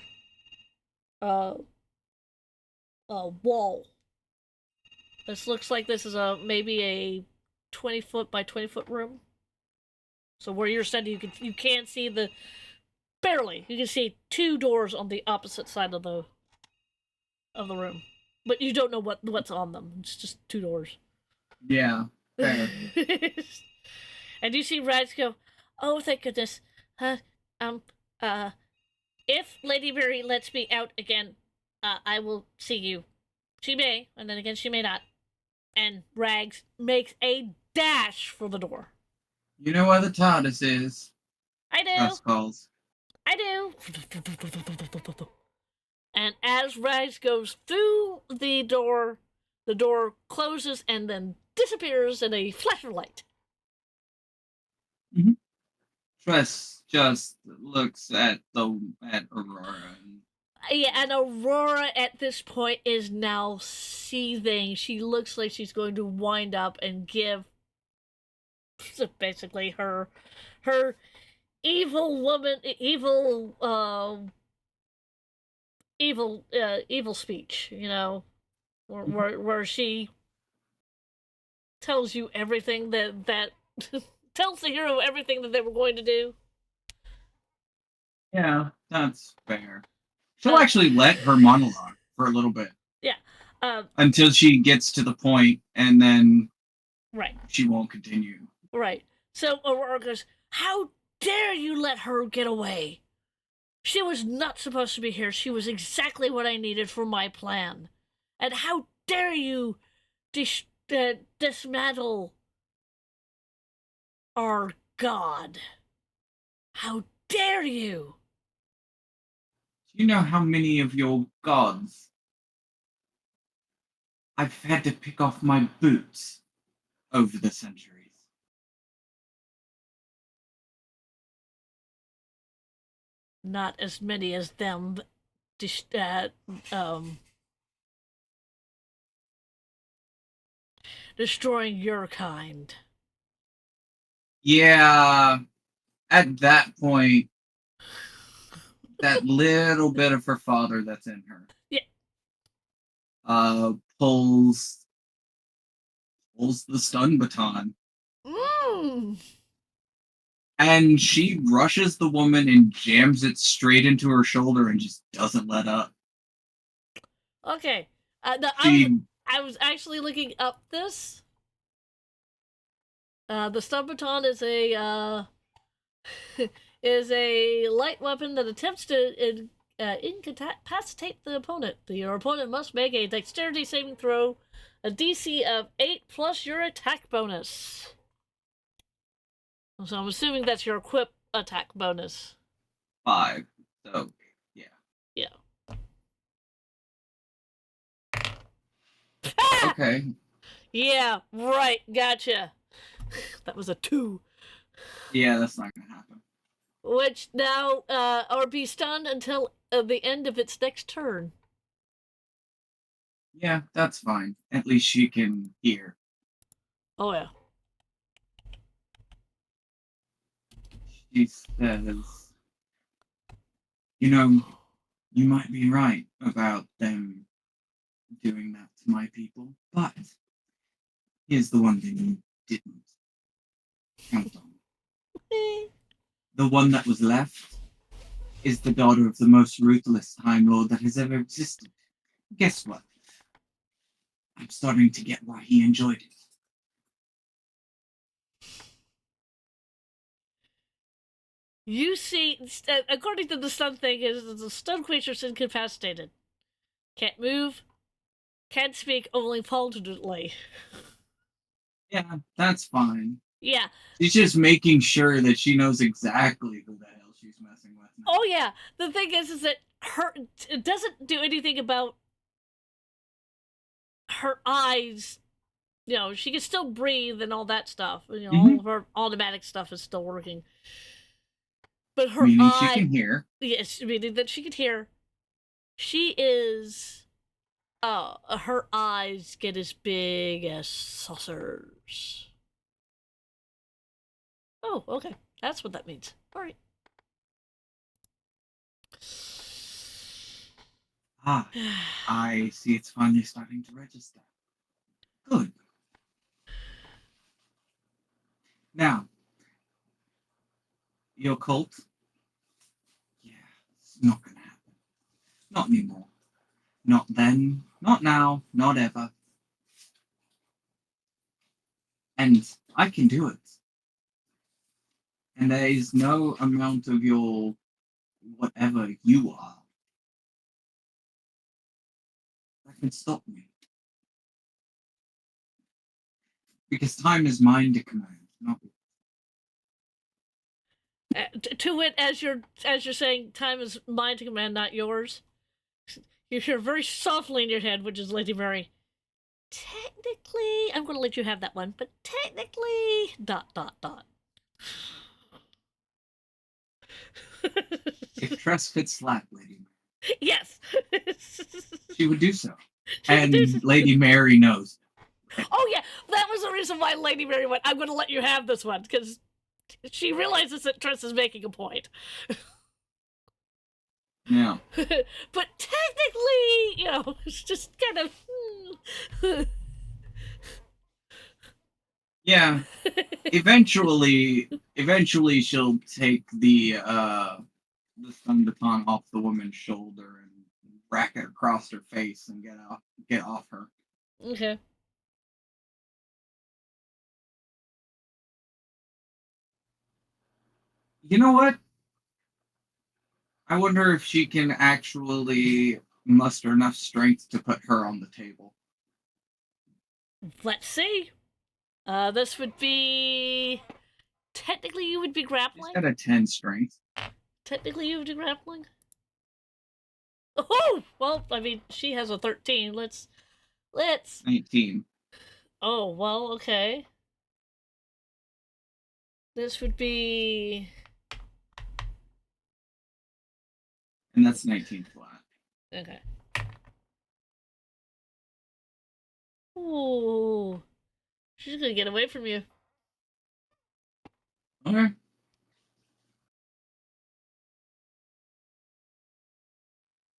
wall. This looks like this is maybe a 20-foot by 20-foot room. So where you're standing, you can see the barely. You can see 2 doors on the opposite side of the room, but you don't know what's on them. It's just 2 doors. Yeah. Fair. And you see Rags go, "Oh, thank goodness. Uh, um, if Lady Mary lets me out again, I will see you. She may, and then again she may not." And Rags makes a dash for the door. You know where the TARDIS is? I do. Gus calls. I do. And as Rags goes through the door closes and then disappears in a flash of light. Tress just looks at Aurora. And Yeah, and Aurora at this point is now seething. She looks like she's going to wind up and give basically her evil woman evil speech, you know, where she tells you everything that tells the hero everything that they were going to do. yeah, that's fair. She'll actually let her monologue for a little bit. Yeah. Until she gets to the point, and then Right. she won't continue. Right. So Aurora goes, "How dare you let her get away? She was not supposed to be here. She was exactly what I needed for my plan. And how dare you dismantle our god? How dare you?" Do you know how many of your gods I've had to pick off my boots over the centuries? Not as many as them destroying your kind. Yeah, at that point, that little bit of her father that's in her, pulls the stun baton, and she rushes the woman and jams it straight into her shoulder and just doesn't let up. Okay. She, I was actually looking up this. The stun baton is a is a light weapon that attempts to incapacitate the opponent. Your opponent must make a dexterity saving throw, a DC of 8 plus your attack bonus. So I'm assuming that's your equip attack bonus. 5. So, yeah. Yeah. Okay. Yeah, right, gotcha. That was a 2. Yeah, that's not gonna happen. Which now, or be stunned until the end of its next turn. Yeah, that's fine. At least she can hear. Oh, yeah. She says, you know, you might be right about them doing that to my people, but here's the one thing you didn't count on. The one that was left is the daughter of the most ruthless Time Lord that has ever existed. Guess what? I'm starting to get why he enjoyed it. You see, according to the stun thing, is the stun creature's incapacitated. Can't move, can't speak, only falteringly. Yeah, that's fine. Yeah. She's just making sure that she knows exactly who the hell she's messing with now. Oh, yeah. The thing is that it doesn't do anything about her eyes. You know, she can still breathe and all that stuff. You know, all of her automatic stuff is still working. But her Meaning she can hear. Yes, meaning that she can hear. She is. Her eyes get as big as saucers. Oh, okay. That's what that means. All right. Ah, I see it's finally starting to register. Good. Now, your cult, It's not gonna happen. Not anymore. Not then. Not now. Not ever. And I can do it. And there is no amount of your whatever you are that can stop me. Because time is mine to command, not To wit, as you're saying, time is mine to command, not yours. You hear very softly in your head, which is Lady Mary. Technically, I'm going to let you have that one, but technically, ... If Tress could slap Lady Mary, Yes. she would do so. She would do And so. Lady Mary knows. Oh yeah, that was the reason why Lady Mary went, I'm going to let you have this one, because she realizes that Tress is making a point. Yeah. But technically, it's just kind of... Yeah. Eventually she'll take the stun baton off the woman's shoulder and rack it across her face and get off her. Okay. You know what? I wonder if she can actually muster enough strength to put her on the table. Let's see. This would be... Technically, you would be She's grappling? got a 10 strength. Technically, you would be grappling? Oh! Well, I mean, she has a 13. Let's... 19. Oh, well, okay. This would be... And that's 19 flat. Okay. Ooh. She's gonna get away from you. Okay.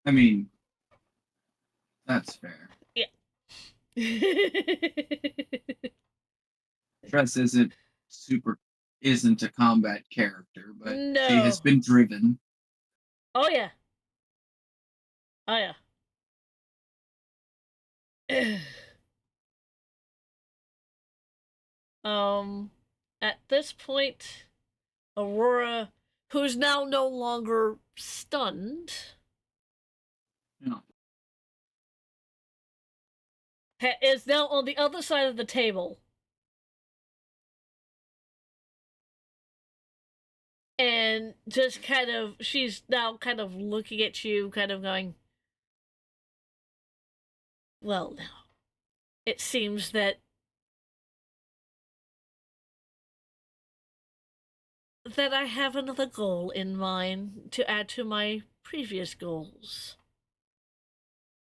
I mean, that's fair. Tress isn't a combat character, but No. she has been driven. Oh, yeah. Oh, yeah. At this point, Aurora, who's now no longer stunned, Yeah. is now on the other side of the table. And just she's now kind of looking at you, kind of going, well, now, it seems that I have another goal in mind to add to my previous goals.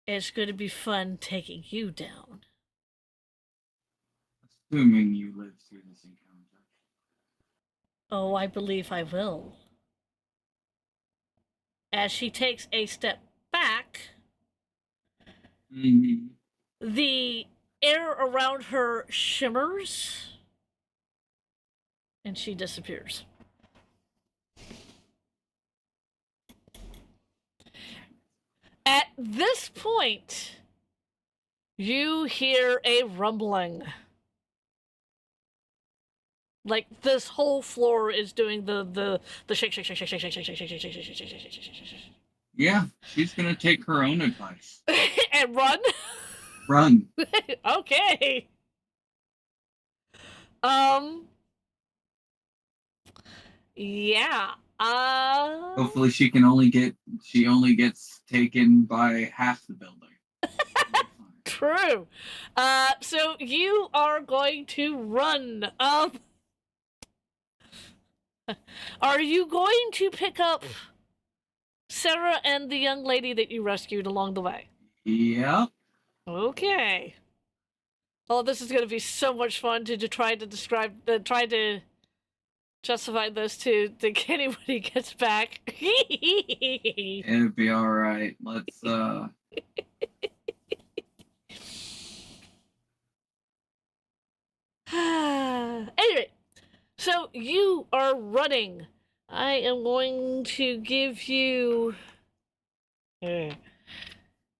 It's going to be fun taking you down. Assuming you live through this encounter. Oh, I believe I will. As she takes a step back, Mm-hmm. the air around her shimmers, and she disappears. At this point, you hear a rumbling. Like this whole floor is doing the shake, shake, shake, shake, shake, shake, shake, shake, shake, shake, shake, shake, shake, shake, shake, shake. Yeah, she's gonna take her own advice. And run. Run. Okay. Yeah. Hopefully she only gets taken by half the building. True. So you are going to run. Are you going to pick up Sarah and the young lady that you rescued along the way? Yep. Okay. Oh, this is going to be so much fun to try to try to justify this to Kenny when he gets back. It'll be alright. Let's Anyway, so you are running I am going to give you. I'm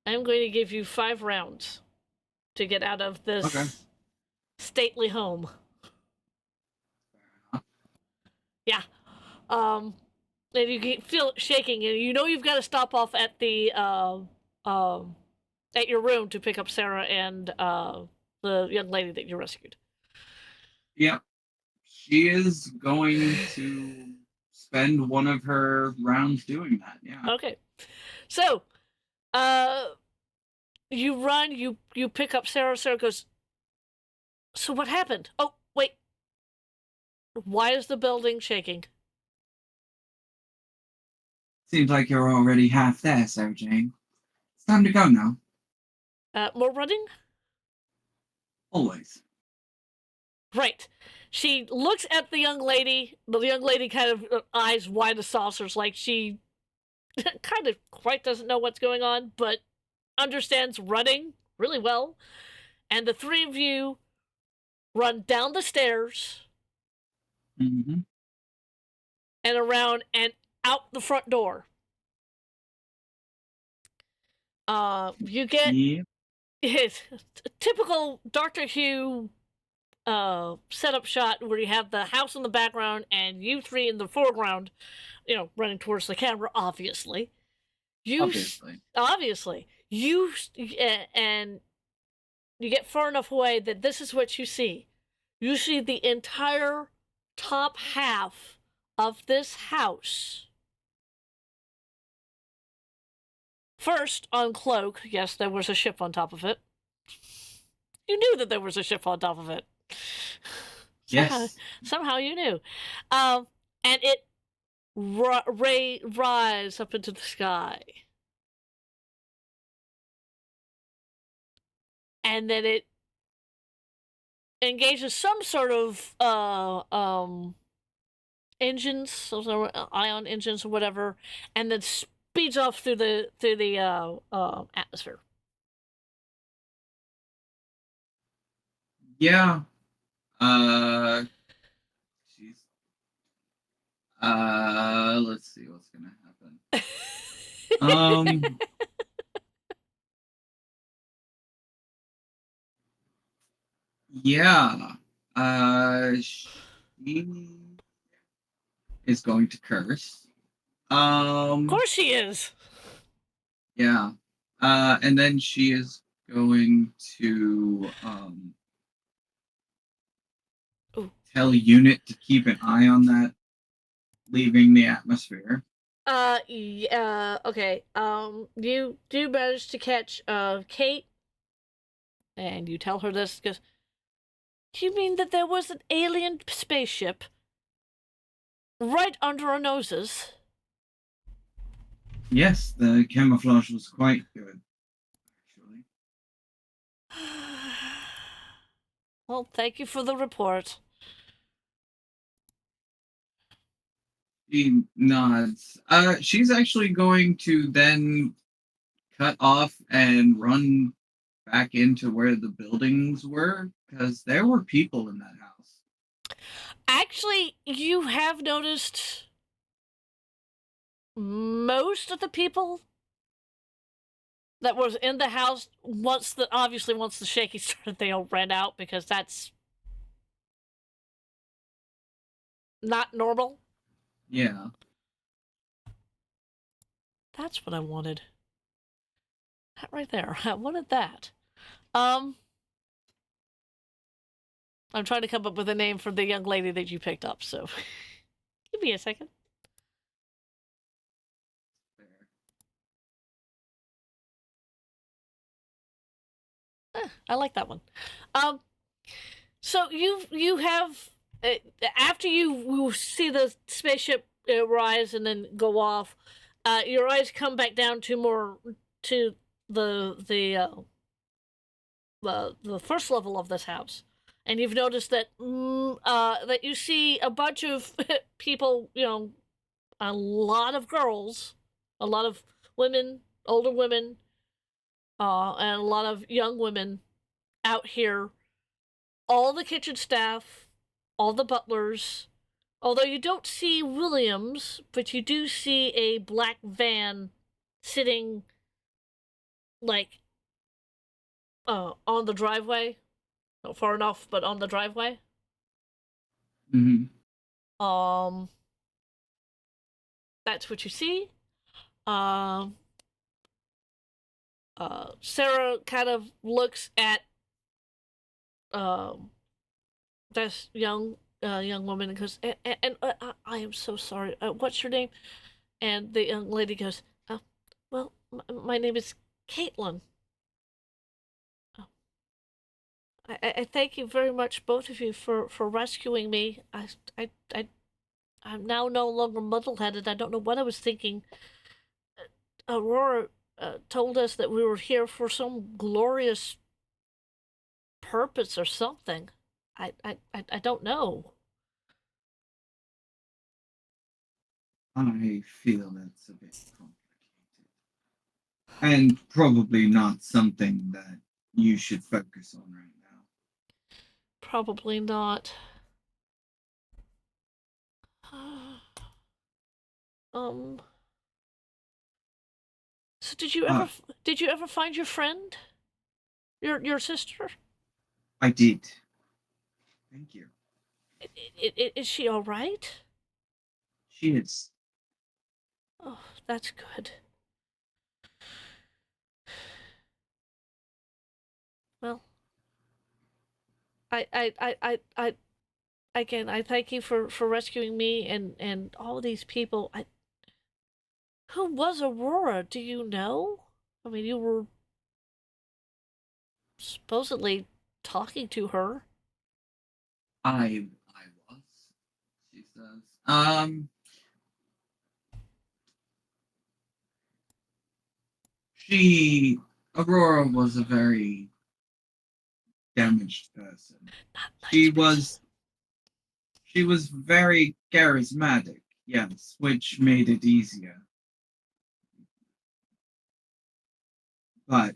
going to give you 5 rounds to get out of this Okay. stately home. enough. Yeah. And you feel it shaking, and you know you've got to stop off at the at your room to pick up Sarah and the young lady that you rescued. Yep. She is going to spend one of her rounds doing that. Yeah. Okay. So, you run, you pick up Sarah. Sarah goes, "So what happened? Oh, wait. Why is the building shaking?" Seems like you're already half there, Sarah Jane. It's time to go now. More running? Always. Right. She looks at the young lady. The young lady kind of eyes wide as saucers, like she kind of quite doesn't know what's going on, but understands running really well. And the 3 of you run down the stairs Mm-hmm. and around and out the front door. You get Yeah. it's a typical Dr. Who setup shot where you have the house in the background and you 3 in the foreground, running towards the camera. Obviously, obviously you and you get far enough away that this is what you see. You see the entire top half of this house. First, on Cloak, yes, there was a ship on top of it. You knew that there was a ship on top of it. Yes. Somehow you knew. And it rise up into the sky. And then it engages some sort of engines, some sort of ion engines or whatever, and then speeds off through the atmosphere. Yeah. Jeez. Let's see what's gonna happen. Yeah. She is going to curse. Of course she is. Yeah. And then she is going to Ooh. tell Unit to keep an eye on that leaving the atmosphere. Yeah, okay. You do manage to catch Kate, and you tell her this because you mean that there was an alien spaceship right under our noses? Yes, the camouflage was quite good, actually. Well, thank you for the report. She nods. She's actually going to then cut off and run back into where the buildings were, because there were people in that house. Actually, you have noticed most of the people that was in the house once the shaky started, they all ran out because that's not normal. Yeah. That's what I wanted. That right there. I wanted that. I'm trying to come up with a name for the young lady that you picked up, so give me a second. I like that one. So you have after you see the spaceship rise and then go off, your eyes come back down to the first level of this house, and you've noticed that that you see a bunch of people, a lot of girls, a lot of women, older women, and a lot of young women out here. All the kitchen staff, all the butlers, Although you don't see Williams, but you do see a black van sitting, like, on the driveway. Not far enough, but on the driveway. Hmm. Um, that's what you see. Um, Sarah kind of looks at um this young woman and goes, and I am so sorry. What's your name? And the young lady goes, well, my name is Caitlin. Uh, I thank you very much, both of you, for rescuing me. I'm now no longer muddle-headed. I don't know what I was thinking. Aurora told us that we were here for some glorious purpose or something. I don't know. I feel it's a bit complicated. And probably not something that you should focus on right now. Probably not. um. So did you ever find your friend? Your sister? I did. Thank you. Is she all right? She is. Oh, that's good. Well, I again, I thank you for rescuing me and all these people. Who was Aurora? Do you know? I mean, you were supposedly talking to her. I was. She says. She Aurora was a very damaged person. Not nice She person. was she was very charismatic, yes, which made it easier. But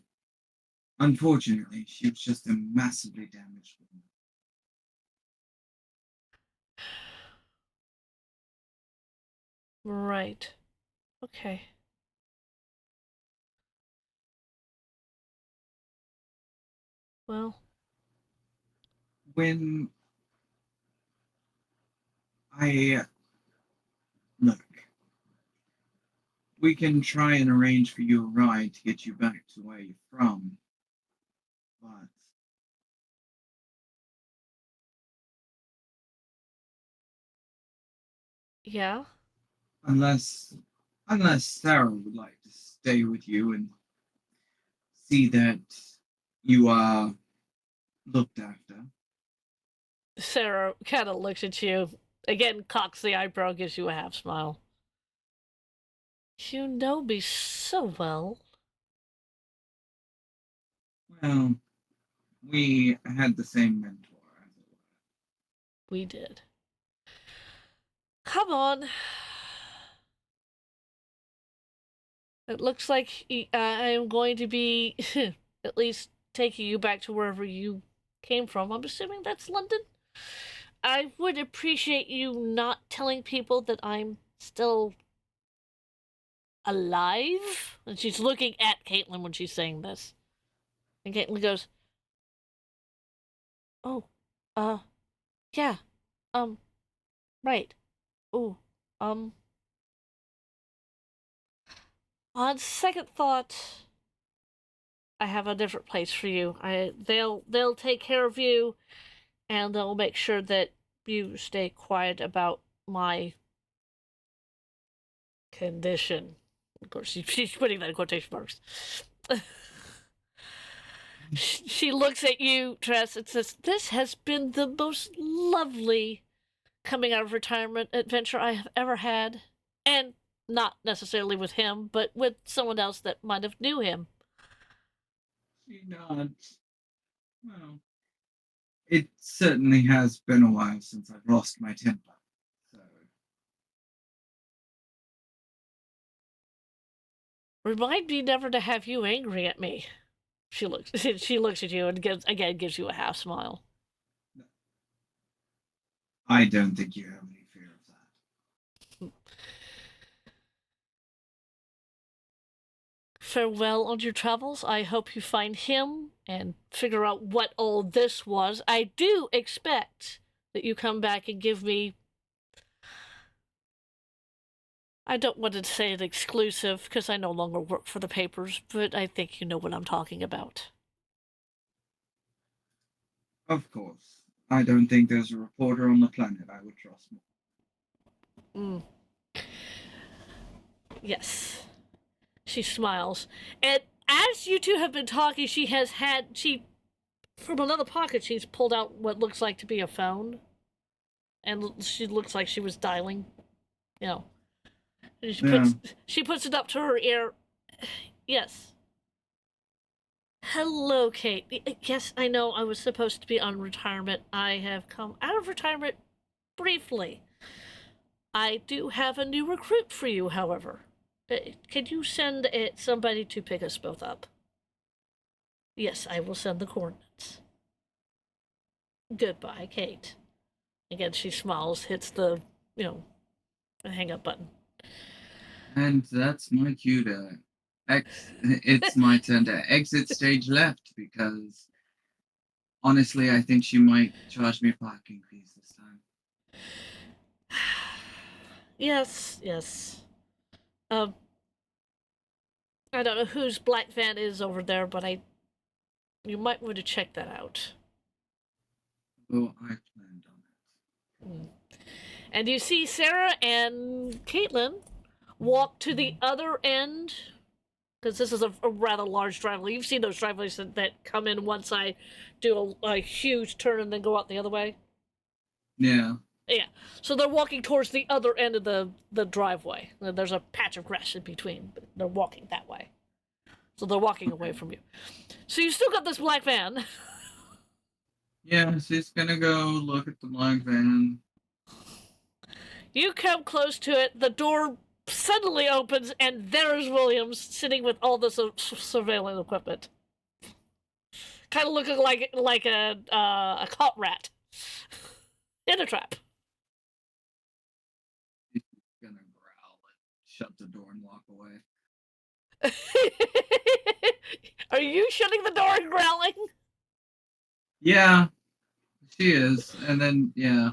unfortunately, she was just a massively damaged woman. Right. Okay. Well, When I look, we can try and arrange for you a ride to get you back to where you're from, but yeah. unless Sarah would like to stay with you and see that you are looked after. Sarah kind of looks at you. Again, cocks the eyebrow, gives you a half smile. You know me so well. Well, we had the same mentor, as it were. We did. Come on. It looks like I am going to be at least taking you back to wherever you came from. I'm assuming that's London. I would appreciate you not telling people that I'm still alive. And she's looking at Caitlin when she's saying this. And Caitlin goes, oh, uh, yeah, right. Oh, um, on second thought, I have a different place for you. They'll take care of you, and they'll make sure that you stay quiet about my condition. Of course, she's putting that in quotation marks. She looks at you, Tress, and says, "This has been the most lovely coming out of retirement adventure I have ever had, and not necessarily with him, but with someone else that might have knew him." She nods. Well, it certainly has been a while since I've lost my temper. So Remind me never to have you angry at me. She looks she looks at you and gives you a half smile. I don't think you have any fear of farewell on your travels. I hope you find him and figure out what all this was. I do expect that you come back and give me. I don't want to say an exclusive because I no longer work for the papers, but I think you know what I'm talking about. Of course. I don't think there's a reporter on the planet I would trust more. Yes. She smiles. And as you two have been talking, from another pocket, she's pulled out what looks like to be a phone. And she looks like she was dialing. You know. And she puts it up to her ear. Yes. Hello, Kate. Yes, I know I was supposed to be on retirement. I have come out of retirement briefly. I do have a new recruit for you, however. Can you send somebody to pick us both up? Yes, I will send the coordinates. Goodbye, Kate. Again, she smiles, hits the hang up button. And that's my cue to it's my turn to exit stage left because honestly, I think she might charge me parking fees this time. Yes. I don't know whose black van is over there, but you might want to check that out. Oh, I planned on it. And you see Sarah and Caitlin walk to the other end, because this is a rather large driveway. You've seen those driveways that come in one side, do a huge turn, and then go out the other way. Yeah. Yeah. So they're walking towards the other end of the driveway. There's a patch of grass in between, but they're walking that way. So they're walking away from you. So you still got this black van. Yeah, she's gonna go look at the black van. You come close to it, the door suddenly opens, and there's Williams sitting with all the surveillance equipment. Kind of looking like a caught rat in a trap. She's gonna growl and shut the door and walk away. Are you shutting the door and growling? Yeah, she is. And then, yeah.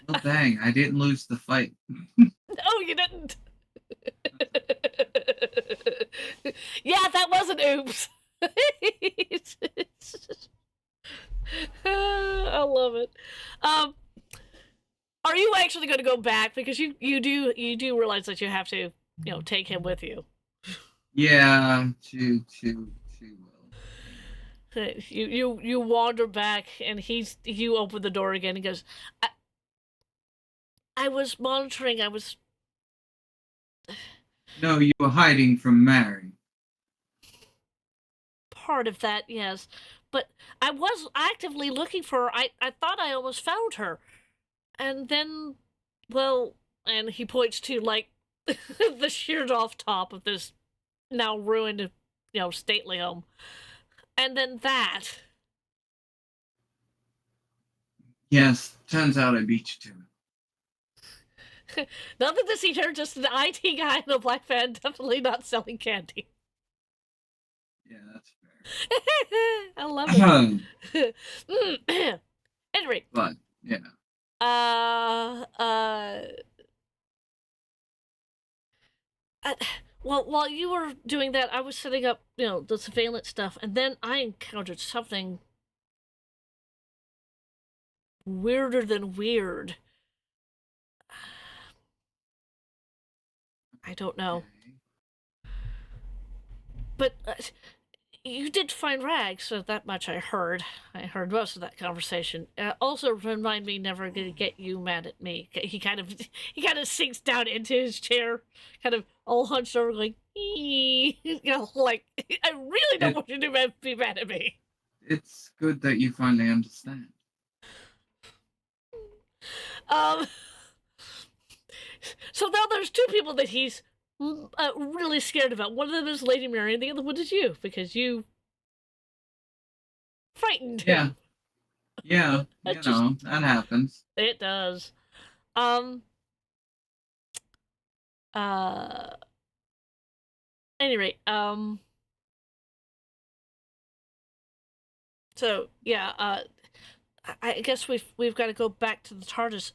Well, dang, I didn't lose the fight. No, you didn't. Yeah, that was an oops. I love it. Are you actually going to go back because you do realize that you have to take him with you? Yeah, she will. You wander back and you open the door again and goes, I was monitoring. No, you were hiding from Mary. Part of that, yes, but I was actively looking for her. I thought I almost found her, and then, well, and he points to the sheared off top of this now ruined, stately home, and then that. Yes, turns out I beat you to it. Nothing to see here, just an IT guy in a black van, definitely not selling candy. Yeah, that's fair. I love it. Anyway. But, yeah. Well, while you were doing that, I was setting up, the surveillance stuff, and then I encountered something weirder than weird. I don't know. Okay. But you did find rags, so that much I heard. I heard most of that conversation. Also, remind me never to get you mad at me. He kind of sinks down into his chair, kind of all hunched over, going, like, I really don't want you to be mad at me. It's good that you finally understand. So now there's two people that he's really scared about. One of them is Lady Mary, and the other one is you, because you frightened him. Yeah, that happens. It does. Any rate, so yeah, I guess we've got to go back to the TARDIS.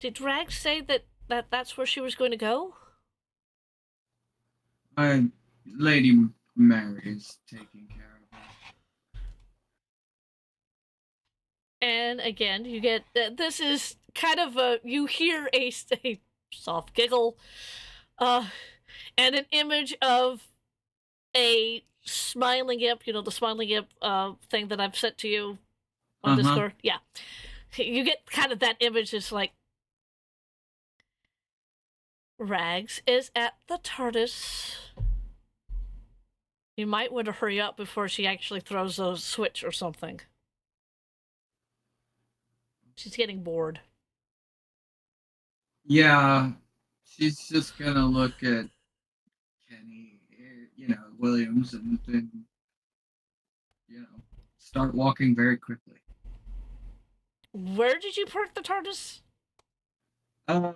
Did Rags say that's where she was going to go? Lady Mary is taking care of her. And again, you get this is kind of you hear a soft giggle, and an image of a smiling imp. You know, the smiling imp thing that I've sent to you on Discord. Yeah, you get kind of that image. Is like Rags is at the TARDIS. You might want to hurry up before she actually throws a switch or something. She's getting bored. Yeah, she's just gonna look at Kenny, Williams, and then, start walking very quickly. Where did you park the TARDIS? I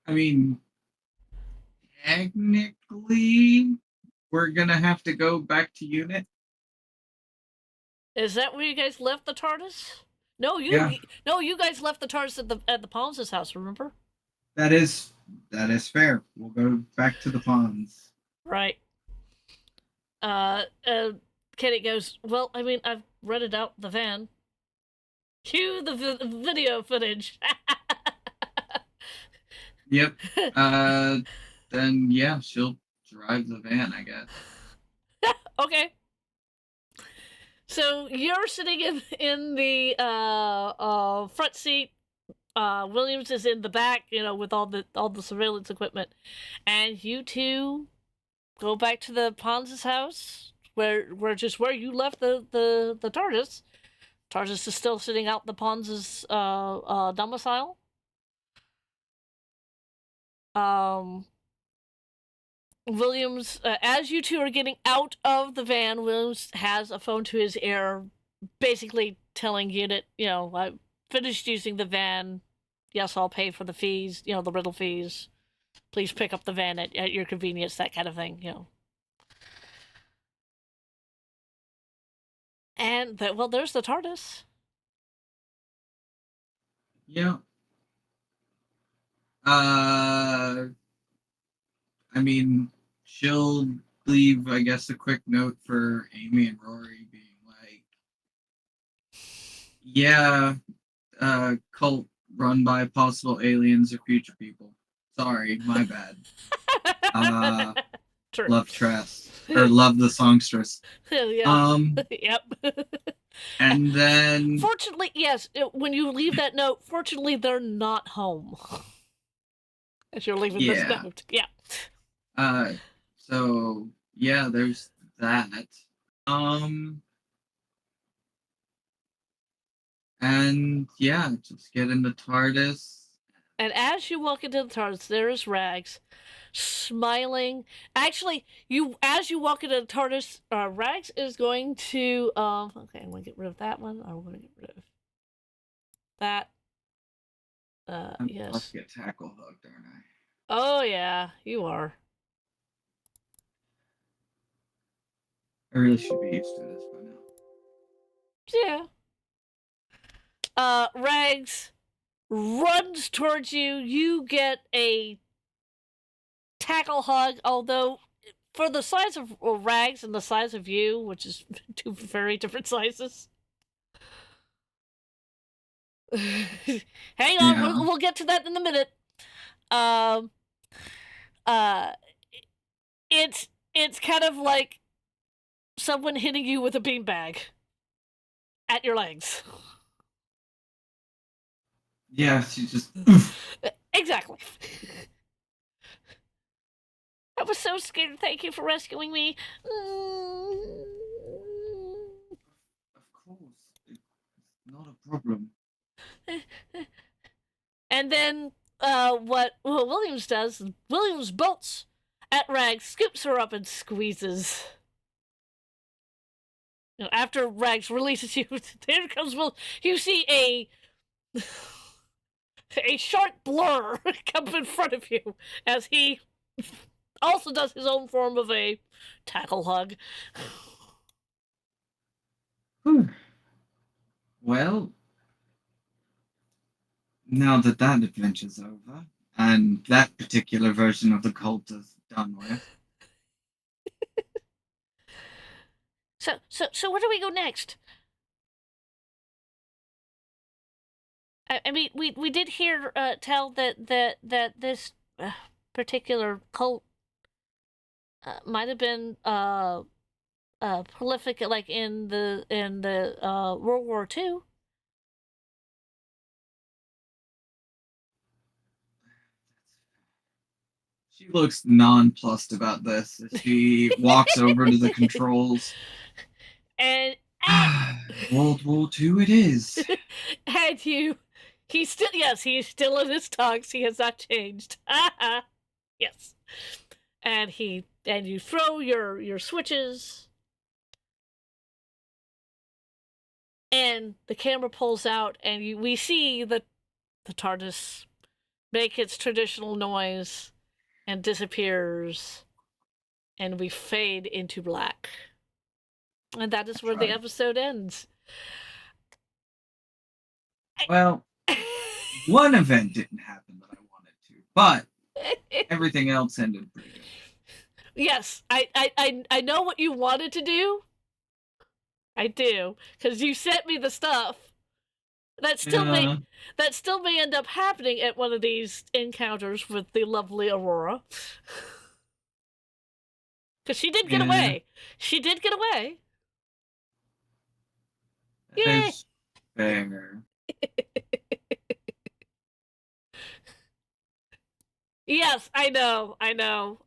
mean, technically, we're gonna have to go back to unit. Is that where you guys left the TARDIS? No, you guys left the TARDIS at the Palms' house. Remember? That is fair. We'll go back to the ponds. Right. Kenny goes, well, I mean, I've rented out the van. Cue the video footage. Yep. Then yeah, she'll drive the van, I guess. Okay. So you're sitting in the front seat. Williams is in the back, with all the surveillance equipment, and you two go back to the Pons' house, where you left the TARDIS. TARDIS is still sitting out the Pons' domicile. Williams, as you two are getting out of the van, Williams has a phone to his ear, basically telling Unit, I finished using the van. Yes, I'll pay for the fees, the rental fees. Please pick up the van at your convenience, that kind of thing, And, there's the TARDIS. Yeah. I mean, she'll leave, I guess, a quick note for Amy and Rory being like, yeah, cult run by possible aliens or future people. Sorry, my bad. True. Love Tress. Or love the songstress. Yeah. Yep. And then... Fortunately, yes, when you leave that note, fortunately, they're not home. As you're leaving this note. Yeah. So, yeah, there's that. And, yeah, just get in the TARDIS. And as you walk into the TARDIS, there is Rags, smiling. Actually, as you walk into the TARDIS, Rags is going to okay, I'm gonna get rid of that one. I'm gonna get rid of that. I'm Yes. about to get tackle hooked, aren't I? Oh yeah, you are. I really should be used to this by now. Yeah. Rags runs towards you. You get a tackle hug, although for the size of Rags and the size of you, which is two very different sizes. Hang on, Yeah. we'll get to that in a minute. It's kind of like someone hitting you with a beanbag at your legs. Yeah, she just... Exactly. I was so scared. Thank you for rescuing me. Of course. It's not a problem. And then what Williams does, Williams bolts at Rags, scoops her up and squeezes. After Rags releases you, there comes Will. You see a short blur comes in front of you as he also does his own form of a tackle hug. Whew. Well, now that that adventure's over, and that particular version of the cult is done with, So where do we go next? I mean, we did hear tell that this particular cult might have been prolific, like in the World War II. she looks nonplussed about this as she walks over to the controls. And World War II it is. and he's still, yes, he's still in his tux. He has not changed. Yes, and you throw your switches, and the camera pulls out, and we see the TARDIS make its traditional noise and disappears, and we fade into black. And that is where the episode ends. Well, one event didn't happen that I wanted to, but everything else ended pretty good. Yes, I know what you wanted to do. I do, because you sent me the stuff. That still may end up happening at one of these encounters with the lovely Aurora. Because she did get away. She did get away. That is fair. Yes, I know.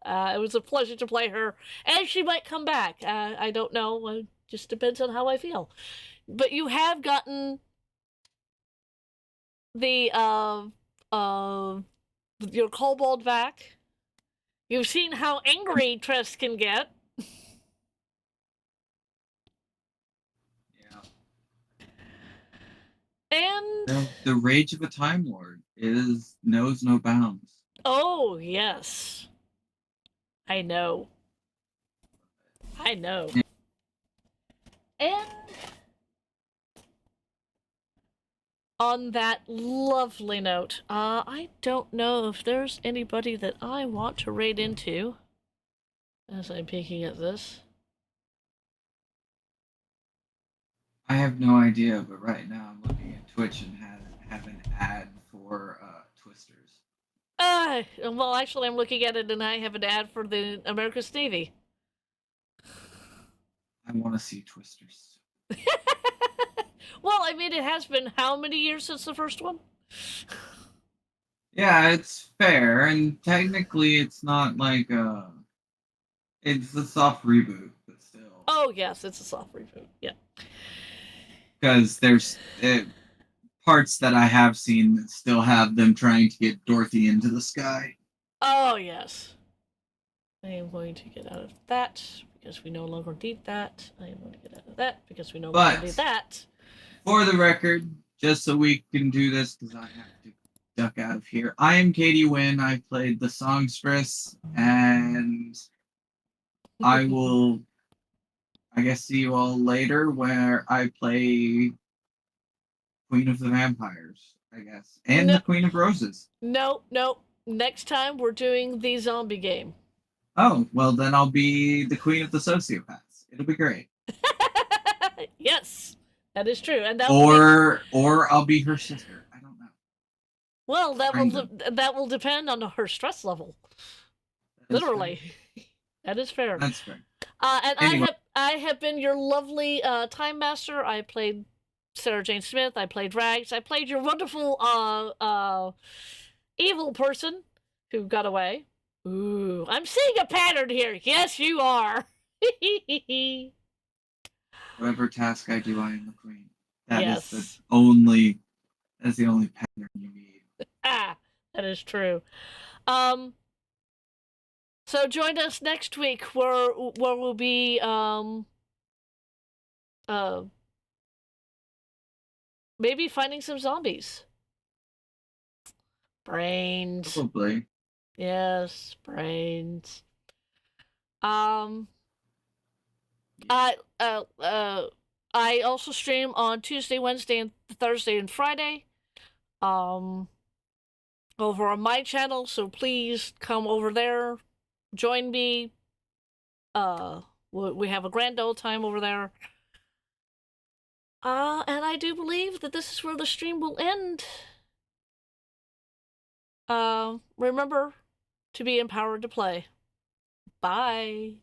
It was a pleasure to play her, and she might come back. I don't know. It just depends on how I feel. But you have gotten the your kobold back. You've seen how angry Tress can get. Yeah. And the rage of a Time Lord knows no bounds. oh yes, I know. And on that lovely note, I don't know if there's anybody that I want to raid into as I'm peeking at this. I have no idea, but right now I'm looking at Twitch and have an ad for Twisters. Well, actually, I'm looking at it and I have an ad for the America's Navy. I want to see Twisters. Well, I mean, it has been how many years since the first one? Yeah, it's fair, and technically it's not like it's a soft reboot, but still. Oh yes, it's a soft reboot. Yeah. Because there's parts that I have seen that still have them trying to get Dorothy into the sky. Oh yes. I am going to get out of that because we no longer need that. I am going to get out of that because we no longer need that. For the record, just so we can do this, because I have to duck out of here. I am Katie Wynn. I played the songstress, and I will, I guess, see you all later where I play Queen of the Vampires, I guess, and the Queen of Roses. No. Next time we're doing the zombie game. Oh, well then I'll be the Queen of the Sociopaths. It'll be great. Yes, that is true, and that or I'll be her sister. I don't know. Well, that will depend on her stress level. Literally, that is fair. That's fair. And anyway. I have been your lovely Time Master. I played Sarah Jane Smith. I played Rags. I played your wonderful evil person who got away. Ooh, I'm seeing a pattern here. Yes, you are. Whatever task I do, I am the queen. Yes. That's the only pattern you need. That is true. So join us next week where we'll be maybe finding some zombies. Brains. Probably. Yes, brains. I also stream on Tuesday, Wednesday, and Thursday and Friday. Over on my channel, so please come over there, join me. We have a grand old time over there. And I do believe that this is where the stream will end. Remember to be empowered to play. Bye.